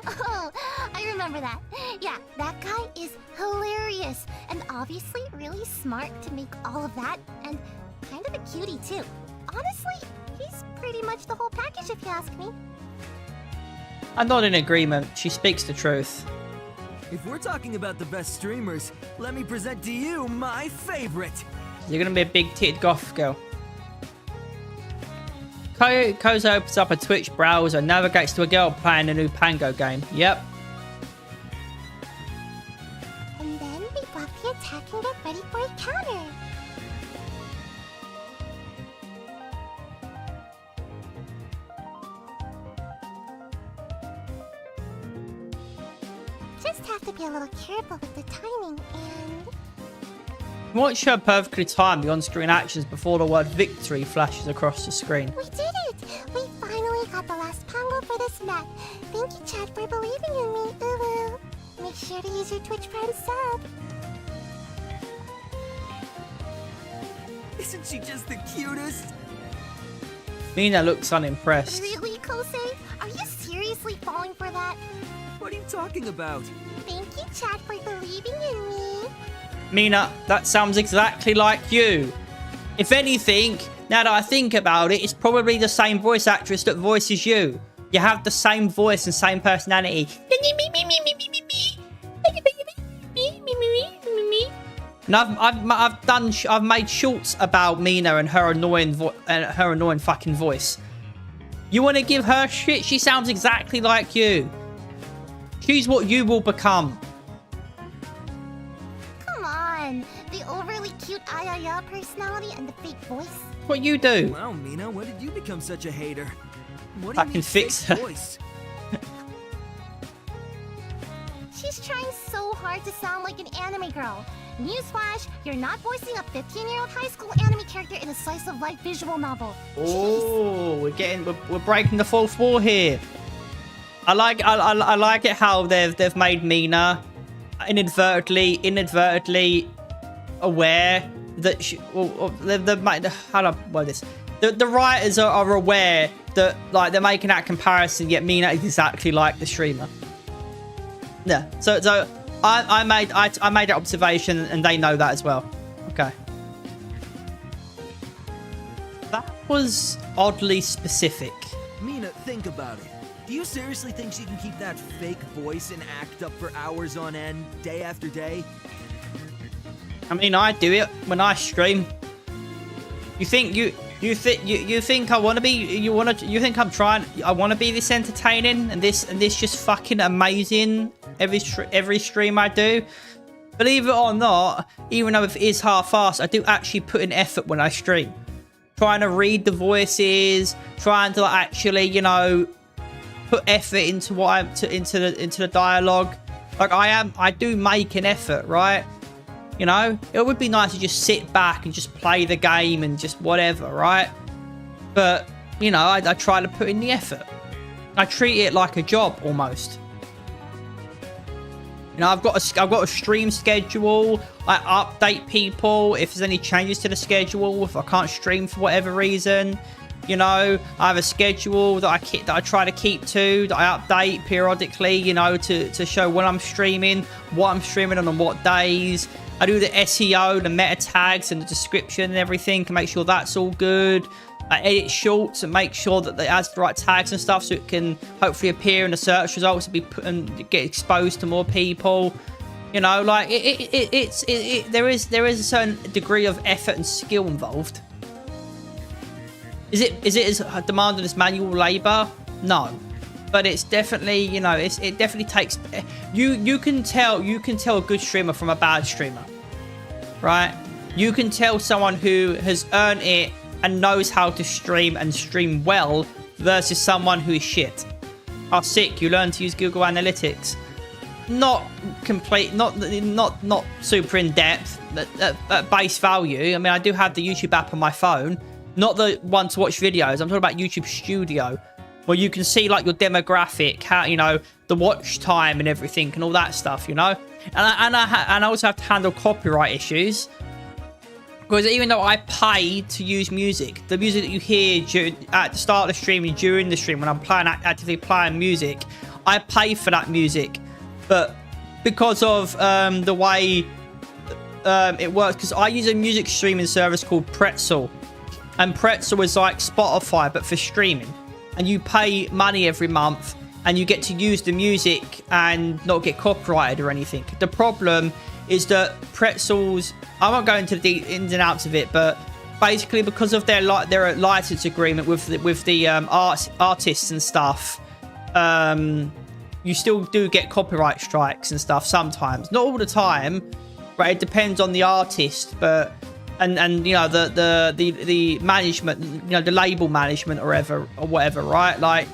Oh, I remember that. Yeah, that guy is hilarious, and obviously really smart to make all of that, and kind of a cutie too. Honestly, he's pretty much the whole package if you ask me. I'm not in agreement. She speaks the truth. If we're talking about the best streamers, let me present to you my favorite. You're gonna be a big-titted goth girl. Koza opens up a Twitch browser and navigates to a girl playing a new Pango game. Yep. And then we block the attack and get ready for a counter. Just have to be a little careful with the timing and... Watch her perfectly time the on-screen actions before the word victory flashes across the screen. We did it! We finally got the last Pango for this map. Thank you, chat, for believing in me. Ooh. Make sure to use your Twitch Prime sub. Isn't she just the cutest? Mina looks unimpressed. Really, Kosei? Are you seriously falling for that? What are you talking about? Thank you, chat, for believing in me. Mina, that sounds exactly like you. If anything, now that I think about it, it's probably the same voice actress that voices you. You have the same voice and same personality. And I've made shorts about Mina and her annoying fucking voice. You want to give her shit? She sounds exactly like you. She's what you will become. Come on. The overly cute Ayaya personality and the fake voice. What you do? Wow, Mina, when did you become such a hater? What do I you can mean fix fake her. voice? She's trying so hard to sound like an anime girl. Newsflash, you're not voicing a 15-year-old high school anime character in a slice-of-life visual novel. Oh, we're breaking the fourth wall here. I like it how they've made Mina inadvertently aware that the writers are aware that like they're making that comparison, yet Mina is exactly like the streamer. Yeah, so I made that observation, and they know that as well. Okay, that was oddly specific. Mina, think about it. Do you seriously think she can keep that fake voice and act up for hours on end, day after day? I mean, I do it when I stream. You think I want to be? You think I'm trying? I want to be this entertaining and this just fucking amazing every stream I do. Believe it or not, even though it is half-assed, I do actually put in effort when I stream. Trying to read the voices, trying to actually, put effort into into the dialogue. Like I do make an effort, right? It would be nice to just sit back and just play the game and just whatever, right? But I try to put in the effort. I treat it like a job almost. I've got a stream schedule. I update people if there's any changes to the schedule. If I can't stream for whatever reason, I have a schedule that I try to keep to, that I update periodically, to show when I'm streaming, what I'm streaming on what days. I do the SEO, the meta tags, and the description and everything to make sure that's all good. I edit shorts and make sure that it has the right tags and stuff so it can hopefully appear in the search results and be put and get exposed to more people. You know, like there is a certain degree of effort and skill involved. Is it as demanding as manual labor? No, but it's definitely, you know, it definitely takes. You can tell a good streamer from a bad streamer, right? You can tell someone who has earned it and knows how to stream and stream well versus someone who is shit. Oh, sick! You learn to use Google Analytics. Not complete, not super in depth, but at base value. I mean, I do have the YouTube app on my phone, not the one to watch videos. I'm talking about YouTube Studio, where you can see like your demographic, how, you know, the watch time and everything and all that stuff, you know. And I also have to handle copyright issues, because even though I pay to use music, the music that you hear at the start of the stream and during the stream when I'm actively playing music, I pay for that music. But because of the way it works, because I use a music streaming service called Pretzel, and Pretzel is like Spotify but for streaming, and you pay money every month and you get to use the music and not get copyrighted or anything. The problem is that Pretzel's, I won't go into the ins and outs of it, but basically because of their license agreement with the artists and stuff, you still do get copyright strikes and stuff sometimes. Not all the time, right? It depends on the artist, but and you know the management, you know, the label management or whatever, right? Like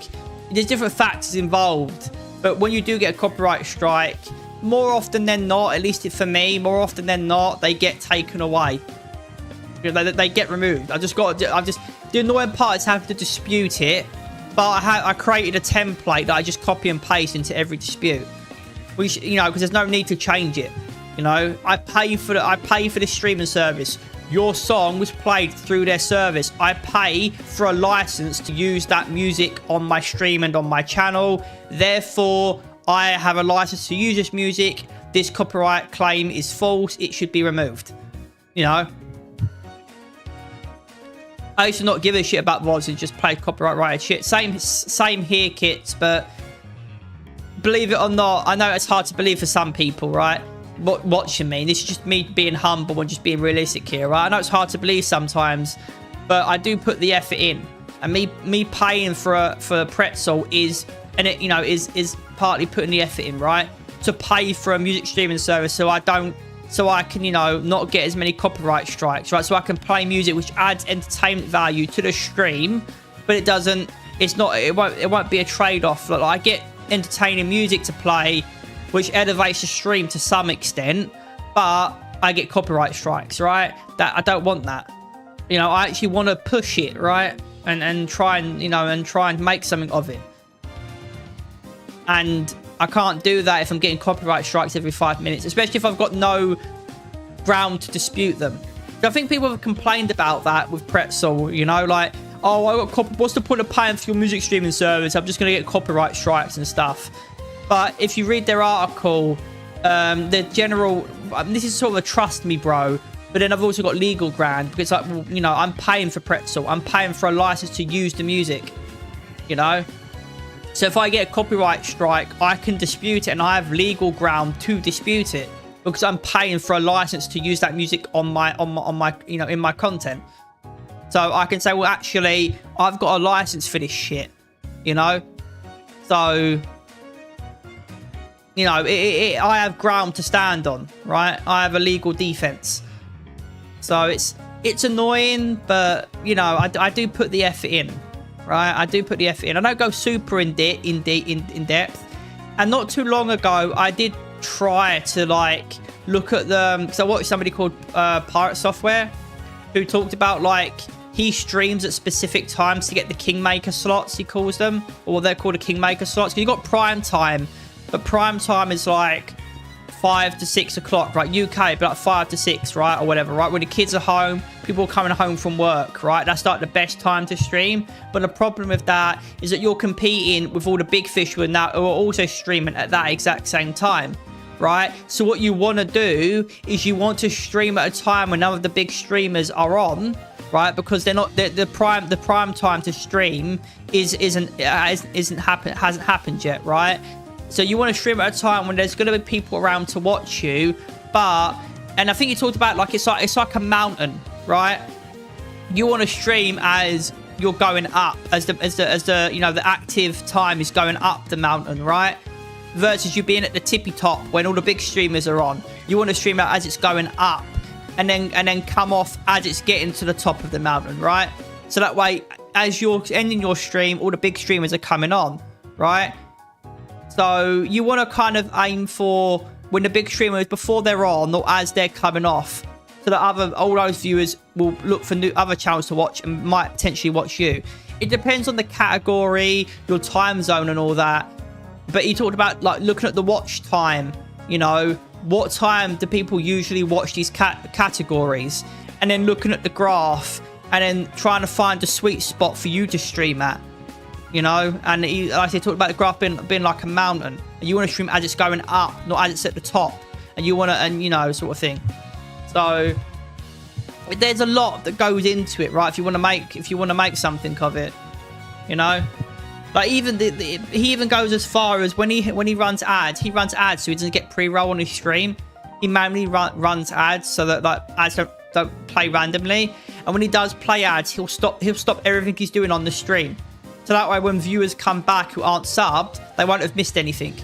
there's different factors involved. But when you do get a copyright strike, more often than not, at least for me, more often than not, they get taken away. You know, they get removed. The annoying part is having to dispute it. But I created a template that I just copy and paste into every dispute, which, you know, because there's no need to change it. You know, I pay for the streaming service. Your song was played through their service. I pay for a license to use that music on my stream and on my channel. Therefore, I have a license to use this music. This copyright claim is false. It should be removed. You know. I used to not give a shit about VODs and just play copyright shit. Same here, Kits, but believe it or not, I know it's hard to believe for some people, right? Watching me. This is just me being humble and just being realistic here, right? I know it's hard to believe sometimes, but I do put the effort in. And me paying for Pretzel is partly putting the effort in, right? To pay for a music streaming service so I can, you know, not get as many copyright strikes, right? So I can play music which adds entertainment value to the stream, but it won't be a trade-off. Like, I get entertaining music to play, which elevates the stream to some extent, but I get copyright strikes, right? That I don't want that. You know, I actually want to push it, right? And try and make something of it. And I can't do that if I'm getting copyright strikes every 5 minutes, especially if I've got no ground to dispute them. I think people have complained about that with Pretzel, you know, like, oh, what's the point of paying for your music streaming service? I'm just going to get copyright strikes and stuff. But if you read their article, the general, this is sort of a trust me, bro. But then I've also got legal ground, because, like, well, you know, I'm paying for Pretzel. I'm paying for a license to use the music, you know. So if I get a copyright strike, I can dispute it, and I have legal ground to dispute it because I'm paying for a license to use that music on my you know, in my content. So I can say, well, actually, I've got a license for this shit, you know. So, you know, I have ground to stand on, right? I have a legal defense. So it's annoying, but, you know, I do put the effort in. Right, I do put the effort in. I don't go super in depth. And not too long ago, I did try to, like, look at the, because I watched somebody called Pirate Software, who talked about, like, he streams at specific times to get the Kingmaker slots, he calls them, or they're called the Kingmaker slots. Because you got prime time, but prime time is like 5 to 6 o'clock, right? UK, but like 5 to 6, right? Or whatever, right? When the kids are home, people are coming home from work, right? That's like the best time to stream. But the problem with that is that you're competing with all the big fish who are also streaming at that exact same time, right? So what you want to do is you want to stream at a time when none of the big streamers are on, right? Because they're not the prime time to stream hasn't happened yet, right? So you want to stream at a time when there's going to be people around to watch you, and I think you talked about like it's like a mountain, right? You want to stream as you're going up, as the you know, the active time is going up the mountain, right? Versus you being at the tippy top when all the big streamers are on. You want to stream out as it's going up, and then come off as it's getting to the top of the mountain, right? So that way, as you're ending your stream, all the big streamers are coming on, right? So you want to kind of aim for when the big streamers, before they're on, not as they're coming off, so that all those viewers will look for other channels to watch and might potentially watch you. It depends on the category, your time zone and all that. But you talked about like looking at the watch time, you know, what time do people usually watch these categories, and then looking at the graph and then trying to find a sweet spot for you to stream at, you know. And like I talked about the graph being like a mountain, and you want to stream as it's going up, not as it's at the top, and you want to, and you know, sort of thing. So there's a lot that goes into it, right? If you want to make something of it, you know. Like even he even goes as far as when he runs ads, so he doesn't get pre-roll on his stream. He manually runs ads so that like ads don't play randomly. And when he does play ads, he'll stop everything he's doing on the stream. So that way, when viewers come back who aren't subbed, they won't have missed anything.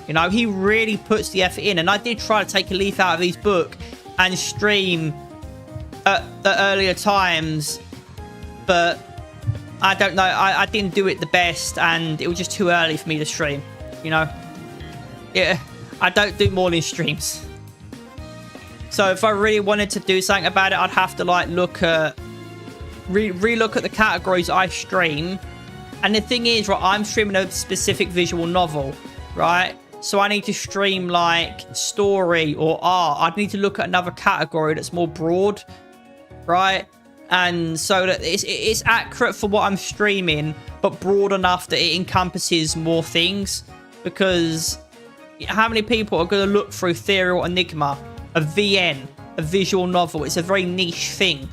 You know, he really puts the effort in. And I did try to take a leaf out of his book and stream at the earlier times, but I don't know. I didn't do it the best, and it was just too early for me to stream, you know? Yeah, I don't do morning streams. So if I really wanted to do something about it, I'd have to like look at, re-look at the categories I stream. And the thing is, right, I'm streaming a specific visual novel, right? So I need to stream like story or art. I'd need to look at another category that's more broad, right? And so that it's accurate for what I'm streaming, but broad enough that it encompasses more things. Because how many people are going to look through Ethereal Enigma, a VN, a visual novel? It's a very niche thing,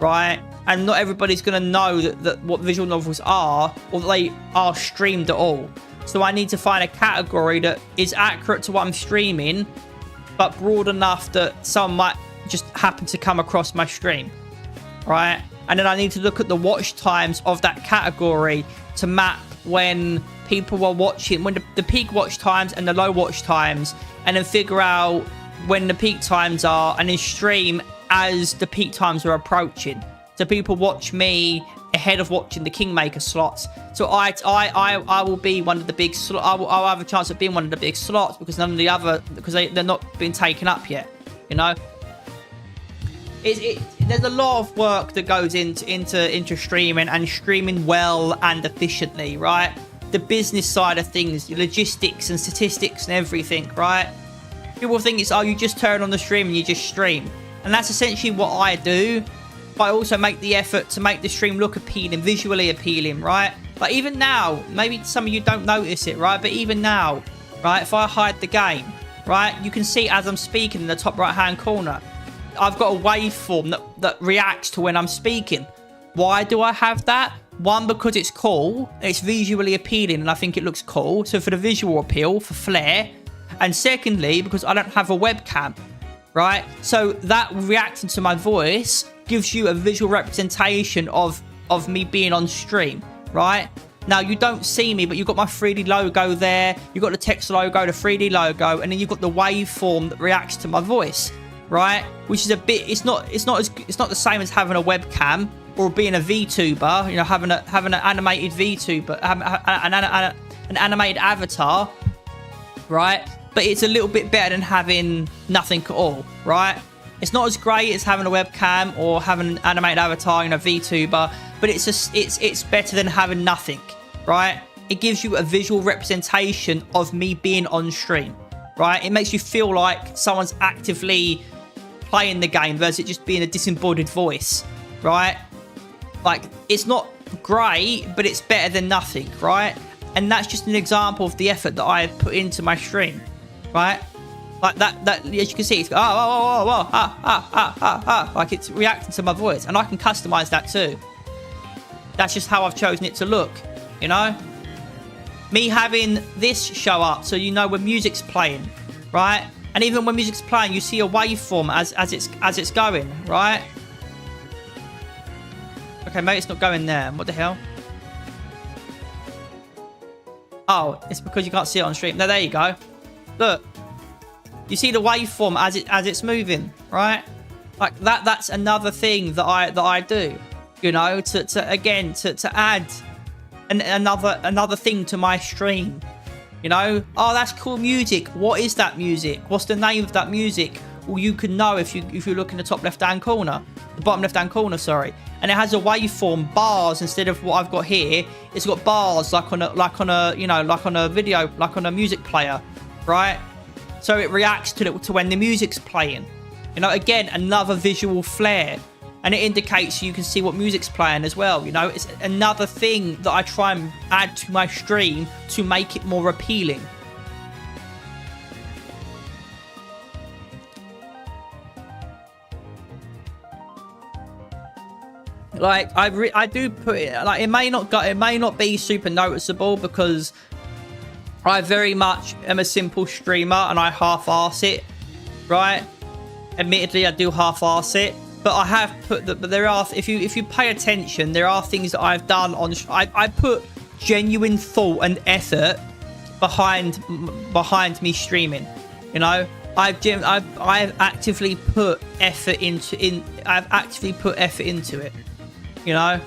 right? And not everybody's going to know that what visual novels are, or that they are streamed at all. So I need to find a category that is accurate to what I'm streaming, but broad enough that someone might just happen to come across my stream. Right, and then I need to look at the watch times of that category to map when people are watching, when the peak watch times and the low watch times, and then figure out when the peak times are, and then stream as the peak times are approaching. So people watch me ahead of watching the Kingmaker slots. So I will be one of the big slots. I'll have a chance of being one of the big slots because none of the other, because they're not being taken up yet, you know. There's a lot of work that goes into streaming, and streaming well and efficiently, right? The business side of things, logistics and statistics and everything, right? People think it's, oh, you just turn on the stream and you just stream. And that's essentially what I do. But I also make the effort to make the stream look appealing, visually appealing, right? Like even now, maybe some of you don't notice it, right? But even now, right, if I hide the game, right, you can see as I'm speaking in the top right-hand corner, I've got a waveform that reacts to when I'm speaking. Why do I have that? One, because it's cool, it's visually appealing, and I think it looks cool. So for the visual appeal, for flair. And secondly, because I don't have a webcam, right? So that reacting to my voice gives you a visual representation of me being on stream, right? Now, you don't see me, but you've got my 3D logo there. You've got the text logo, the 3D logo, and then you've got the waveform that reacts to my voice. Right, which is a bit. It's not the same as having a webcam or being a VTuber. You know, having an animated VTuber, an animated avatar, right? But it's a little bit better than having nothing at all, right? It's not as great as having a webcam or having an animated avatar, you know, VTuber. But it's better than having nothing, right? It gives you a visual representation of me being on stream, right? It makes you feel like someone's actively playing the game versus it just being a disembodied voice, right? Like, it's not great, but it's better than nothing, right? And that's just an example of the effort that I put into my stream, right? Like that as you can see, it's like it's reacting to my voice, and I can customize that too. That's just how I've chosen it to look, you know? me having this show up so you know when music's playing, right? And even when music's playing, you see a waveform as it's going, right? Okay, maybe it's not going there. What the hell? Oh, it's because you can't see it on stream. No, there you go. Look. You see the waveform as it's moving, right? Like that's another thing that I do. You know, to add another thing to my stream. You know, oh, that's cool music. What is that music? What's the name of that music? Well, you can know if you look in the top left-hand corner, the bottom left-hand corner, sorry. And it has a waveform, bars instead of what I've got here. It's got bars like on a video, like on a music player, right? So it reacts to when the music's playing. You know, again, another visual flair. And it indicates you can see what music's playing as well. You know, it's another thing that I try and add to my stream to make it more appealing. Like I do put it, like it may not be super noticeable because I very much am a simple streamer and I half-arse it, right? Admittedly, I do half-arse it. But I have put but there are, if you pay attention, there are things that I've done on. I put genuine thought and effort behind me streaming. You know, I've actively put effort into it. You know,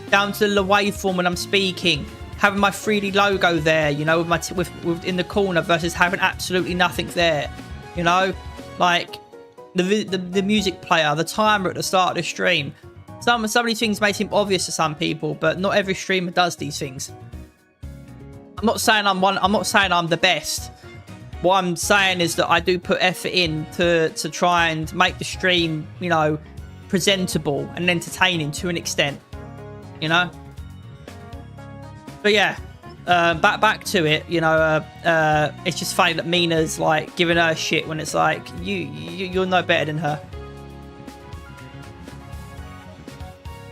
down to the waveform when I'm speaking, having my 3D logo there. You know, with in the corner versus having absolutely nothing there. You know, like. The music player, the timer at the start of the stream. Some of these things may seem obvious to some people, but not every streamer does these things. I'm not saying I'm the best. What I'm saying is that I do put effort in to try and make the stream, you know, presentable and entertaining to an extent. You know? But yeah. Back to it, you know, it's just funny that Mina's like giving her shit when it's like you're no better than her.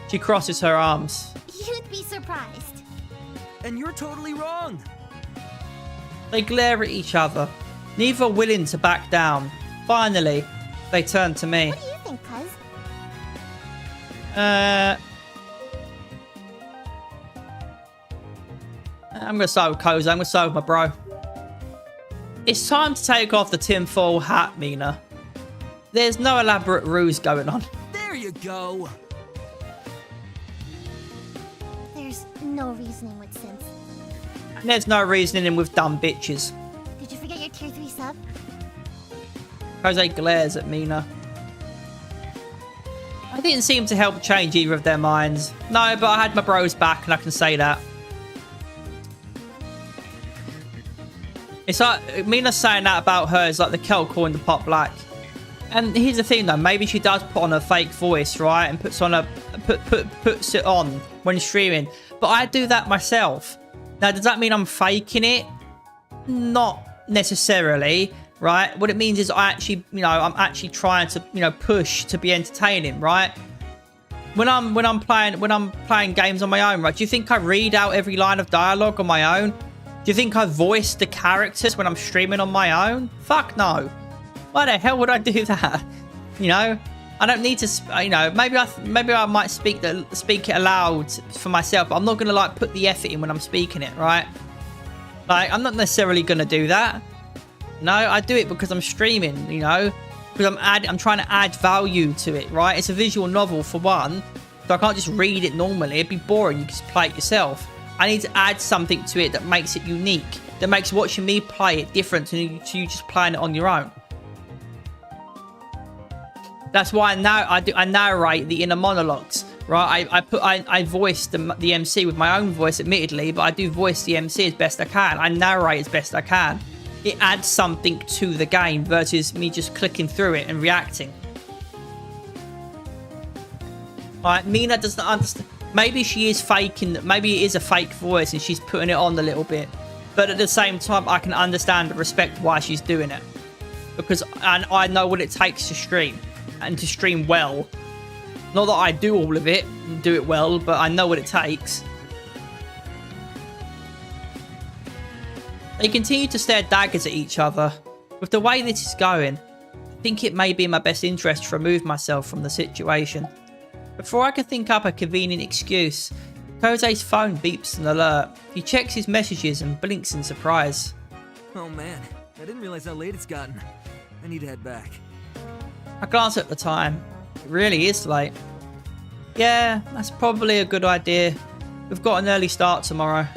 She crosses her arms. You'd be surprised. And you're totally wrong. They glare at each other, neither willing to back down. Finally, they turn to me. What do you think, cuz? I'm gonna start with Koza. I'm gonna start with my bro. It's time to take off the tinfoil hat, Mina. There's no elaborate ruse going on. There you go. There's no reasoning with sense. And there's no reasoning with dumb bitches. Did you forget your tier 3 sub? Koza glares at Mina. I didn't seem to help change either of their minds. No, but I had my bros back and I can say that. It's like, Mina's saying that about her is like the kettle calling the pot black. And here's the thing though, maybe she does put on a fake voice, right? And puts it on when streaming. But I do that myself. Now, does that mean I'm faking it? Not necessarily, right? What it means is I'm actually trying to, you know, push to be entertaining, right? When I'm playing games on my own, right? Do you think I read out every line of dialogue on my own? Do you think I voice the characters when I'm streaming on my own? Fuck no. Why the hell would I do that? You know, I don't need to. You know, maybe I might speak it aloud for myself, but I'm not gonna like put the effort in when I'm speaking it, right? Like I'm not necessarily gonna do that. No, I do it because I'm streaming. You know, because I'm trying to add value to it, right? It's a visual novel for one, so I can't just read it normally. It'd be boring. You can just play it yourself. I need to add something to it that makes it unique, that makes watching me play it different to you just playing it on your own. That's why I narrate the inner monologues, right? I voice the MC with my own voice, admittedly, but I do voice the MC as best I can. I narrate as best I can. It adds something to the game versus me just clicking through it and reacting. Like, Mina doesn't understand. Maybe she is faking, maybe it is a fake voice and she's putting it on a little bit. But at the same time, I can understand and respect why she's doing it. Because I know what it takes to stream. And to stream well. Not that I do all of it and do it well, but I know what it takes. They continue to stare daggers at each other. With the way this is going, I think it may be in my best interest to remove myself from the situation. Before I can think up a convenient excuse, Kose's phone beeps an alert. He checks his messages and blinks in surprise. Oh man, I didn't realize how late it's gotten. I need to head back. I glance at the time. It really is late. Yeah, that's probably a good idea. We've got an early start tomorrow.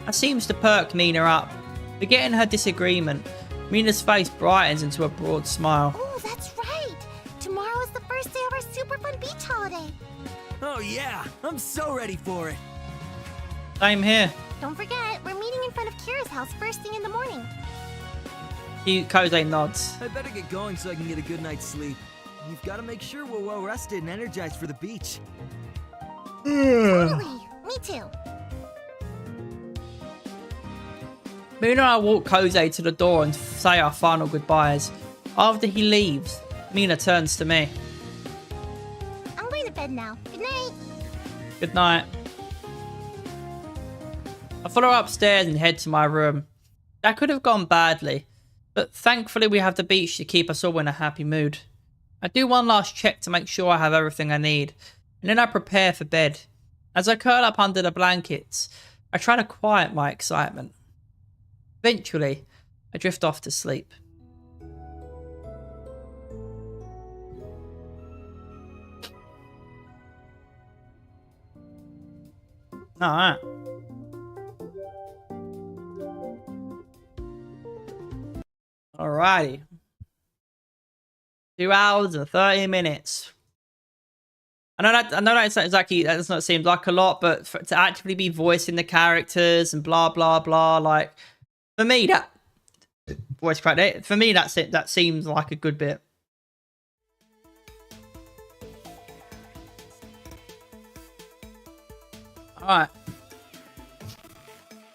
That seems to perk Mina up. Forgetting her disagreement, Mina's face brightens into a broad smile. Oh, that's right! Tomorrow is the first day of our super fun beach holiday. Oh yeah, I'm so ready for it. Same here. Don't forget, we're meeting in front of Kira's house first thing in the morning. Kose nods. I better get going so I can get a good night's sleep. You've got to make sure we're well rested and energized for the beach. Totally. Me too. Mina and I walk Kose to the door and say our final goodbyes. After he leaves, Mina turns to me. I'm going to bed now. Good night. Good night. I follow her upstairs and head to my room. That could have gone badly, but thankfully we have the beach to keep us all in a happy mood. I do one last check to make sure I have everything I need, and then I prepare for bed. As I curl up under the blankets, I try to quiet my excitement. Eventually, I drift off to sleep. Alright. Alrighty. 2 hours and 30 minutes. I know that's not exactly, that does not seem like a lot, but to actually be voicing the characters and blah blah blah, like, for me that voice crack it. For me that's it. That seems like a good bit. Alright.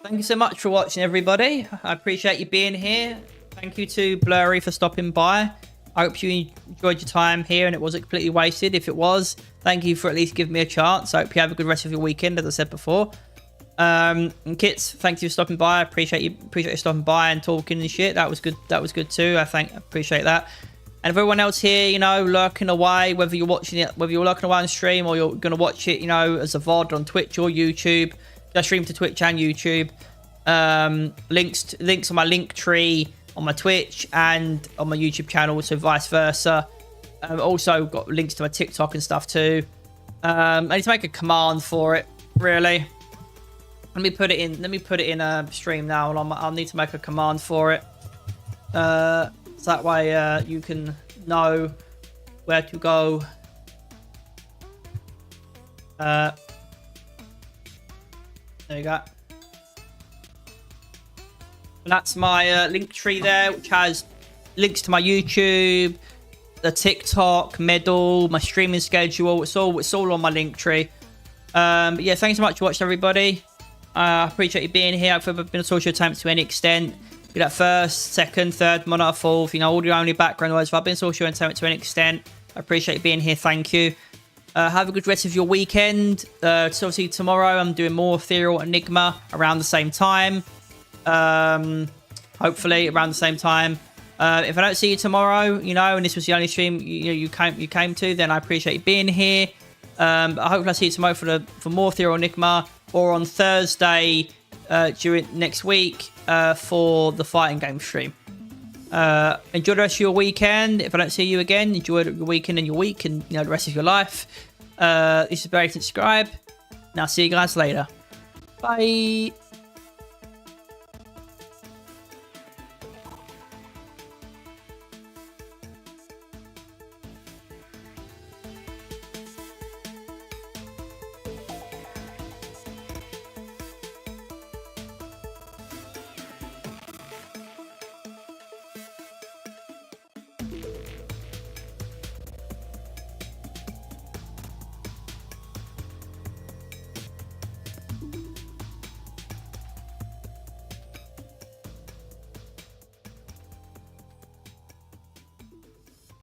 Thank you so much for watching, everybody. I appreciate you being here. Thank you to Blurry for stopping by. I hope you enjoyed your time here and it wasn't completely wasted. If it was, thank you for at least giving me a chance. I hope you have a good rest of your weekend, as I said before. And Kits, thank you for stopping by. I appreciate you stopping by and talking and shit. That was good. That was good too. I appreciate that. And everyone else here, you know, lurking away, whether you're watching it, whether you're lurking away on stream or you're going to watch it, you know, as a VOD on Twitch or YouTube. I stream to Twitch and YouTube. Links on my link tree on my Twitch and on my YouTube channel, so vice versa. Also got links to my TikTok and stuff too. I need to make a command for it, really. Let me put it in a stream now, and I'll need to make a command for it. So that way you can know where to go. There you go. And that's my link tree there, which has links to my YouTube, the TikTok, medal, my streaming schedule. It's all on my link tree. But yeah, thanks so much for watching, everybody. I appreciate you being here. I've been a social attempt to any extent. Be that first, second, third, monitor, fourth, you know, audio only, background noise. If I've been social attempt to any extent, I appreciate you being here. Thank you. Have a good rest of your weekend. So obviously tomorrow I'm doing more Ethereal Enigma around the same time. Hopefully around the same time. If I don't see you tomorrow, you know, and this was the only stream you came to, then I appreciate you being here. I hope I see you tomorrow for more Ethereal Enigma, or on Thursday during next week for the fighting game stream. Enjoy the rest of your weekend. If I don't see you again, enjoy your weekend and your week and, you know, the rest of your life. This is Barry. Subscribe. And I'll see you guys later. Bye.